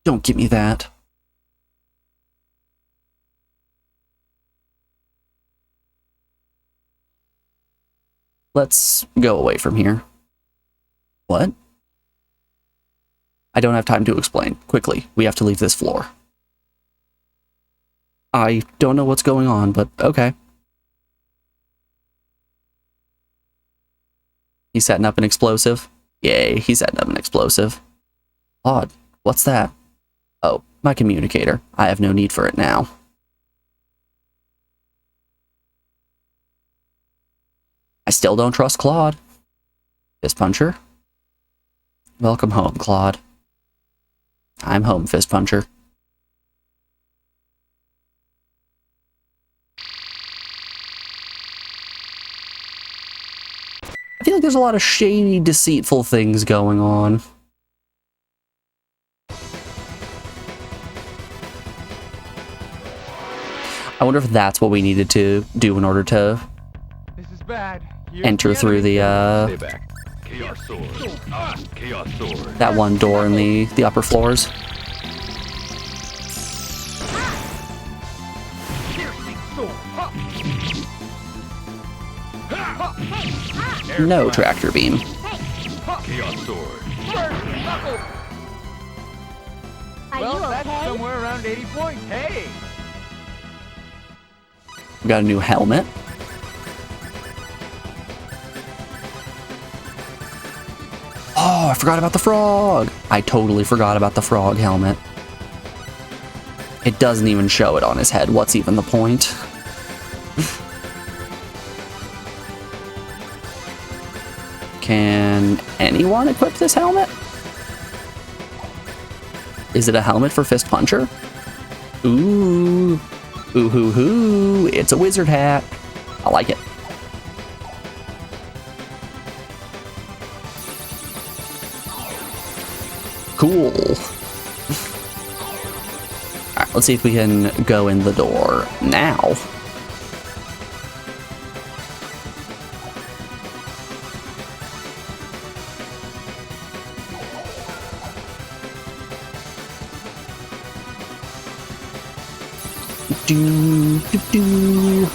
S1: Don't give me that. Let's go away from here. What? I don't have time to explain. Quickly, we have to leave this floor. I don't know what's going on, but okay. He's setting up an explosive? Yay, he's setting up an explosive. Odd. What's that? Oh, my communicator. I have no need for it now. I still don't trust Claude. Fist puncher? Welcome home, Claude. I'm home, fist puncher. I feel like there's a lot of shady, deceitful things going on. I wonder if that's what we needed to do in order to
S4: This is bad.
S1: enter through the
S5: Stay back. Chaos sword. Chaos sword.
S1: that one door in the upper floors. No tractor beam.
S5: Chaos sword.
S2: Are
S4: Well,
S2: you
S4: that's
S2: okay?
S4: somewhere around 80 points. Hey!
S1: We got a new helmet. I forgot about the frog. I totally forgot about the frog helmet. It doesn't even show it on his head. What's even the point? Can anyone equip this helmet? Is it a helmet for Fist Puncher? Ooh. Ooh hoo hoo. It's a wizard hat. I like it. Cool. Alright, let's see if we can go in the door now. Do, do, do.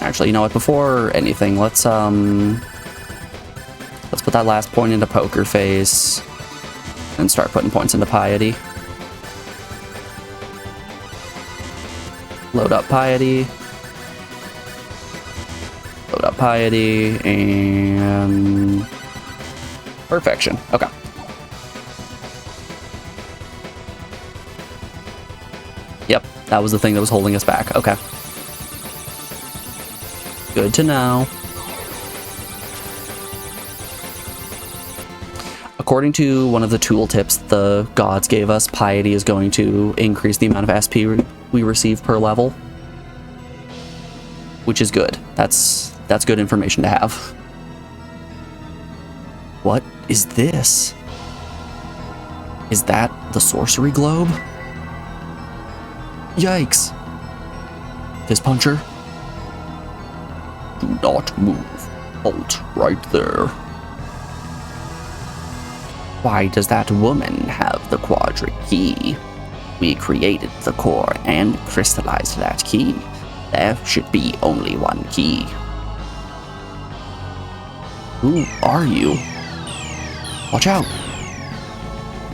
S1: Actually, you know what? Before anything, let's put that last point into Poker Face and start putting points into Piety. Load up Piety. Load up Piety and Perfection. Okay. Yep, that was the thing that was holding us back. Okay. Good to know. According to one of the tooltips the gods gave us, Piety is going to increase the amount of SP we receive per level, which is good. That's good information to have. What is this? Is that the sorcery globe? Yikes. Fist Puncher? Do not move. Halt right there. Why does that woman have the quadric key? We created the core and crystallized that key. There should be only one key. Who are you? Watch out!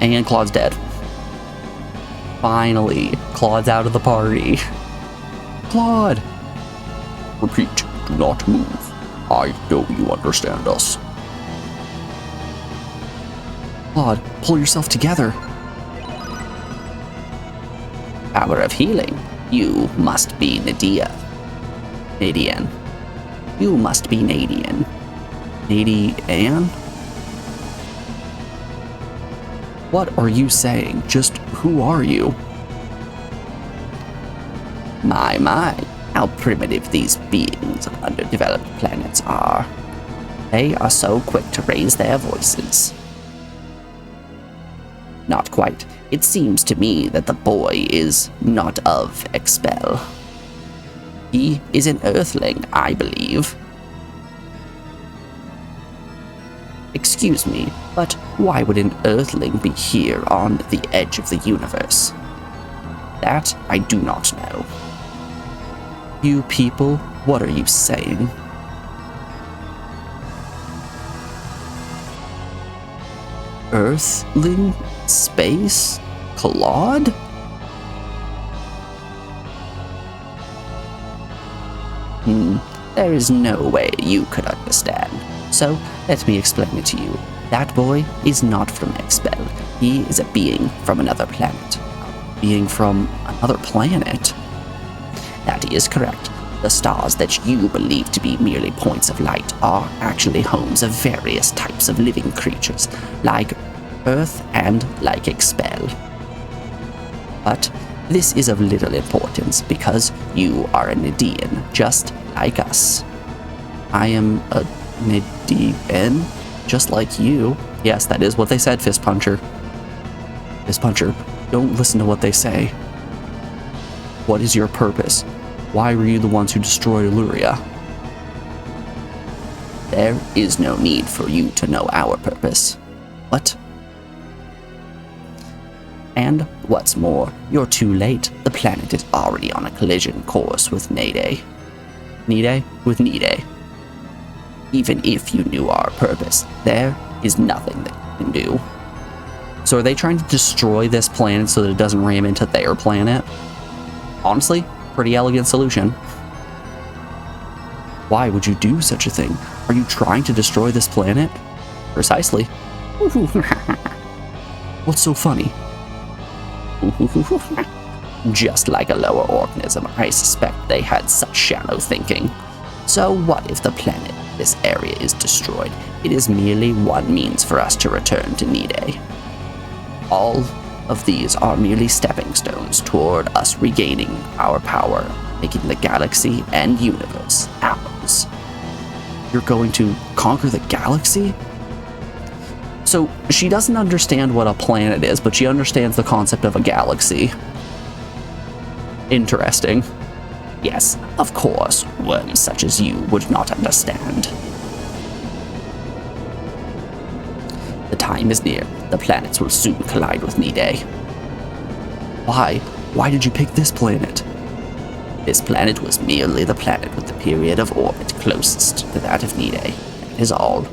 S1: And Claude's dead. Finally, Claude's out of the party. Claude! Repeat, do not move. I know you understand us. Claude, pull yourself together. Power of healing. You must be Nadia. Nadian. You must be Nadian. Nadian? What are you saying? Just who are you? My, how primitive these beings of underdeveloped planets are. They are so quick to raise their voices. Not quite. It seems to me that the boy is not of Expel. He is an Earthling, I believe. Excuse me, but why would an Earthling be here on the edge of the universe? That I do not know. You people, what are you saying? Earthling? Space? Claude? There is no way you could understand. So, let me explain it to you. That boy is not from Expel. He is a being from another planet. A being from another planet? That is correct. The stars that you believe to be merely points of light are actually homes of various types of living creatures, like Earth and like Expel. But this is of little importance because you are a Nadian, just like us. I am a Nadian, just like you. Yes, that is what they said, Fist Puncher. Fist Puncher, don't listen to what they say. What is your purpose? Why were you the ones who destroyed Illyria? There is no need for you to know our purpose. What? And what's more, you're too late. The planet is already on a collision course with Nede. Nede? With Nede. Even if you knew our purpose, there is nothing that you can do. So are they trying to destroy this planet so that it doesn't ram into their planet? Honestly, pretty elegant solution.
S6: Why would you do such a thing? Are you trying to destroy this planet? Precisely. What's so funny? Just like a lower organism, I suspect they had such shallow thinking. So what if the planet, this area, is destroyed? It is merely one means for us to return to Nide. All of these are merely stepping stones toward us regaining our power, making the galaxy and universe ours. You're going to conquer the galaxy? So she doesn't understand what a planet is, but she understands the concept of a galaxy. Interesting. Yes, of course, worms such as you would not understand. The time is near. The planets will soon collide with Nide. Why? Why did you pick this planet? This planet was merely the planet with the period of orbit closest to that of Nide. That is all.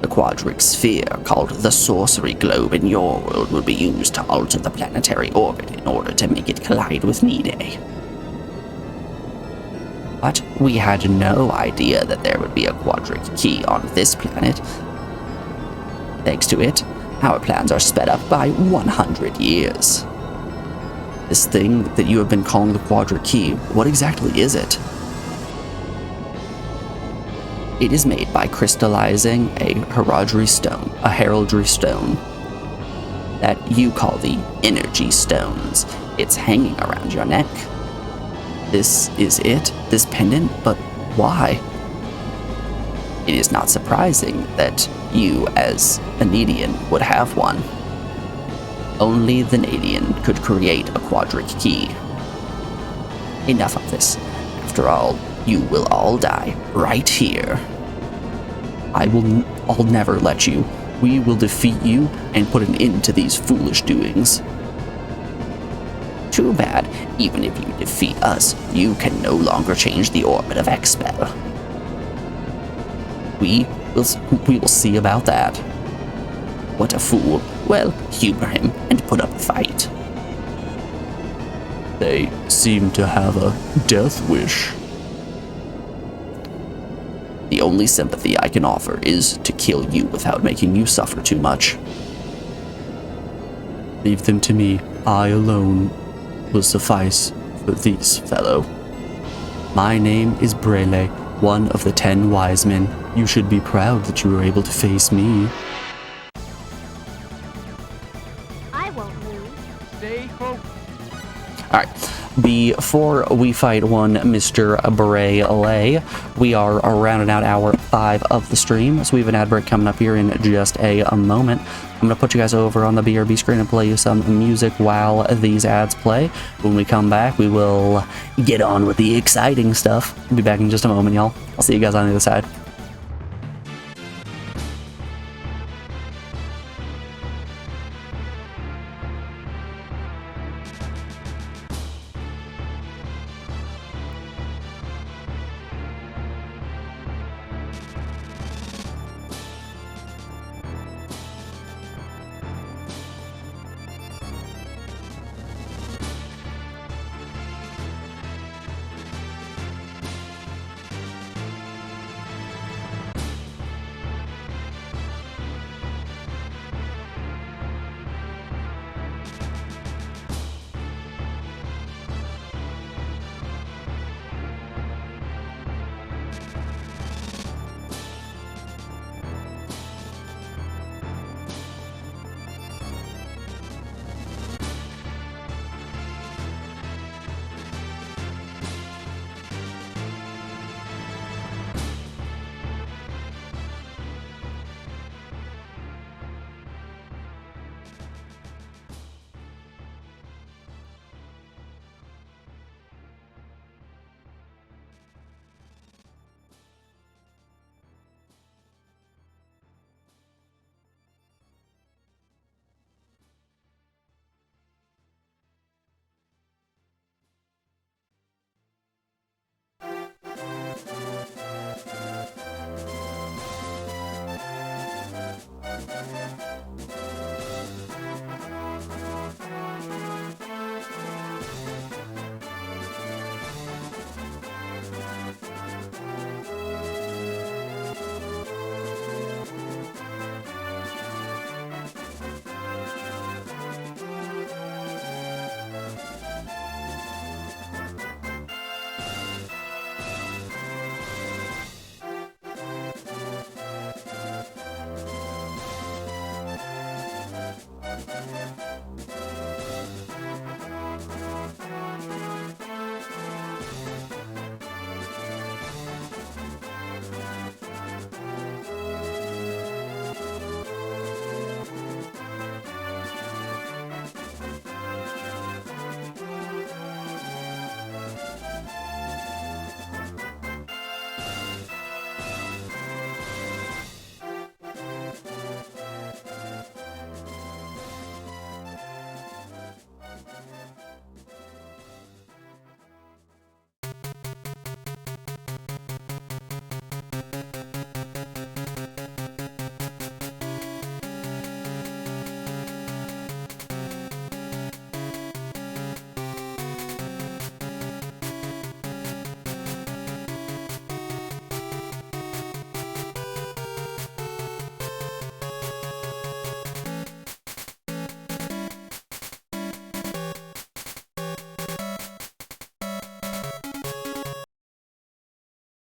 S6: The quadric sphere, called the sorcery globe in your world, will be used to alter the planetary orbit in order to make it collide with Nide. But we had no idea that there would be a quadric key on this planet. Thanks to it, our plans are sped up by 100 years. This thing that you have been calling the quadric key, what exactly is it? It is made by crystallizing a heraldry stone, that you call the energy stones. It's hanging around your neck. This is it, this pendant, but why? It is not surprising that you, as a Nadian, would have one. Only the Nadian could create a quadric key. Enough of this. After all, you will all die right here. I'll never let you. We will defeat you and put an end to these foolish doings. Too bad. Even if you defeat us, you can no longer change the orbit of Expel. We will see about that. What a fool. Well, humor him and put up a fight. They seem to have a death wish. The only sympathy I can offer is to kill you without making you suffer too much. Leave them to me. I alone will suffice for these, fellow. My name is Brele, one of the 10 wise men. You should be proud that you were able to face me.
S2: I won't lose.
S4: Stay focused.
S1: Alright, before we fight one Mr. Brele, we are rounding out hour 5 of the stream, so we have an ad break coming up here in just a moment. I'm going to put you guys over on the BRB screen and play you some music while these ads play. When we come back, we will get on with the exciting stuff. We'll be back in just a moment, y'all. I'll see you guys on the other side.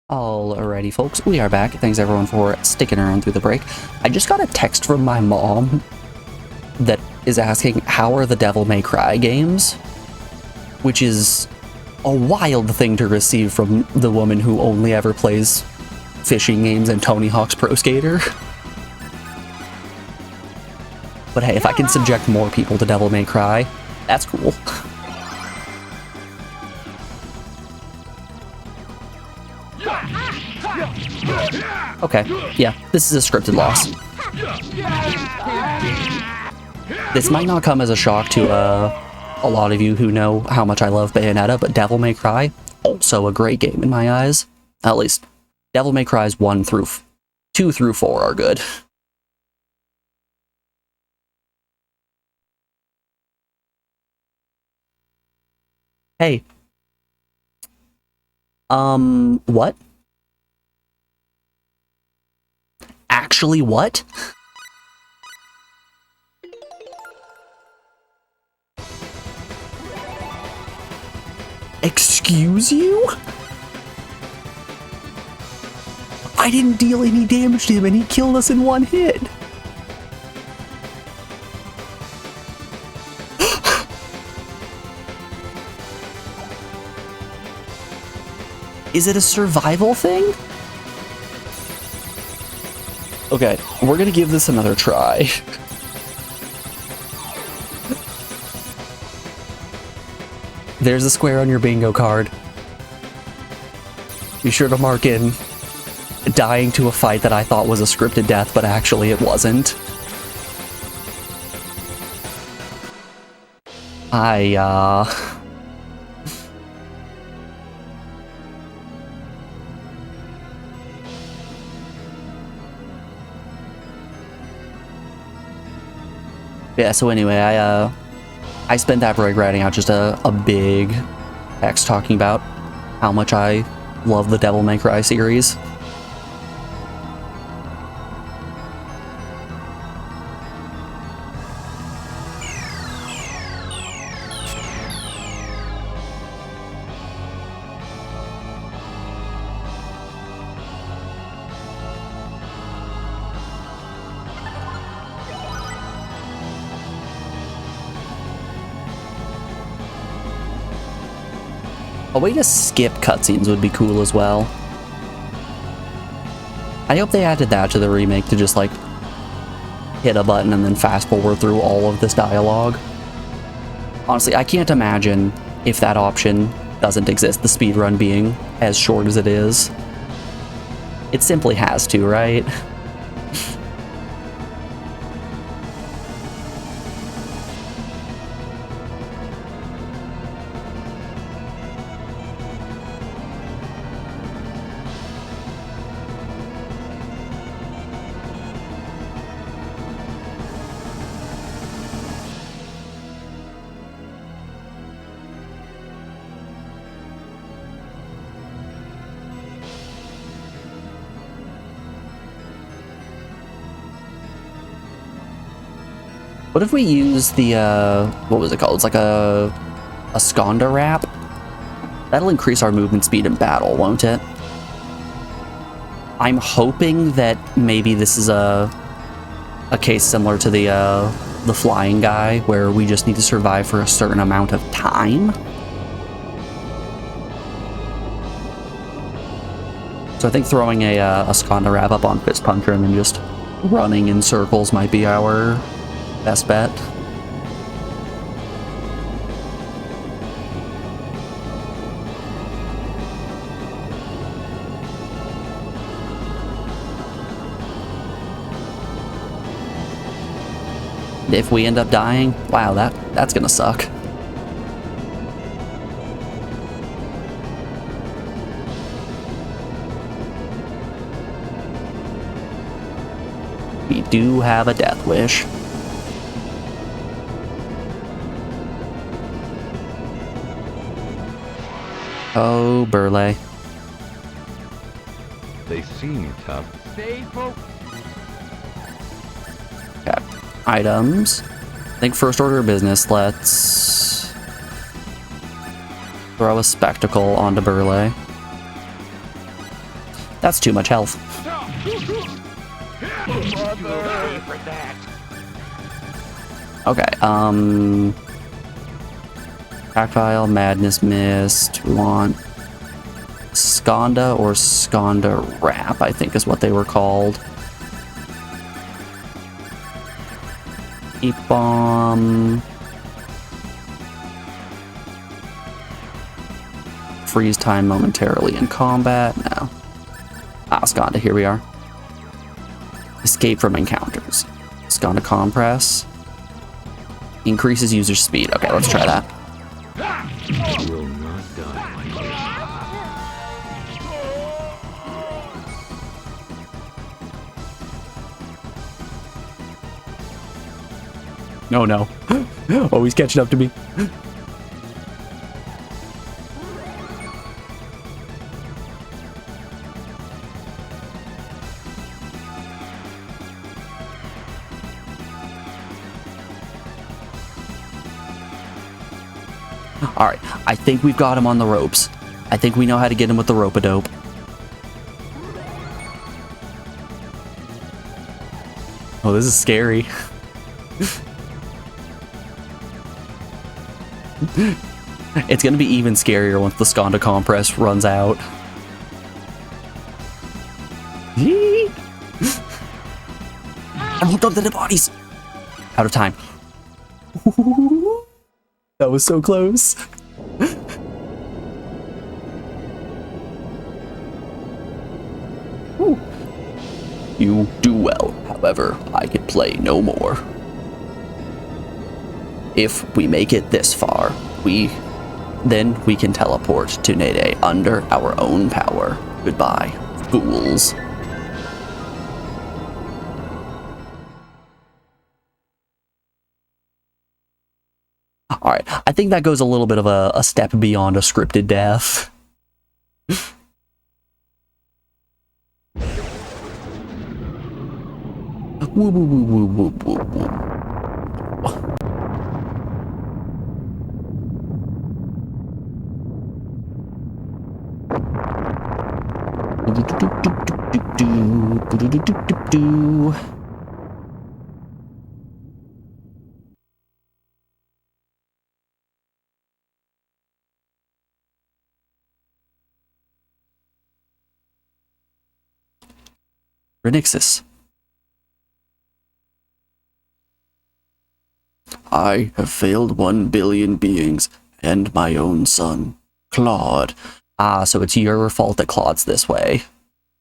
S1: Alrighty, folks, we are back. Thanks everyone for sticking around through the break. I just got a text from my mom that is asking, how are the Devil May Cry games? Which is a wild thing to receive from the woman who only ever plays fishing games and Tony Hawk's Pro Skater. But hey, if I can subject more people to Devil May Cry, that's cool. Okay, yeah, this is a scripted loss. This might not come as a shock to a lot of you who know how much I love Bayonetta, but Devil May Cry, also a great game in my eyes. At least, Devil May Cry's 2 through 4 are good. Hey. What? Actually, what? Excuse you? I didn't deal any damage to him and he killed us in one hit. Is it a survival thing? Okay, we're gonna give this another try. There's a square on your bingo card. Be sure to mark in dying to a fight that I thought was a scripted death, but actually it wasn't. Yeah, so anyway, I spent that break writing out just a big text talking about how much I love the Devil May Cry series. A way to skip cutscenes would be cool as well. I hope they added that to the remake, to just like hit a button and then fast forward through all of this dialogue. Honestly, I can't imagine if that option doesn't exist, the speedrun being as short as it is. It simply has to, right? What if we use the, what was it called? It's like a Skonda wrap? That'll increase our movement speed in battle, won't it? I'm hoping that maybe this is a case similar to the flying guy, where we just need to survive for a certain amount of time. So I think throwing a Skonda wrap up on Fist Puncher and then just running in circles might be our best bet. If we end up dying, wow, that's gonna suck. We do have a death wish. Oh, Burley.
S5: They seem tough.
S4: Stay focused.
S1: Okay. Items. I think first order of business, let's throw a spectacle onto Burley. That's too much health. Okay, Tactile, Madness Mist. We want Skonda or Skonda Wrap, I think is what they were called. Heat Bomb. Freeze time momentarily in combat. No. Ah, Skonda, here we are. Escape from encounters. Skonda Compress. Increases user speed. Okay, let's try that.
S5: You will not die, my dear.
S1: No, no. Oh, he's catching up to me. Alright, I think we've got him on the ropes. I think we know how to get him with the rope-a-dope. Oh, this is scary. It's gonna be even scarier once the Skonda Compress runs out. I'm hooked onto the bodies! Out of time. That was so close. You do well, however, I can play no more. If we make it this far, then we can teleport to Nede under our own power. Goodbye, fools. Alright, I think that goes a little bit of a step beyond a scripted death. Woo, woo, woo, woo, woo, woo, woo. Renixis. I have failed 1 billion beings and my own son, Claude. Ah, so it's your fault that Claude's this way.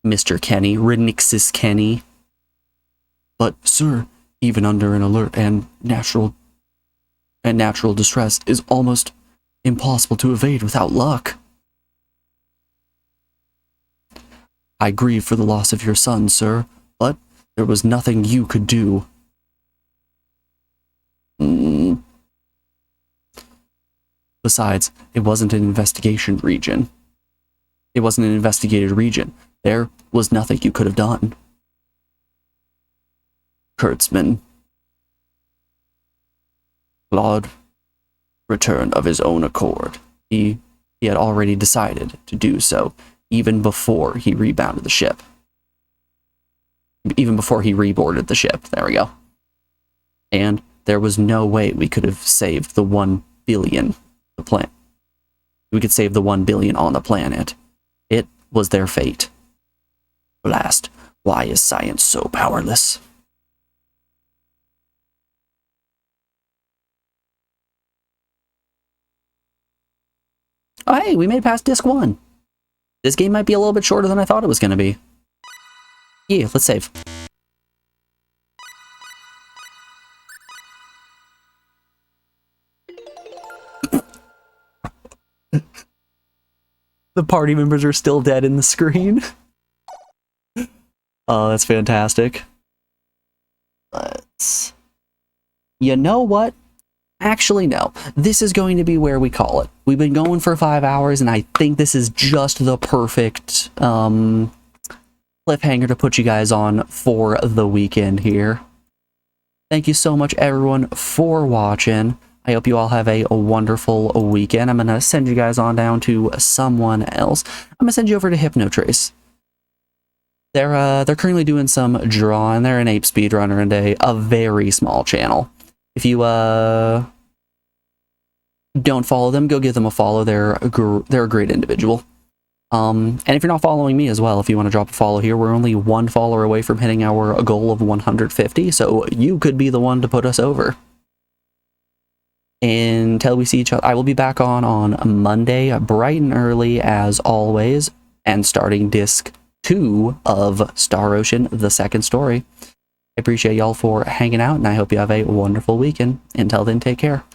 S1: Mr. Kenny, Renixis Kenny. But, sir, even under an alert and natural distress is almost impossible to evade without luck. I grieve for the loss of your son, sir, but there was nothing you could do. Besides, it wasn't an investigation region. It wasn't an investigated region. There was nothing you could have done. Kurtzman. Claude returned of his own accord. He had already decided to do so, even before he rebounded the ship. Even before he reboarded the ship. There we go. And there was no way we could have saved the 1 billion. The planet. We could save the 1 billion on the planet. It was their fate. Blast, why is science so powerless? Oh hey, we made it past disc 1. This game might be a little bit shorter than I thought it was going to be. Yeah, let's save. The party members are still dead in the screen. Oh, that's fantastic. Let's... You know what? Actually, no. This is going to be where we call it. We've been going for 5 hours, and I think this is just the perfect cliffhanger to put you guys on for the weekend here. Thank you so much, everyone, for watching. I hope you all have a wonderful weekend. I'm going to send you guys on down to someone else. I'm going to send you over to Hypnotrace. They're currently doing some drawing. They're an ape speedrunner and a very small channel. If you don't follow them, go give them a follow. They're a great individual. And if you're not following me as well, if you want to drop a follow here, we're only one follower away from hitting our goal of 150, so you could be the one to put us over. Until we see each other, I will be back on Monday, bright and early as always, and starting disc 2 of Star Ocean, the second story. I appreciate y'all for hanging out, and I hope you have a wonderful weekend. Until then, take care.